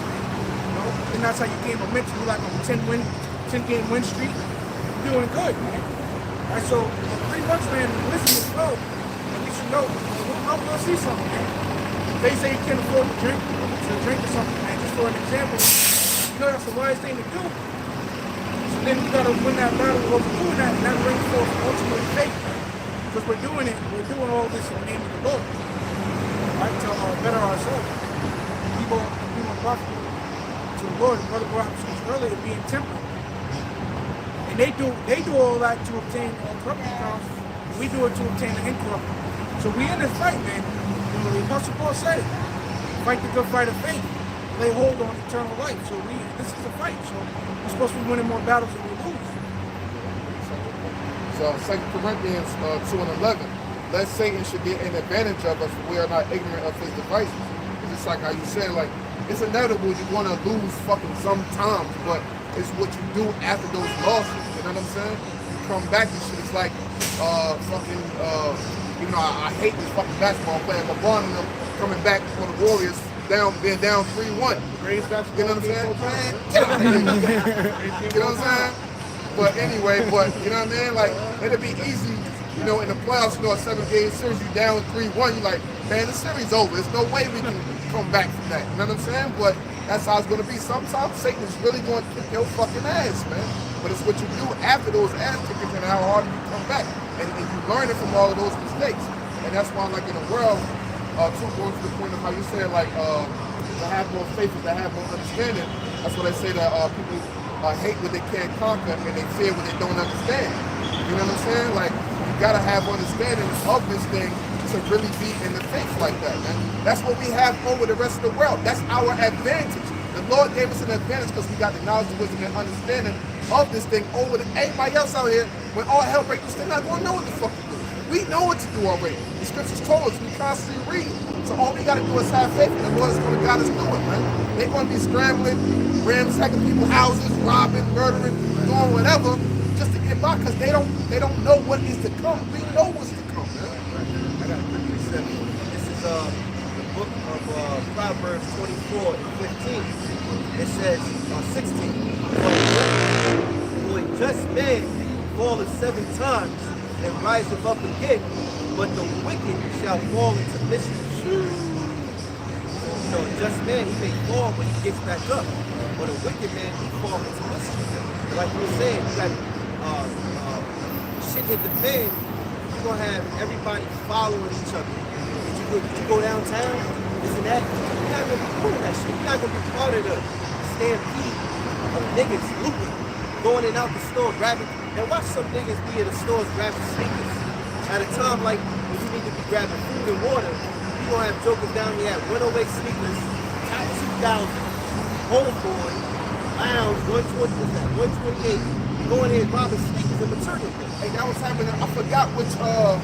and that's how you gain momentum. You're like on a 10-game win streak, you're doing good, man. All right, so pretty much, man, listen as well. At least I'm going to see something, man. They say you can't afford to drink or something, man. Just for an example, that's the wise thing to do. So then you got to win that battle over doing that, and that brings forth ultimate faith. Because we're doing all this in the name of the Lord. Right? To better ourselves. People are profitable to the Lord. And Brother BaHaSham was earlier being temperate. And they do all that to obtain corruptible crowns. We do it to obtain the incorruptible. So we in this fight, man. The Apostle Paul said it. Fight the good fight of faith. Lay hold on eternal life. So this is a fight. So we're supposed to be winning more battles than we lose. So 2 Corinthians 2:11. Lest Satan should get an advantage of us, we are not ignorant of his devices. It's just like how you said, it's inevitable you want to lose fucking sometimes, but it's what you do after those losses. You know what I'm saying? You come back and shit. It's like I hate this fucking basketball player, LeBron and them coming back for the Warriors, being down 3-1. Greatest basketball. You know what I'm saying? Man, get out of here. You know what I'm saying? But anyway, you know what I mean? It'd be easy, in the playoffs, a 7-game series, you down 3-1, you're like, man, the series over. There's no way we can come back from that. You know what I'm saying? But that's how it's going to be. Sometimes Satan is really going to kick your fucking ass, man. But it's what you do after those ass kickings and how hard you come back. And you learn it from all of those mistakes. And that's why, in the world, too, going to the point of how you said, to have more faith is to have more understanding. That's what I say that people hate what they can't conquer and they fear what they don't understand. You know what I'm saying? You gotta have understanding of this thing to really be in the faith like that, man. That's what we have over the rest of the world. That's our advantage. The Lord gave us an advantage because we got the knowledge, the wisdom, and understanding of this thing over everybody else out here. When all hell breaks loose, they're not gonna know what the fuck to do. We know what to do already. The scriptures told us, we constantly read. So all we got to do is have faith in the Lord is going to guide us through it, man. They're going to be scrambling, ransacking people's houses, robbing, murdering, doing whatever, just to get by, because they don't know what is to come. We know what's to come, man. I got a quick precept. This is the book of Proverbs 24 and 15. It says, 16. For a just man falleth 7 times and riseth up again, but the wicked shall fall into mischief. So a just man, he may fall, but he gets back up. But a wicked man, he falls into mischief. Like you were saying, you got shit hit the fan, you're gonna have everybody following each other. Did you go downtown? Isn't that? You're not gonna be doing that shit. You're not gonna be part of the stampede of niggas looting, going in out the store, grabbing. Now watch some niggas be in the stores grabbing sneakers. At a time like when you need to be grabbing food and water, you gonna have jokers down here at 108 sneakers, top 2,000, homeboy, lounge, 128, going in robbing sneakers and material. Hey, that was happening. I forgot which of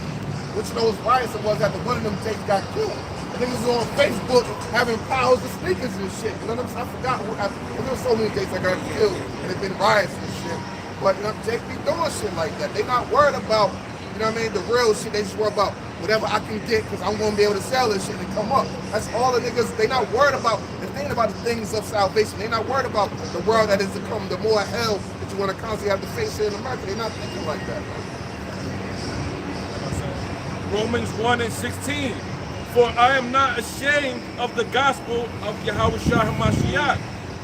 those riots it was after one of them takes got killed. The niggas was on Facebook having piles of sneakers and shit. You know what I'm saying? I forgot who happened. There was so many Jakes that got killed and there's been riots and shit. But you know, Jake be doing shit like that. They not worried about, you know what I mean, the real shit. They just worry about whatever I can get because I'm going to be able to sell this shit and come up. That's all the niggas, they not worried about. They're thinking about the things of salvation. They not worried about the world that is to come, the more hell that you want to constantly have to face here in America. They're not thinking like that, man. Romans 1 and 16. For I am not ashamed of the gospel of Yahawashi HaMashiach,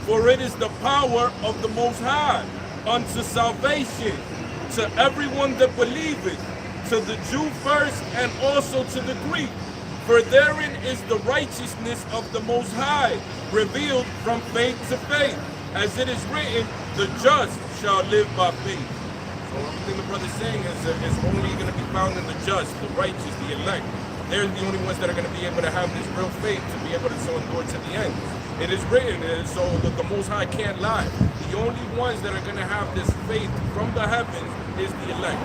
for it is the power of the Most High unto salvation to everyone that believeth, to the Jew first and also to the Greek. For therein is the righteousness of the Most High revealed from faith to faith, as it is written, the just shall live by faith. So everything the brother's saying is only going to be found in the just, the righteous, the elect. They're the only ones that are going to be able to have this real faith to be able to so endure to the end. It is written, so that the Most High can't lie. The only ones that are going to have this faith from the heavens is the elect.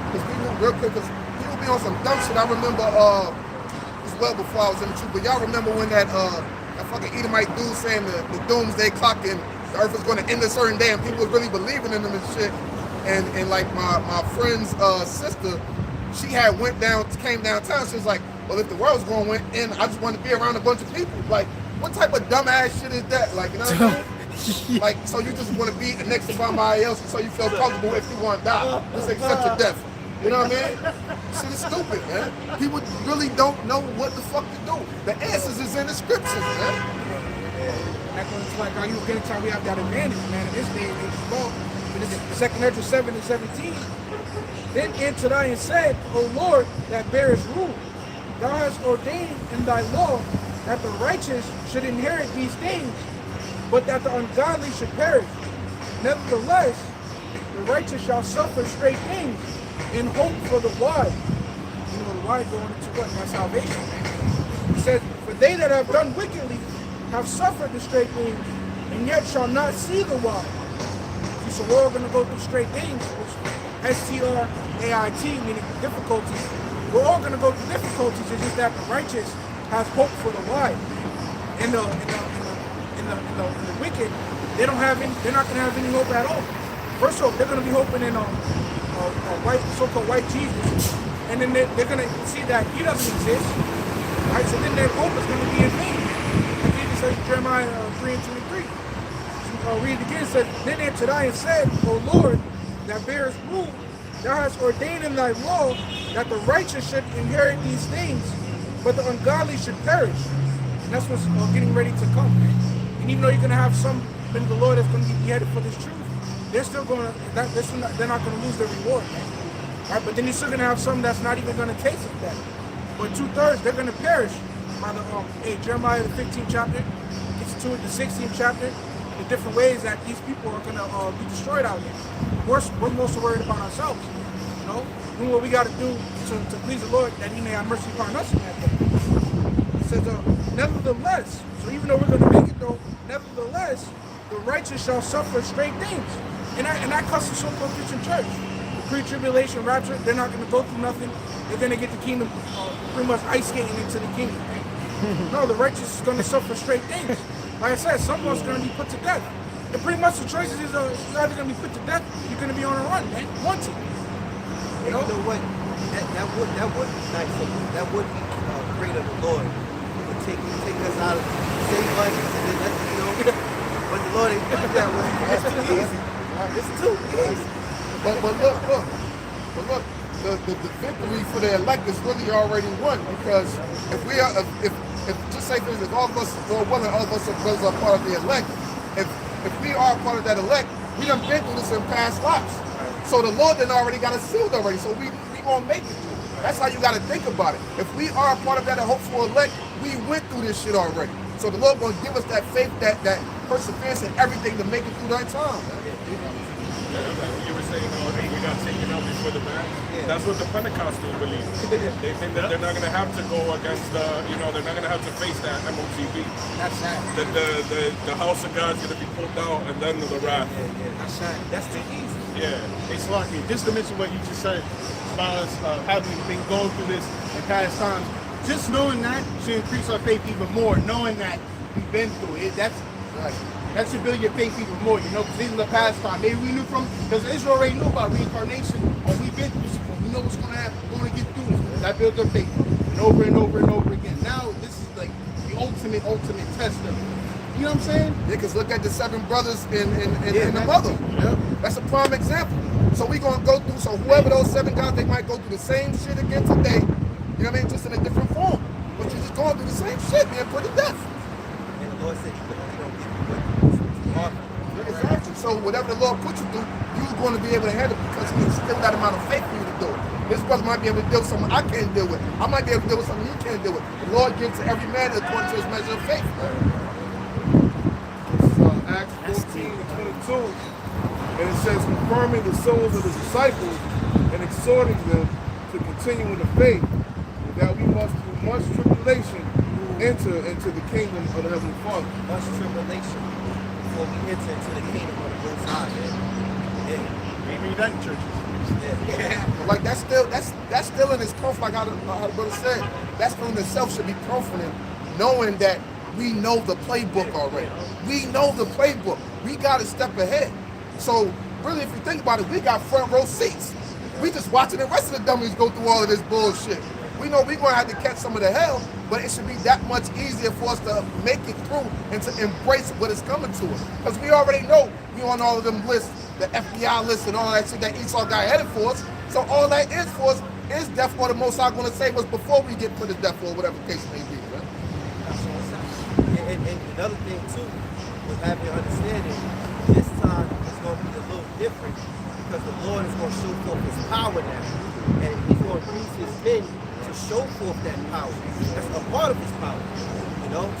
Because people, real quick, because people be on some dumb shit. I remember, this well before I was in the truth, but y'all remember when that fucking Edomite dude saying the doomsday clock and the earth was going to end a certain day and people was really believing in them and shit. And like my friend's sister, she had came downtown. She was like, well, if the world's going to end, I just want to be around a bunch of people. Like, what type of dumbass shit is that? Like, you know what I mean? Like, so you just want to be next to somebody else so you feel comfortable if you want to die. Just accept your death. You know what I mean? Shit is stupid, man. People really don't know what the fuck to do. The answers is in the scriptures, man. It's like, you get time we have that advantage, man. In this day and age, well, in 2 Ezra 7 and 17. Then answered I and said, O Lord, that bearest rule, thou hast ordained in thy law that the righteous should inherit these things, but that the ungodly should perish. Nevertheless, the righteous shall suffer straight things in hope for the wise. You know, the wise going into what? My salvation. It says, for they that have done wickedly have suffered the straight things, and yet shall not see the wise. So we're all going to go through straight things, which STRAIT, meaning difficulties. We're all going to go through difficulties. It's just that the righteous has hope for the wise. And the wicked, they're not going to have any hope at all. First off, they're going to be hoping in a white, so-called white Jesus, and then they're going to see that he doesn't exist. Right? So then their hope is going to be in vain. Like Jesus says in Jeremiah 3 and 23. Read it again. It said, then answered I and said, O Lord, that bearest rule, thou hast ordained in thy law that the righteous should inherit these things, but the ungodly should perish. And that's what's getting ready to come. And even though you're going to have some in the Lord that's going to be beheaded for this truth, they're still going to, they're not going to lose their reward. Right? But then you're still going to have some that's not even going to taste of that. But 2/3, they're going to perish. By the Jeremiah the 15th chapter gets to it, the 16th chapter, the different ways that these people are going to be destroyed out here. We're most worried about ourselves, you know, doing what we got to do to please the Lord, that he may have mercy upon us in that day. It says, nevertheless, so even though we're going to make it though, nevertheless, the righteous shall suffer straight things. And I cuss the so-called Christian church. pre-tribulation rapture, they're not going to go through nothing. And then they get the kingdom, pretty much ice skating into the kingdom. No, the righteous is going to suffer straight things. Like I said, some of us are going to be put to death. And pretty much the choices is you're either going to be put to death, or you're going to be on a run, man. Wanted. You know what? That would be nice of you. That would be great of the Lord. He would take us out of save us and then let you know. But the Lord ain't put it that way. It's too easy. It's too easy. But look, the victory for the elect is really already won, because if we are, if just say for instance, if all of us, or one of us are part of the elect, if we are part of that elect, we done been through this in past lives. So the Lord then already got us sealed already. So we gonna make it. That's how you got to think about it. If we are a part of that hopeful elect, we went through this shit already. So the Lord gonna give us that faith, that perseverance, and everything to make it through that time. You were saying, hey, we got taken out before the man. That's what the Pentecostals believe. They think that they're not going to have to go against the, they're not going to have to face that MOTV. That's right. The house of God's going to be pulled out, and then the wrath. That's right. That's too easy. Yeah. It's lucky. Just to mention what you just said about us having been going through this in past times, just knowing that should increase our faith even more, knowing that we've been through it. That's right. That should build your faith even more, because in the past time, maybe we knew because Israel already knew about reincarnation, or we've been through this before. We know what's going to happen. We're going to get through this. That builds our faith, and over and over and over again. Now, this is like the ultimate test of it. You know what I'm saying? Yeah, because look at the 7 brothers in the mother. Yeah. That's a prime example. So we're going to go through, so whoever those 7 guys, they might go through the same shit again today, you know what I mean, just in a different form. But you're just going through the same shit, being put to death. And the Lord said he don't give you what Exactly. So whatever the Lord put you through, you're going to be able to handle it, because He still got amount of faith for you to do it. This brother might be able to deal with something I can't deal with. I might be able to deal with something you can't deal with. The Lord gives to every man according to his measure of faith. Acts 14 and 22, and it says, confirming the souls of the disciples and exhorting them to continue in the faith, that we must through much tribulation enter into the kingdom of the Heavenly Father. much tribulation before we enter into the kingdom of the Most High, man. We read that in churches. Yeah. Like that's still in its comfort, like how the brother said. That's from itself should be comforting, knowing that we know the playbook already. We know the playbook. We got to step ahead. So really, if you think about it, we got front row seats. We just watching the rest of the dummies go through all of this bullshit. We know we're going to have to catch some of the hell, but it should be that much easier for us to make it through and to embrace what is coming to us. Because we already know we on all of them lists, the FBI lists and all that shit that Esau got headed for us. So all that is for us is death, or the most I'm going to say was before we get put to death, or whatever case may be. Right? And another thing too, with having your understanding, this time is going to be a little different, because the Lord is going to show forth His power now, and He's going to use His men to show forth that power. That's a part of His power,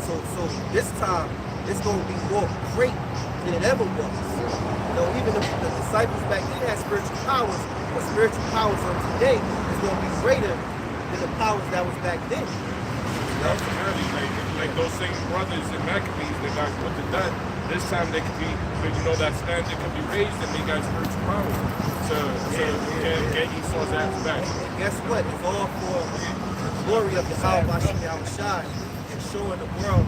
So this time it's going to be more great than it ever was. Even the disciples back then had spiritual powers, but spiritual powers of today is going to be greater than the powers that was back then. Like those same brothers in Maccabees, they got put to death. This time they could be, that standard could be raised and they got spiritual power to get Esau's ass back. And guess what? It's all for the glory of Yahawashi and showing the world.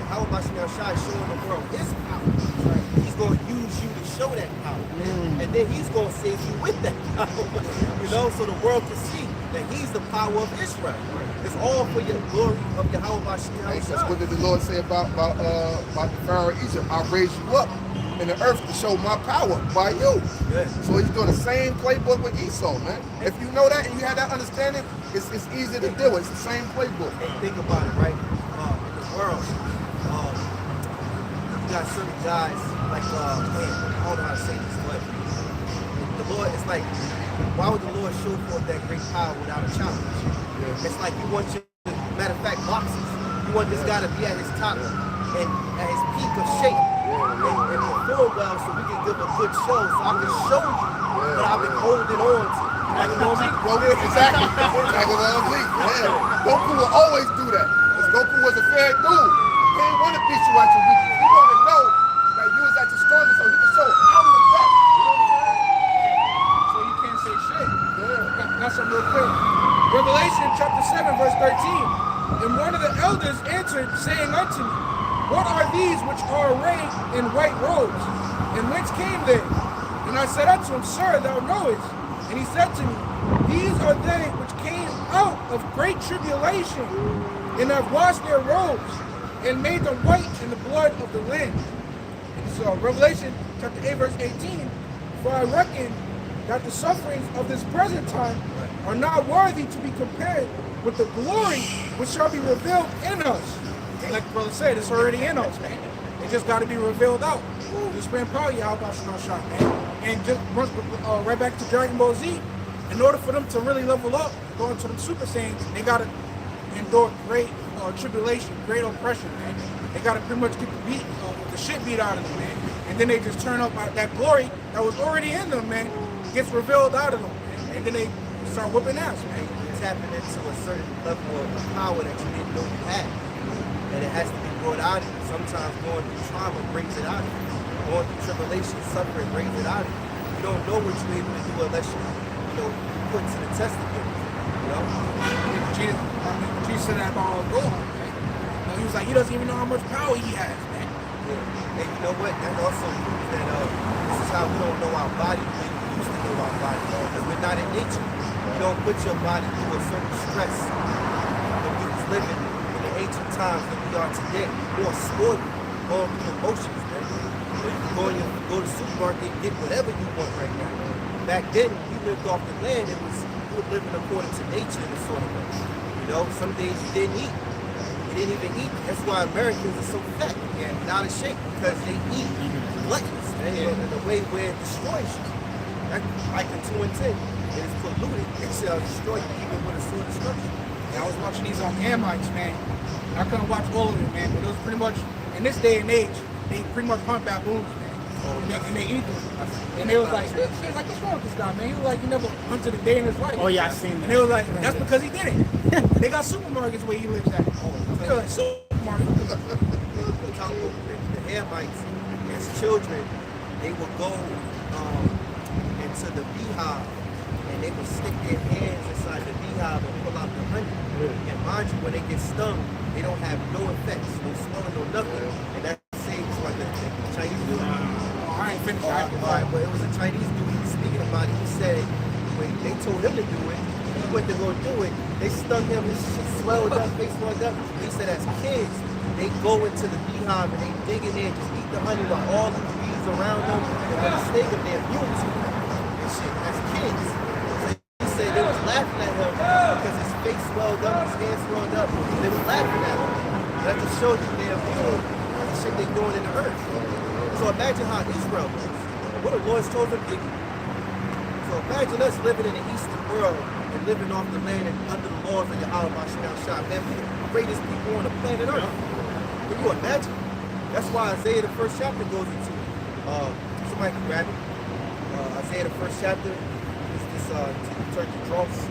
Yahawashi is showing the world His power. Right? He's going to use you to show that power, and then He's going to save you with that power. So the world can see that He's the power of Israel. It's all for your glory of Yahawashi. That's what did the Lord say about the Pharaoh of Egypt? I'll raise you up in the earth to show my power by you. Yeah. So He's doing the same playbook with Esau, man. If you know that and you have that understanding, it's easy to do. It's the same playbook. And think about it, right? In the world, you got certain guys like, I don't know how to say this, but the Lord, it's like, why would the Lord show forth that great power without a challenge? Yeah. It's like you want matter of fact, boxes. You want this guy to be at his top and at his peak of shape and perform well, so we can give a good show, so I can show you what I've been holding on to. Exactly. Dragon Ball Z. Yeah. Goku will always do that. Because Goku was a fair dude. He didn't want to beat you at your weakest. He wanted to know that you was at your strongest, so he could show I'm the best. You know what I'm saying? arrayed in white robes, and whence came they? And I said unto him, Sir, thou knowest. And he said to me, These are they which came out of great tribulation, and have washed their robes, and made them white in the blood of the Lamb. And so Revelation chapter 8, verse 18, For I reckon that the sufferings of this present time are not worthy to be compared with the glory which shall be revealed in us. And like the brother said, it's already in us, man. It just got to be revealed out. Just been proud of Yahawashi, man. And just right back to Dragon Ball Z, in order for them to really level up, go into them Super Saiyans, they got to endure great tribulation, great oppression, man. They got to pretty much get the shit beat out of them, man. And then they just turn up that glory that was already in them, man, gets revealed out of them, man. And then they start whooping ass, man. Tapping into a certain level of power that you didn't know you had. And it has to be brought out of you. Sometimes going through trauma brings it out of you. Going through tribulation, suffering brings it out of you. You don't know what you're able to do unless you put to the test again. You know? Jesus said that about Gohan, man. He was like, he doesn't even know how much power he has, man. Yeah. And you know what? That also proves that this is how we don't know our body the way we used to know our body. Because we're not in nature. You don't put your body through a certain stress when we was living in the ancient times than we are today. More spoiled, going through emotions, man. You can go to the supermarket and get whatever you want right now. Back then, you lived off the land. You were living according to nature in a sort of way. You know, some days you didn't eat. You didn't even eat. That's why Americans are so fat and out of shape, because they eat gluttons, man, in a way where it destroys you. Like in 2 and 10. It is polluted, it shall destroy you even with a sword destruction. Yeah, I was watching these on Hamites, man. I couldn't watch all of it, man, but it was pretty much, in this day and age, they pretty much hunt baboons, man. And they eat them. And they was like, what's wrong with this guy, man? He was like, he never hunted a day in his life. Oh yeah, I seen that. And they was like, that's because he did it. They got supermarkets where he lives at. They were like, supermarkets. The Hamites, as children, they would go into the beehive, and they would stick their hands inside the beehive and pull out the honey. And mind you, when they get stung, they don't have no effects, no swelling, no nothing. And that saves like the Chinese dude. I ain't finished. Alright, but it was a Chinese dude, he was speaking about it. He said, when they told him to do it, he went to go do it. They stung him, his shit swelled up, face swelled up. He said, as kids, they go into the beehive and they dig in there, just eat the honey while all the bees around them, and when they sting them, they're immune to it. And shit, as kids. He said they was laughing at him because his face swelled up, his hands swelled up, and they was laughing at him. That just shows you they're immune to the shit they're doing in the earth. So imagine how Israel was. What a Lord's chosen people. So imagine us living in the Eastern world and living off the land and under the laws of Yahawashi. Man, we're the greatest people on the planet Earth. Can you imagine? That's why Isaiah the first chapter goes into it. Somebody can grab it. Isaiah the first chapter is this turkey dross.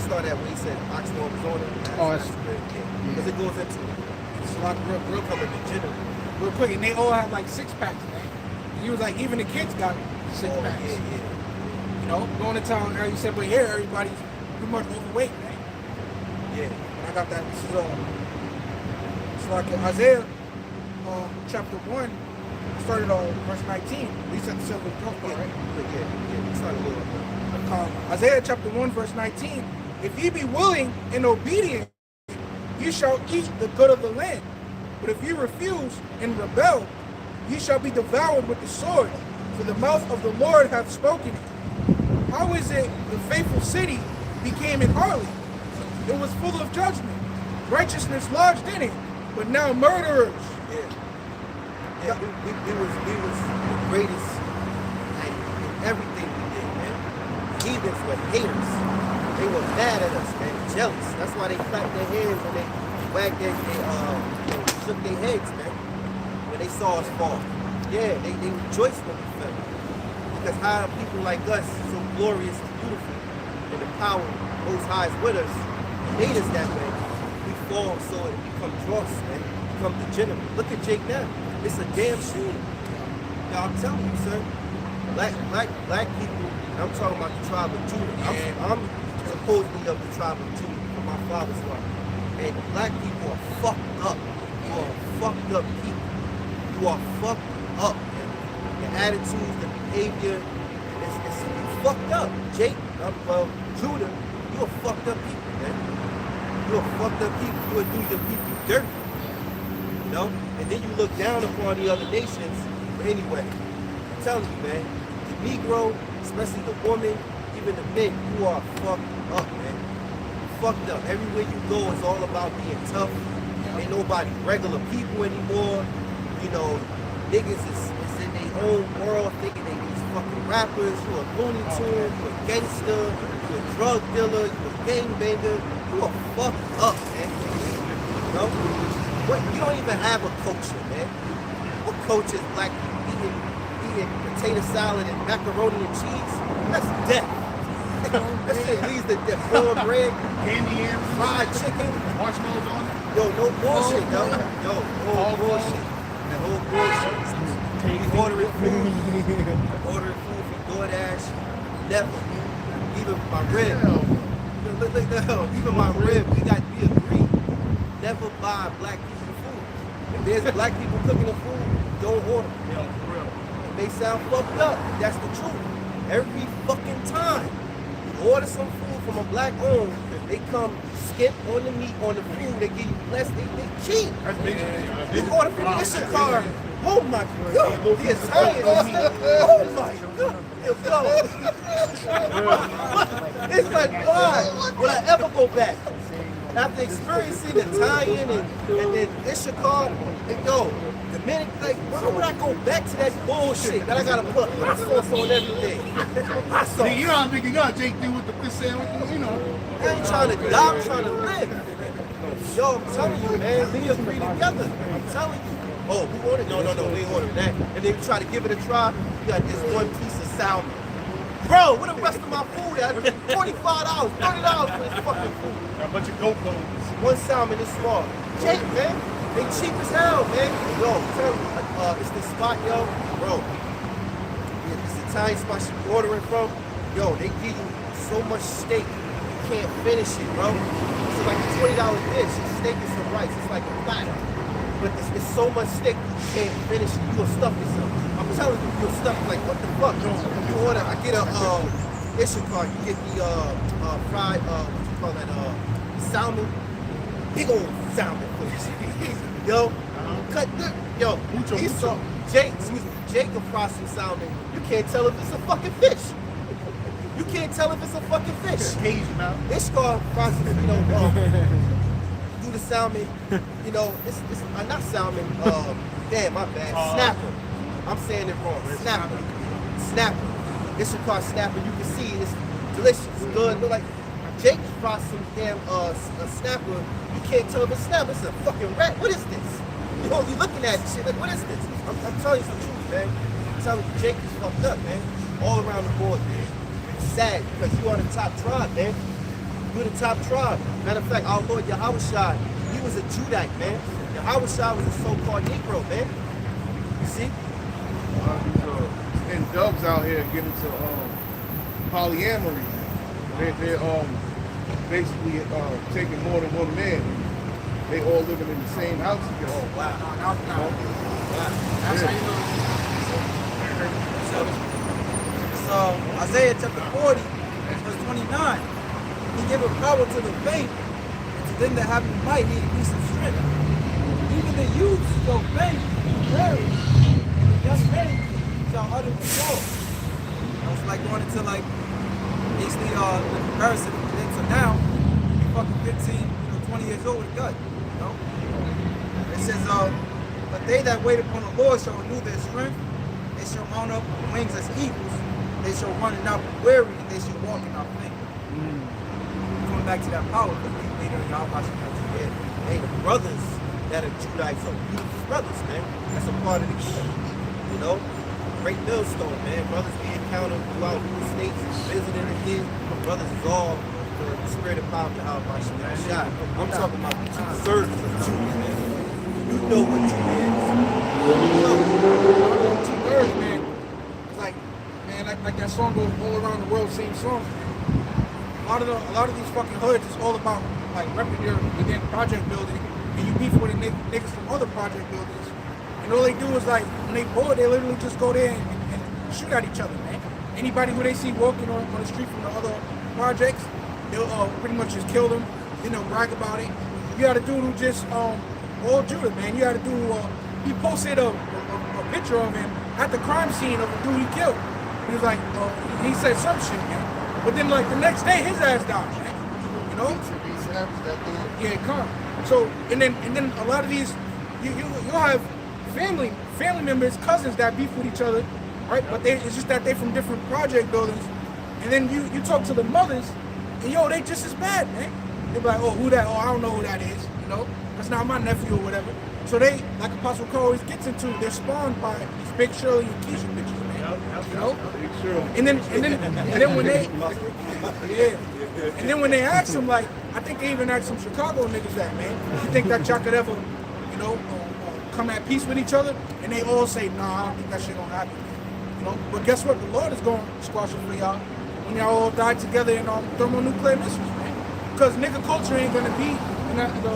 Start that way he said oxnard was on it. Because it goes into it. It's a lot of real color degenerate. Real quick, and they all have like 6-packs, man. He was like, even the kids got 6-packs. Yeah. You know, going to town there, you said, but here everybody's pretty much overweight, man. Yeah. I got that. This is it's like Isaiah chapter 1 started on verse 19. We said the silver jump, right? Yeah. It's not a little. Isaiah chapter 1 verse 19. If ye be willing and obedient, ye shall eat the good of the land. But if ye refuse and rebel, ye shall be devoured with the sword. For the mouth of the Lord hath spoken it. How is it the faithful city became an harlot? It was full of judgment. Righteousness lodged in it, but now murderers. Yeah, we was the greatest at everything we did, man. Heathens were haters. They were mad at us, man, jealous. That's why they clapped their hands and they wagged shook their heads, man, when they saw us fall. Yeah, they rejoiced when we fell. Because how are people like us, so glorious and beautiful, and the power Most High is with us, made us that way. We fall so it becomes dross, man. Become degenerate. Look at Jake now. It's a damn shame. Now I'm telling you, sir, black people, I'm talking about the tribe of Judah. I'm supposedly of the tribe of Judah from my father's line. And black people are fucked up. You are fucked up people. You are fucked up, man. Your attitudes, the behavior, it's fucked up. Jake, Judah, you are fucked up people, man. You are fucked up people. You will do your people dirty. You know? And then you look down upon the other nations. But anyway, I'm telling you, man, the Negro, especially the woman, even the men, you are fucked up, man. Fucked up. Everywhere you go, it's all about being tough. Ain't nobody regular people anymore. You know, niggas is in their own world thinking they these fucking rappers. You a Looney Tune, you a gangster, you a drug dealer, you a gangbanger. You are fucked up, man. You know? What? You don't even have a culture, man. What culture is black people eating potato salad and macaroni and cheese? That's death. That shit leads to death. Cornbread, Candy yams, fried chicken, marshmallows on it. yo, no bullshit, yo. Yo, no bullshit. That whole bullshit. Ordering food from DoorDash, never. Even my rib. Look, even my rib, we agree. Never buy black people food. If there's black people cooking the food, don't order. Yo, for real. It may sound fucked up, but that's the truth. Every fucking time you order some food from a black owned, they come skip on the meat, on the food, they give you less, they cheap. That's big. You order from Ishikar, oh my god, the Italian, oh my god. It's like, why would I ever go back? After experiencing Italian and then Ishikar, and yo, the minute, like, why would I go back to that bullshit that I gotta put hot sauce on everything? Hot sauce. See, you know I'm thinking, Jake do with the fish sandwich, you know. I ain't trying to die, I'm trying to live. Yo, I'm telling you, man, we agree together. I'm telling you. Oh, we ordered? No, we ain't ordered that. And then you try to give it a try, you got this one piece of salmon. Bro, where the rest of my food at? $45, $30 for this fucking food. Got a bunch of goat bones. One salmon is small. Jake, man, they cheap as hell, man. Yo, tell me, it's this spot, yo, bro. This Italian spot you be ordering from, yo, they give you so much steak, you can't finish it, bro. It's like a $20 dish, it's steak and some rice. It's like a platter. But it's so much steak, you can't finish it. You gonna stuff yourself. I'm telling you, you'll stuff like, what the fuck? You order, I get a Ishikar, you get the fried, what you call that, salmon. Big old salmon, please. Yo, cut the, yo, Jake can fry some salmon. You can't tell if it's a fucking fish. You can't tell if it's a fucking fish. Ishikar fries some, you know, do the salmon, you know, it's not salmon, damn, my bad, snapper. I'm saying it wrong, snapper. Ishikar snapper, you can see it's delicious, good, look like Jake fries some damn a snapper, you can't tell if it's snapper, it's a fucking rat, what is this? You know, you looking at shit like, what is this? I'm telling you some truth, man. I'm telling you, Jake is fucked up, man, all around the board, man. It's sad, because you are the top tribe, man. You're the top tribe. Matter of fact, our Lord Yahawashi, he was a Judite, man. Yahawashi was a so-called Negro, man. You see? And dubs out here get into polyamory. They're basically taking more than one man. They all living in the same house together. Oh, wow. That's how you know. So, Isaiah chapter 40, verse 29. He giveth power to the faint, and to them that have no might, he increased in strength. Even the youth shall faint and perish, and the young men shall utterly fall. It's like going into like basically the comparison then to now, you fucking 15, 20 years old with a gun. You know? It says, but they that wait upon the Lord shall renew their strength, they shall mount up with wings as eagles, they shall run and not be weary, and they shall walk and not faint. Going back to that power, because we later in Yahawashi, Hey, the brothers that are Judites are beautiful brothers, man. That's a part of the kingdom. You know? GreatMillStone, man. Brothers be encountered throughout the states, visiting again. Brothers is all the spirit and power of Yahawashi. I'm talking about the two-thirds of Jews, man. You know what you is. You know. Two-thirds, man. It's like, man, like that song goes all around the world, same song. A lot of these fucking hoods is all about like repping your damn project building, and you beef with the niggas from other project buildings, and all they do is like, when they bored, they literally just go there and shoot at each other, man. Anybody who they see walking on the street from the other projects, they'll pretty much just kill them, then they'll brag about it. You had a dude who just, all Judah, man, you had a dude, he posted a picture of him at the crime scene of a dude he killed. He was like, he said some shit, man. But then like the next day, his ass died, man. You know? Yeah, come. So, and then a lot of these, you'll have family members, cousins that beef with each other, right? But it's just that they're from different project buildings. And then you talk to the mothers, and yo, they just as bad, man. They be like, oh, who that? Oh, I don't know who that is, you know? That's not my nephew or whatever. So they, like Apostle Cole always gets into, they're spawned by these Big Shirley and Keisha bitches, man. You know? And then when they, yeah. And then when they ask them, like, I think they even asked some Chicago niggas that, man. You think that y'all could ever, you know, come at peace with each other? And they all say, nah, I don't think that shit gonna happen. You know? But guess what? The Lord is gonna squash it for y'all when y'all all die together in thermonuclear missiles, man. Because nigga culture ain't gonna be, and the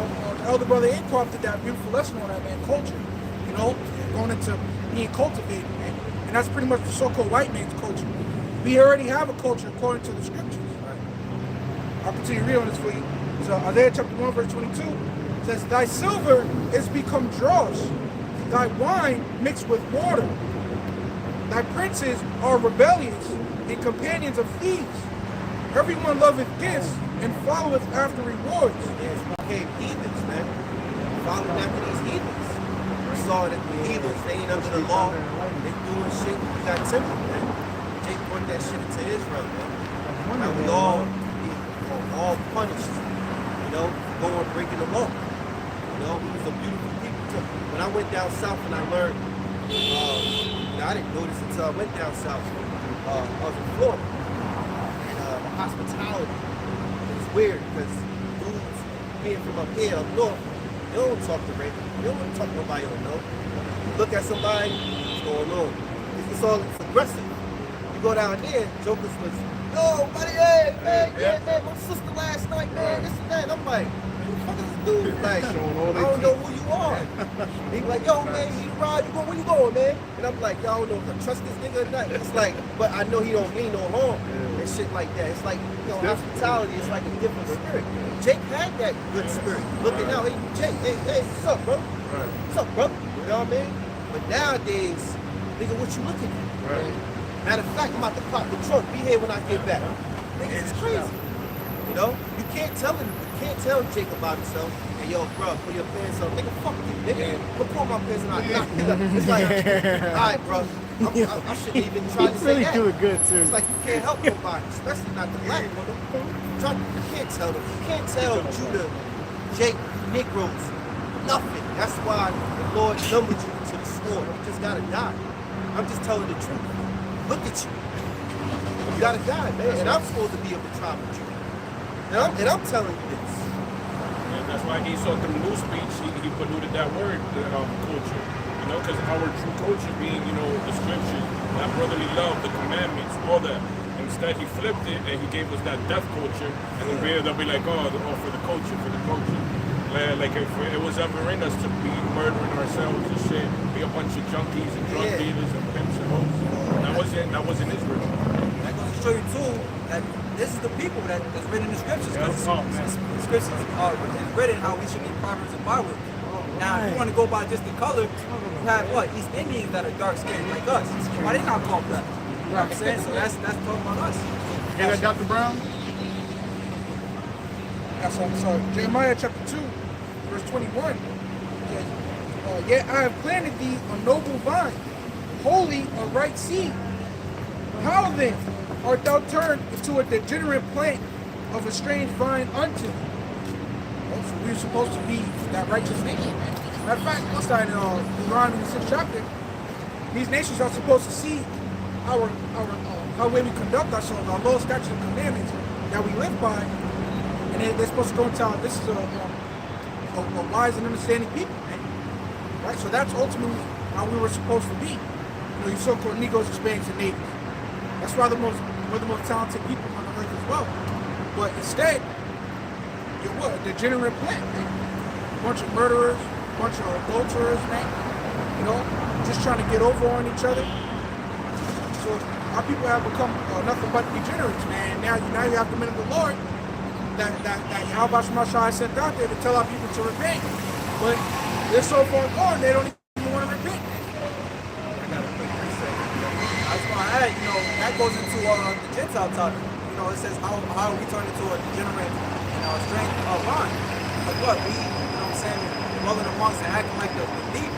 elder brother Inquab did that beautiful lesson on that, man, culture. You know, going into being cultivated, man. And that's pretty much the so-called white man's culture. We already have a culture according to the scriptures. Right? I'll continue reading on this for you. So Isaiah chapter 1 verse 22 says, thy silver is become dross, thy wine mixed with water. Thy princes are rebellious and companions of thieves. Everyone loveth gifts and followeth after rewards. Yes, we became heathens, man. Following after these heathens. We saw that the heathens, they ain't under the law. They doing shit. We got tempered, man. Jake brought that shit into Israel, man. Now we all punished, you know, for going breaking the law. You know, it was a beautiful people too. When I went down south and I learned, I didn't know this until I went down south. I was in Florida. And the hospitality is weird because dudes being from up here, up north, they don't talk to Ray. They don't want to talk to nobody you don't know. You look at somebody, what's going on? It's aggressive. You go down there, jokers was, yo, buddy, hey, man, my sister last night, man, this and that. And I'm like, who the fuck is this dude? Like, I don't know who you are. He be like, yo, man, you ride, where you going, man? And I'm like, yo, I don't know if I trust this nigga or not. It's like, but I know he don't mean no harm and shit like that. It's like, you know, hospitality is like a different spirit. Jake had that good spirit. Looking out, hey, Jake, hey, what's up, bro? Right. What's up, bro? You know what I mean? But nowadays, nigga, what you looking at? Right. Matter of fact, I'm about to pop the trunk. Be here when I get back. Nigga, it's crazy. You know? You can't tell Jake about himself. Hey, yo, bro, put your pants on. Nigga, fuck you, nigga. Put my pants on. It's like, all right, bro. I shouldn't even try to say really that. do it good, too. It's like you can't help nobody, especially not the black woman. You can't tell them. You can't tell Judah, Jake, Negroes, nothing. That's why the Lord numbered you to the sword. You just gotta die. I'm just telling the truth. Look at you. You gotta die, man. And I'm supposed to be of the tribe of Judah. And I'm telling you this. And that's why he saw through new speech, he polluted that word, culture. You know, because our true culture being, you know, the scriptures, that brotherly love, the commandments, all that. Instead, he flipped it and he gave us that death culture. And then they'll be like, oh, for the culture, for the culture. Like if it was ever in us to be murdering ourselves and shit, be a bunch of junkies and drug dealers and pimps and hoes. That wasn't Israel. That goes to show you too that this is the people that's written in the scriptures. Because the scriptures are written how we should be Proverbs and bywords. Now, if you want to go by just the color, you have what? East Indians that are dark skinned like us. Why they not called that? You know what I'm saying? So that's talking about us. You hear that, Dr. Brown? That's what I'm sorry. Jeremiah chapter 2, verse 21. Says, yet I have planted thee a noble vine, holy a right seed. How then art thou turned into a degenerate plant of a strange vine unto thee? So we're supposed to be that righteous nation. Matter of fact, inside Deuteronomy the 6th chapter, these nations are supposed to see our how way we conduct ourselves, our law, statutes, and commandments that we live by, and they're supposed to go and tell this is a wise and understanding people, man. Right? So that's ultimately how we were supposed to be. You know, you so-called Negroes, Hispanics, and natives. That's why we're the most talented people on the earth as well. But instead, you're what? A degenerate plant, man. bunch of murderers, bunch of adulterers, man. You know, just trying to get over on each other. So our people have become nothing but degenerates, man. Now you have the men of the Lord that Yahawah has sent out there to tell our people to repent. But they're so far gone, they don't even want to repent. I was going to add, you know, that goes into the Gentile topic. You know, it says how we turn into a degenerate and strange mind. Like what? We, you know what I'm saying, dwelling amongst and acting like the deep,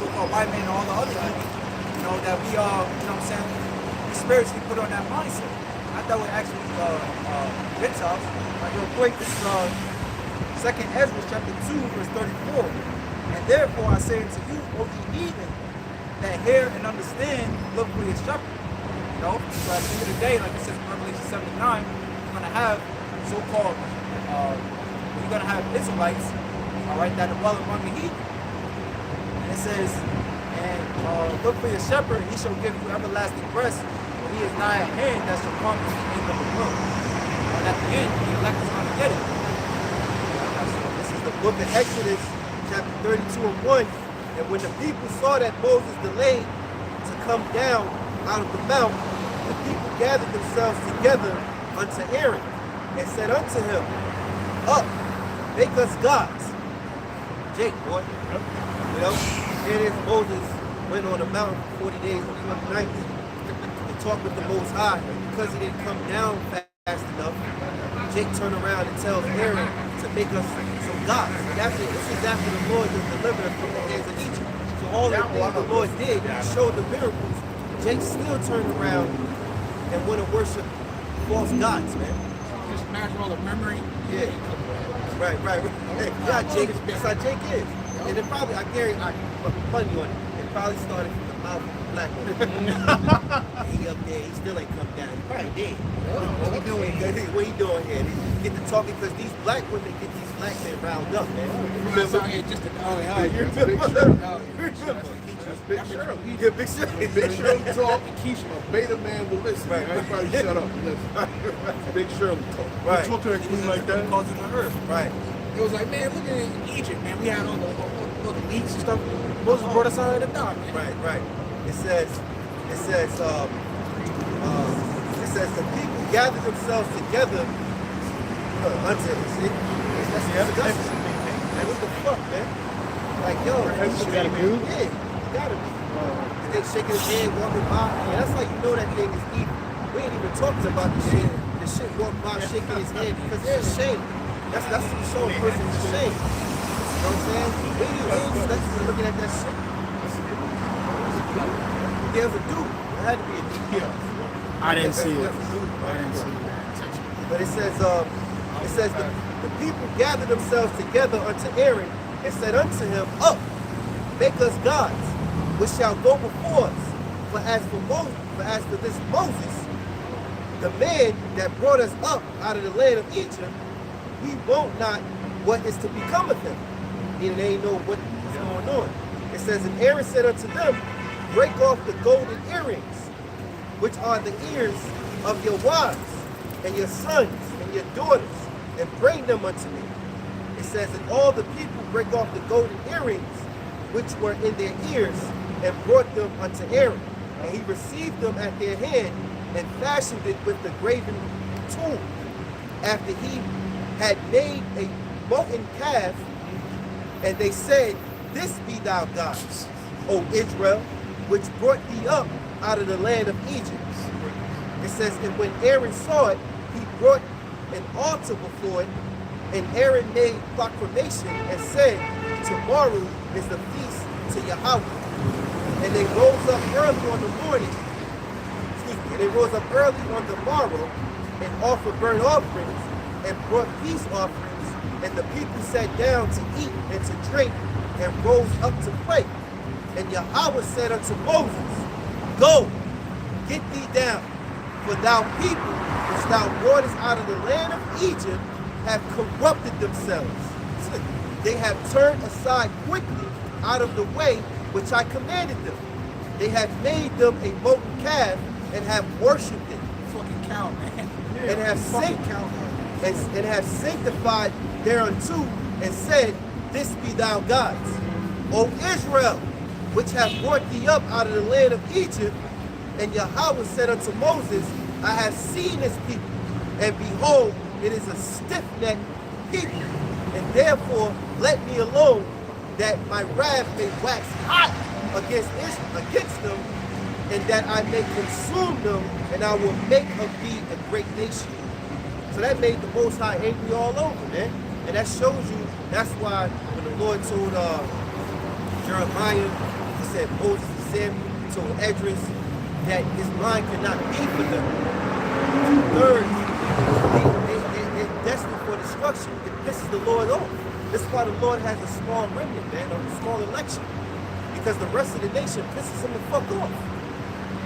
so-called white man and all the other people. You know, that we are, you know what I'm saying, we spiritually put on that mindset. Not that we're actually Gentiles. Like real quick, this is 2nd Ezra chapter 2, verse 34. And therefore I say unto you, O ye heathen, that hear and understand, look for your shepherd. You know, so at the end of the day, like it says in Revelation 79, you're gonna have so-called you're gonna have Israelites, all right, that dwell among the heathen. And it says, and look for your shepherd, he shall give you everlasting rest, for he is nigh at hand that shall come in the end of the world. And at the end, the elect is gonna get it. This is the book of Exodus, chapter 32 and 1. And when the people saw that Moses delayed to come down out of the mount, the people gathered themselves together unto Aaron and said unto him, Up, make us gods. Jake, boy. You know, here it is, Moses went on the mountain for 40 days and 20 nights to talk with the Most High. And because he didn't come down fast enough, Jake turned around and tells Aaron to make us some gods. And this is after the Lord was delivered us from the hands of Egypt. So all the things the Lord did, he showed the miracles. Jake still turned around and went to worship false gods, man. Just imagine all the memory. Yeah. Right. Yeah, Jake, that's how Jake is. And it probably, I guarantee, I put money on it. It probably started from the mouth of the black man. He up there, he still ain't come down. He probably did. What he doing? What he doing here? He get to talking because these black women get these black men riled up, man. Remember? Out here just to Big Shirley. Yeah, Big Shirley. Big Shirley talk, a beta man will listen. Right. Everybody shut up and listen. Big Shirley talk. Right. Talk to that queen like that. Causing the earth. Right. It was like, man, look at Egypt, man. We had all the leaks and stuff. Moses brought us out of the dark, man. Right. It says the people gathered themselves together unto him. See? That's disgusting. Like, what the fuck, man? Like, yo, That's what you gotta do? Yeah, you gotta be. And then shaking his head, walking by. Yeah, that's like, you know that thing is evil. We ain't even talking about the shit. The shit walking by shaking his head because it's a shame. That's to show a person is shame. You know what I'm saying? We ain't even looking at that shit. There was a dude. It had to be a dude. I didn't see it. But it says the people gathered themselves together unto Aaron and said unto him, Up, make us gods, which shall go before us. For as for this Moses, the man that brought us up out of the land of Egypt, we won't not what is to become of him. And they know what's going on. It says, and Aaron said unto them, Break off the golden earrings, which are the ears of your wives and your sons and your daughters, and bring them unto me. It says, and all the people break off the golden earrings which were in their ears, and brought them unto Aaron. And he received them at their hand, and fashioned it with the graven tool, after he had made a molten calf. And they said, This be thou gods, O Israel, which brought thee up out of the land of Egypt. It says, and when Aaron saw it, he brought an altar before it, and Aaron made proclamation and said, Tomorrow is the feast to Yahawah. And they rose up early on the morning, they rose up early on the morrow, and offered burnt offerings, and brought peace offerings, and the people sat down to eat and to drink, and rose up to pray. And Yahawah said unto Moses, Go, get thee down, for thou people which thou broughtest out of the land of Egypt have corrupted themselves. They have turned aside quickly out of the way which I commanded them. They have made them a molten calf and have worshipped it. Fucking cow, man. And have sanctified thereunto, and said, this be thou gods, O Israel, which have brought thee up out of the land of Egypt. And Yahawah said unto Moses, I have seen this people, and behold, it is a stiff-necked people, and therefore let me alone, that my wrath may wax hot against them, and that I may consume them, and I will make of thee a great nation. So that made the Most High angry all over, man. And that shows you, that's why when the Lord told Jeremiah, he said Moses and Samuel, he told Esdras that his mind could not be for them. Two-thirds, they're destined for destruction. It pisses the Lord off. That's why the Lord has a small remnant, man, or a small election. Because the rest of the nation pisses him the fuck off.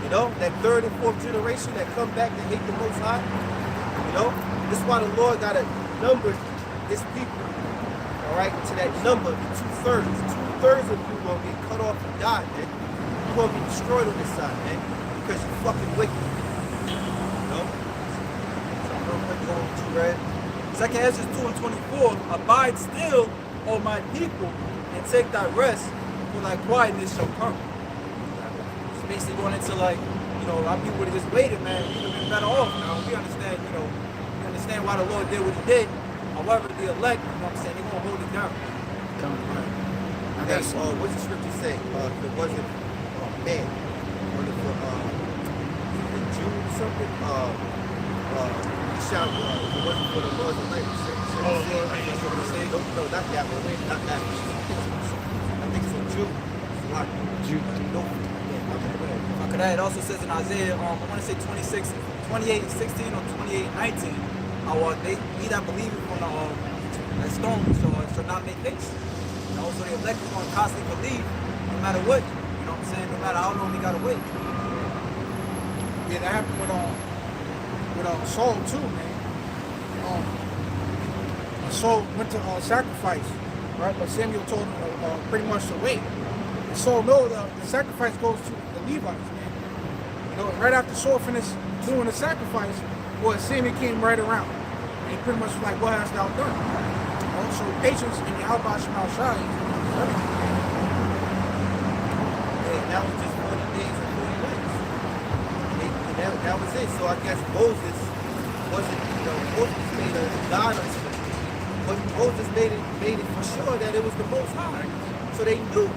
You know, that third and fourth generation that come back to hate the Most High. You know, that's why the Lord got to number his people, all right, to that number, the two-thirds. Two-thirds of you going to get cut off and die, man. You're going to be destroyed on this side, man, because you're fucking wicked. You know? So real quick, going with you, Red. 2 Ezra 2 and 24, abide still, O my people, and take thy rest, for thy quietness shall come. It's basically going into like, you know, our people would have just waited, man. We would have been better off now. We understand, you know, we understand why the Lord did what he did. However, the elect, you know what I'm saying, they're going to hold it down. Hey, what's the scripture say? If it wasn't man, or if the Jew or something, he shall, if it wasn't for the Lord's elect, no, not that one, not that one. I think it's a Jew. Jew. No. It also says in Isaiah, I want to say 28 and 16 or 28 and 19, he that believeth on that stone shall not make haste. You know, so the elect is going to constantly believe no matter what. You know what I'm saying? No matter how long they got to wait. Yeah, that happened with Saul too, man. Saul went to sacrifice, right? But Samuel told him pretty much to wait. And Saul know the sacrifice goes to the Levites, man. You know, right after Saul finished doing the sacrifice, well, Samuel came right around. And he pretty much was like, what hast thou done? You know, so patience in BaHaSham everything. Yeah, that was just 40 days and 40 nights. That was it. So I guess Moses wasn't, you know, Moses made a God unto them. But Moses made it for sure that it was the Most High. So they knew.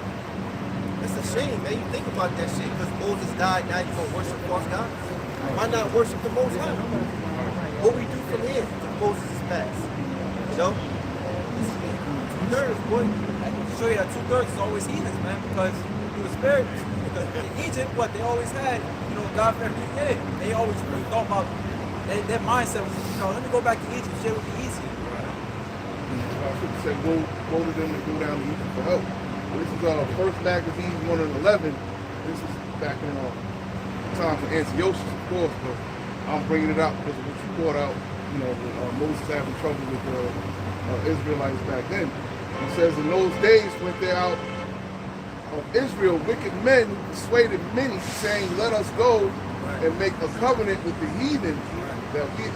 That's a shame, man. You think about that shit, because Moses died, now you're going to worship false gods? Why not worship the Most High? What we do from here to Moses' past? You know? Two-thirds, boy. I can show you that 2/3 is always heathens, man, because he was spared. Because in Egypt, what they always had, you know, God for every year. They always really thought about their mindset was, you know, let me go back to Egypt, shit would be easier. I should say, go to them and go down to Egypt for help. This is First Magazine 1 and 11. This is back in time for Antiochus, of course, but I'm bringing it out because of what you brought out, you know, with Moses having trouble with the Israelites back then. It says, in those days went there out of Israel wicked men who persuaded many, saying, let us go and make a covenant with the heathen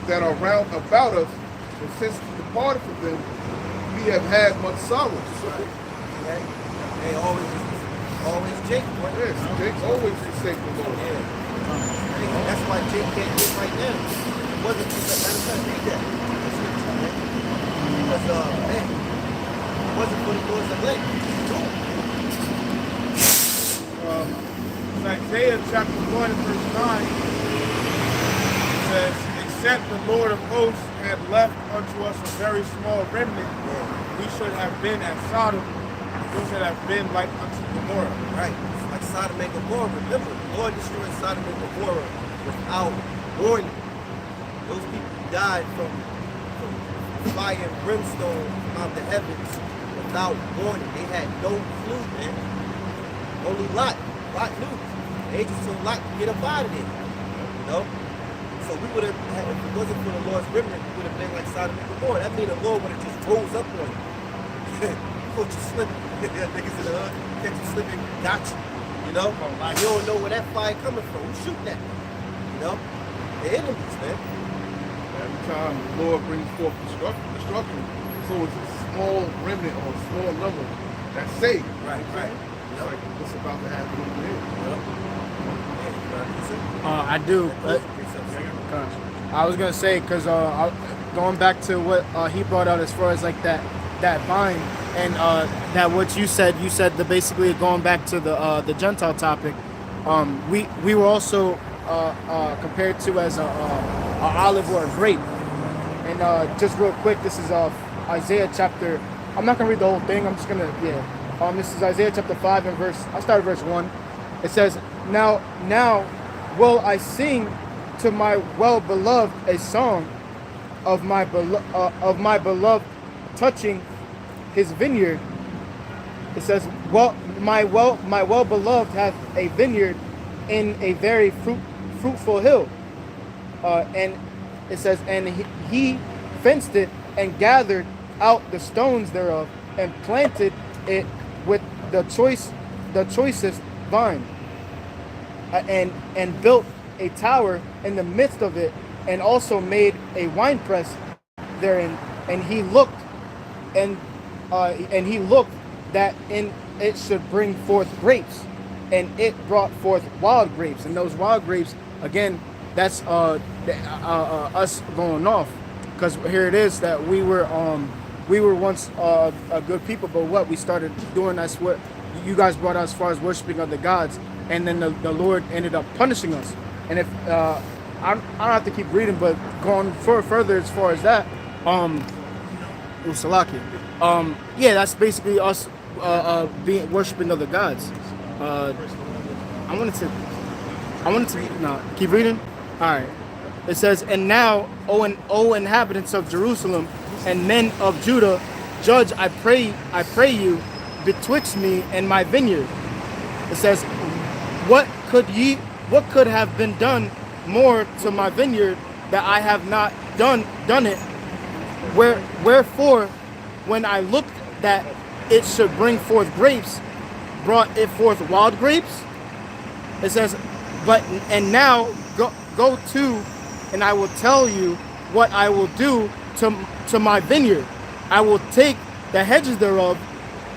that are round about us. And since we departed from them, we have had much sorrow. They always Jake, boy. Yes, Jake always forsake the Lord. Yeah. That's why Jake can't get right now. It wasn't for the matter of fact, read that. Because man, it wasn't for the Lord's elect. Isaiah chapter 1 and verse 9 says, except the Lord of hosts had left unto us a very small remnant, we should have been at Sodom, we should have been like unto Gomorrah. Right, like Sodom and Gomorrah. Remember, the Lord destroyed Sodom and Gomorrah without warning. Those people died from fire and brimstone out the heavens without warning. They had no clue, man. Only Lot knew. The angels told Lot to get up out of there. You know? So we would have, if it wasn't for the Lord's remnant, we would have been like Sodom and Gomorrah. That means the Lord would have just rose up on you. Caught you slipping. Niggas in the hood, catch you slipping, got you. You know? You don't know where that fire coming from. Who's shooting at you? You know? The enemies, man. Every time the Lord brings forth destruction, so is small remnant or a small number that's saved. Right. It's like what's about to happen over there. I do. I was gonna say because going back to what he brought out as far as like that vine and that what you said the basically going back to the Gentile topic. We were also compared to as a olive or a grape. And just real quick, this is Isaiah chapter. I'm not gonna read the whole thing. I'm just gonna this is Isaiah chapter 5 and I'll start at verse 1. It says, Now will I sing to my well-beloved a song of my beloved touching his vineyard. It says, my well-beloved hath a vineyard in a very fruitful hill. And it says, and he fenced it and gathered out the stones thereof and planted it with the choicest vine, and built a tower in the midst of it, and also made a winepress therein. And he looked that in it should bring forth grapes, and it brought forth wild grapes. And those wild grapes, again, that's us going off, because here it is that we were once a good people, but what we started doing, that's what you guys brought us as far as worshiping other gods, and then the Lord ended up punishing us. And if I don't have to keep reading, but going further as far as that, that's basically us being worshiping other gods. I wanted to keep reading. All right. It says, and now, O inhabitants of Jerusalem and men of Judah, judge, I pray you, betwixt me and my vineyard. It says, what could have been done more to my vineyard that I have not done it? Wherefore, when I looked that it should bring forth grapes, brought it forth wild grapes? It says, and now go to, and I will tell you what I will do to my vineyard. I will take the hedges thereof,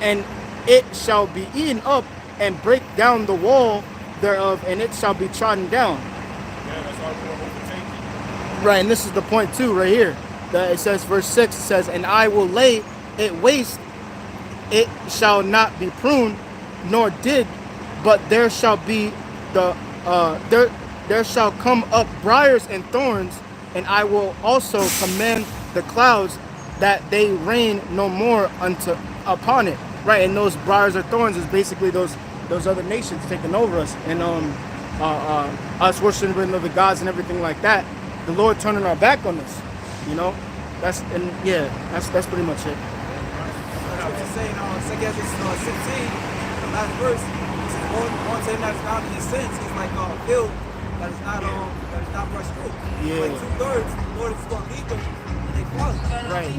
and it shall be eaten up, and break down the wall thereof, and it shall be trodden down. Yeah, that's how we're overtaking. Right, and this is the point too, right here. That it says, verse 6, it says, and I will lay it waste, it shall not be pruned, nor did, but there shall be there shall come up briars and thorns, and I will also command the clouds that they rain no more upon it. Right, and those briars or thorns is basically those other nations taking over us, and us worshiping other gods and everything like that. The Lord turning our back on us, That's pretty much it. That's what you're saying on 2 Corinthians 16, the last verse. One saying that is not in his sense. He's like a field that is not brushed through. Yeah. Like 2/3, the Lord is going to lead them, and they follow. Right.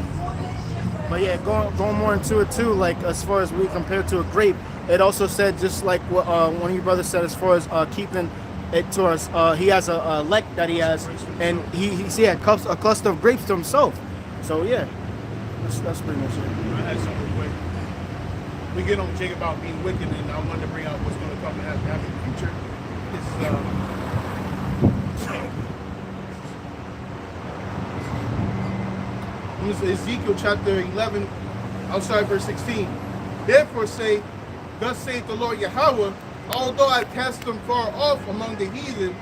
But yeah, going more into it too, like as far as we compare to a grape, it also said, just like what one of your brothers said, as far as keeping it to us, he has a elect that he has, and he had a cluster of grapes to himself. So yeah, that's pretty much it. I had something quick. We get on Jake about being wicked, and I wanted to bring out what's going to come and happen in the future. It's Ezekiel chapter 11, I'll start verse 16. Therefore say, thus saith the Lord Yahawah, although I cast them far off among the heathen,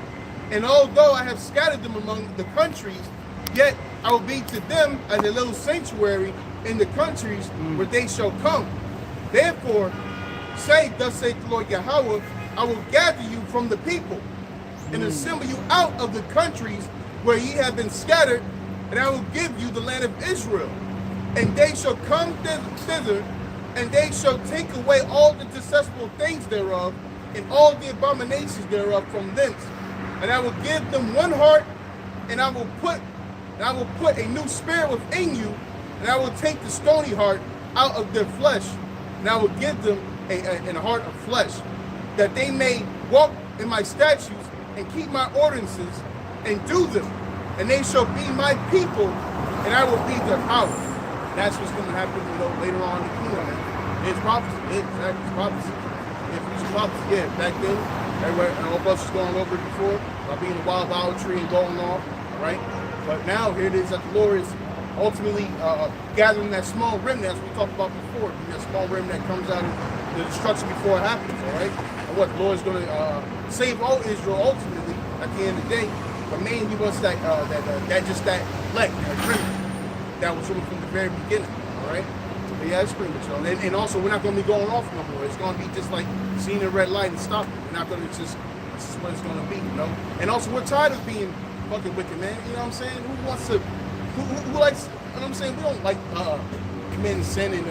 and although I have scattered them among the countries, yet I will be to them as a little sanctuary in the countries where they shall come. Therefore say, thus saith the Lord Yahawah, I will gather you from the people, and assemble you out of the countries where ye have been scattered, and I will give you the land of Israel. And they shall come thither, and they shall take away all the detestable things thereof, and all the abominations thereof from thence. And I will give them one heart, and I will put a new spirit within you, and I will take the stony heart out of their flesh, and I will give them a heart of flesh, that they may walk in my statutes and keep my ordinances and do them. And they shall be my people, and I will be their power. that's what's going to happen, you know, later on in the kingdom. It's prophecy. It's prophecy. It's prophecy. Yeah, back then, everybody, all of us was going over it before by being a wild idolatry and going off, all right? But now here it is that the Lord is ultimately gathering that small remnant, as we talked about before, that small remnant that comes out of the destruction before it happens, all right? And what the Lord is going to save all Israel ultimately at the end of the day. But man, he wants that that elect, that remnant that was from the very beginning, all right? But yeah, it's pretty much all. And also, we're not going to be going off no more. It's going to be just like seeing a red light and stopping. We're not going to just, this is what it's going to be, you know? And also, we're tired of being fucking wicked, man. You know what I'm saying? Who wants to, who likes, you know what I'm saying? We don't like committing sin and,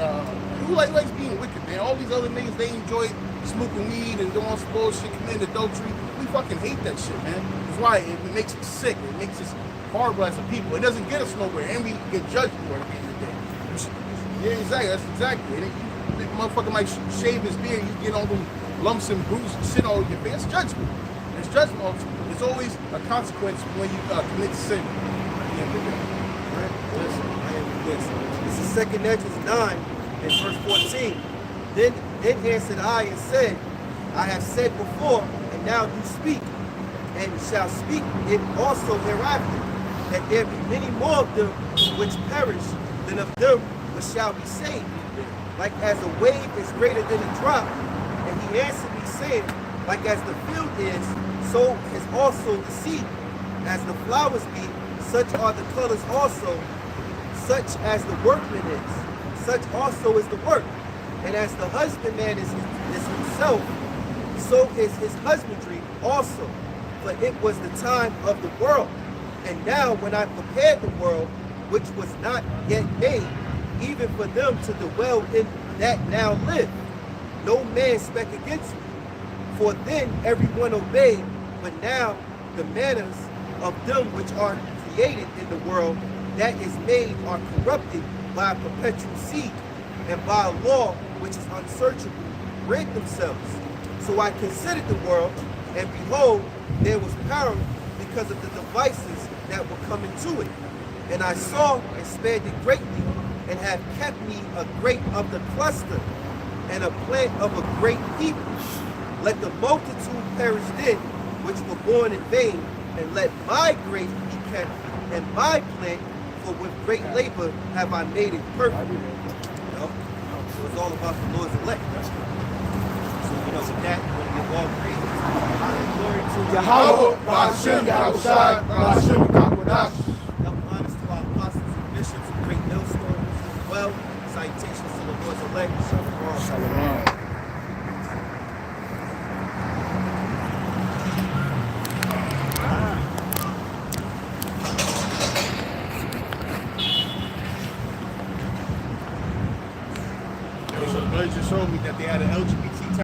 who likes being wicked, man? All these other niggas, they enjoy smoking weed and doing some bullshit, committing adultery. We fucking hate that shit, man. That's why it makes us sick. It makes us horrible as a people. It doesn't get us nowhere, and we get judged for it at the end of the day. Yeah, exactly. That's exactly. And the motherfucker might shave his beard, you get all them lumps and bruises and shit all over your face. It's judgment. It's judgment ultimately. There's always a consequence when you commit sin at the end of the day. Listen. This is 2 Ezra 9 and verse 14. Then answered I and said, I have said before, and now do speak, and shall speak it also hereafter, that there be many more of them which perish than of them which shall be saved. Like as a wave is greater than a drop. And he answered me, saying, like as the field is, so is also the seed. As the flowers be, such are the colors also. Such as the workman is, such also is the work. And as the husbandman is himself, so is his husbandry also. For it was the time of the world. And now when I prepared the world, which was not yet made, even for them to dwell in that now live, no man spake against me. For then everyone obeyed, but now the manners of them which are created in the world that is made are corrupted by a perpetual seed, and by a law which is unsearchable, rid themselves. So I considered the world, and behold, there was power because of the devices that were coming to it. And I saw and spared it greatly, and have kept me a great of the cluster, and a plant of a great people. Let the multitude perish then, which were born in vain, and let my grace be kept, and my plant, for with great labor have I made it perfect. You know? So it's all about the Lord's elect. So, you know, with that, we're going to give all praise. Glory to Yahawah, BaHaSham, Yahawashi, BaHaSham, Qadash. Double honors to our apostles and bishops of GreatMillStone as well. Salutations to the Lord's elect. Shalom. So the brother just showed me that they had an LGBT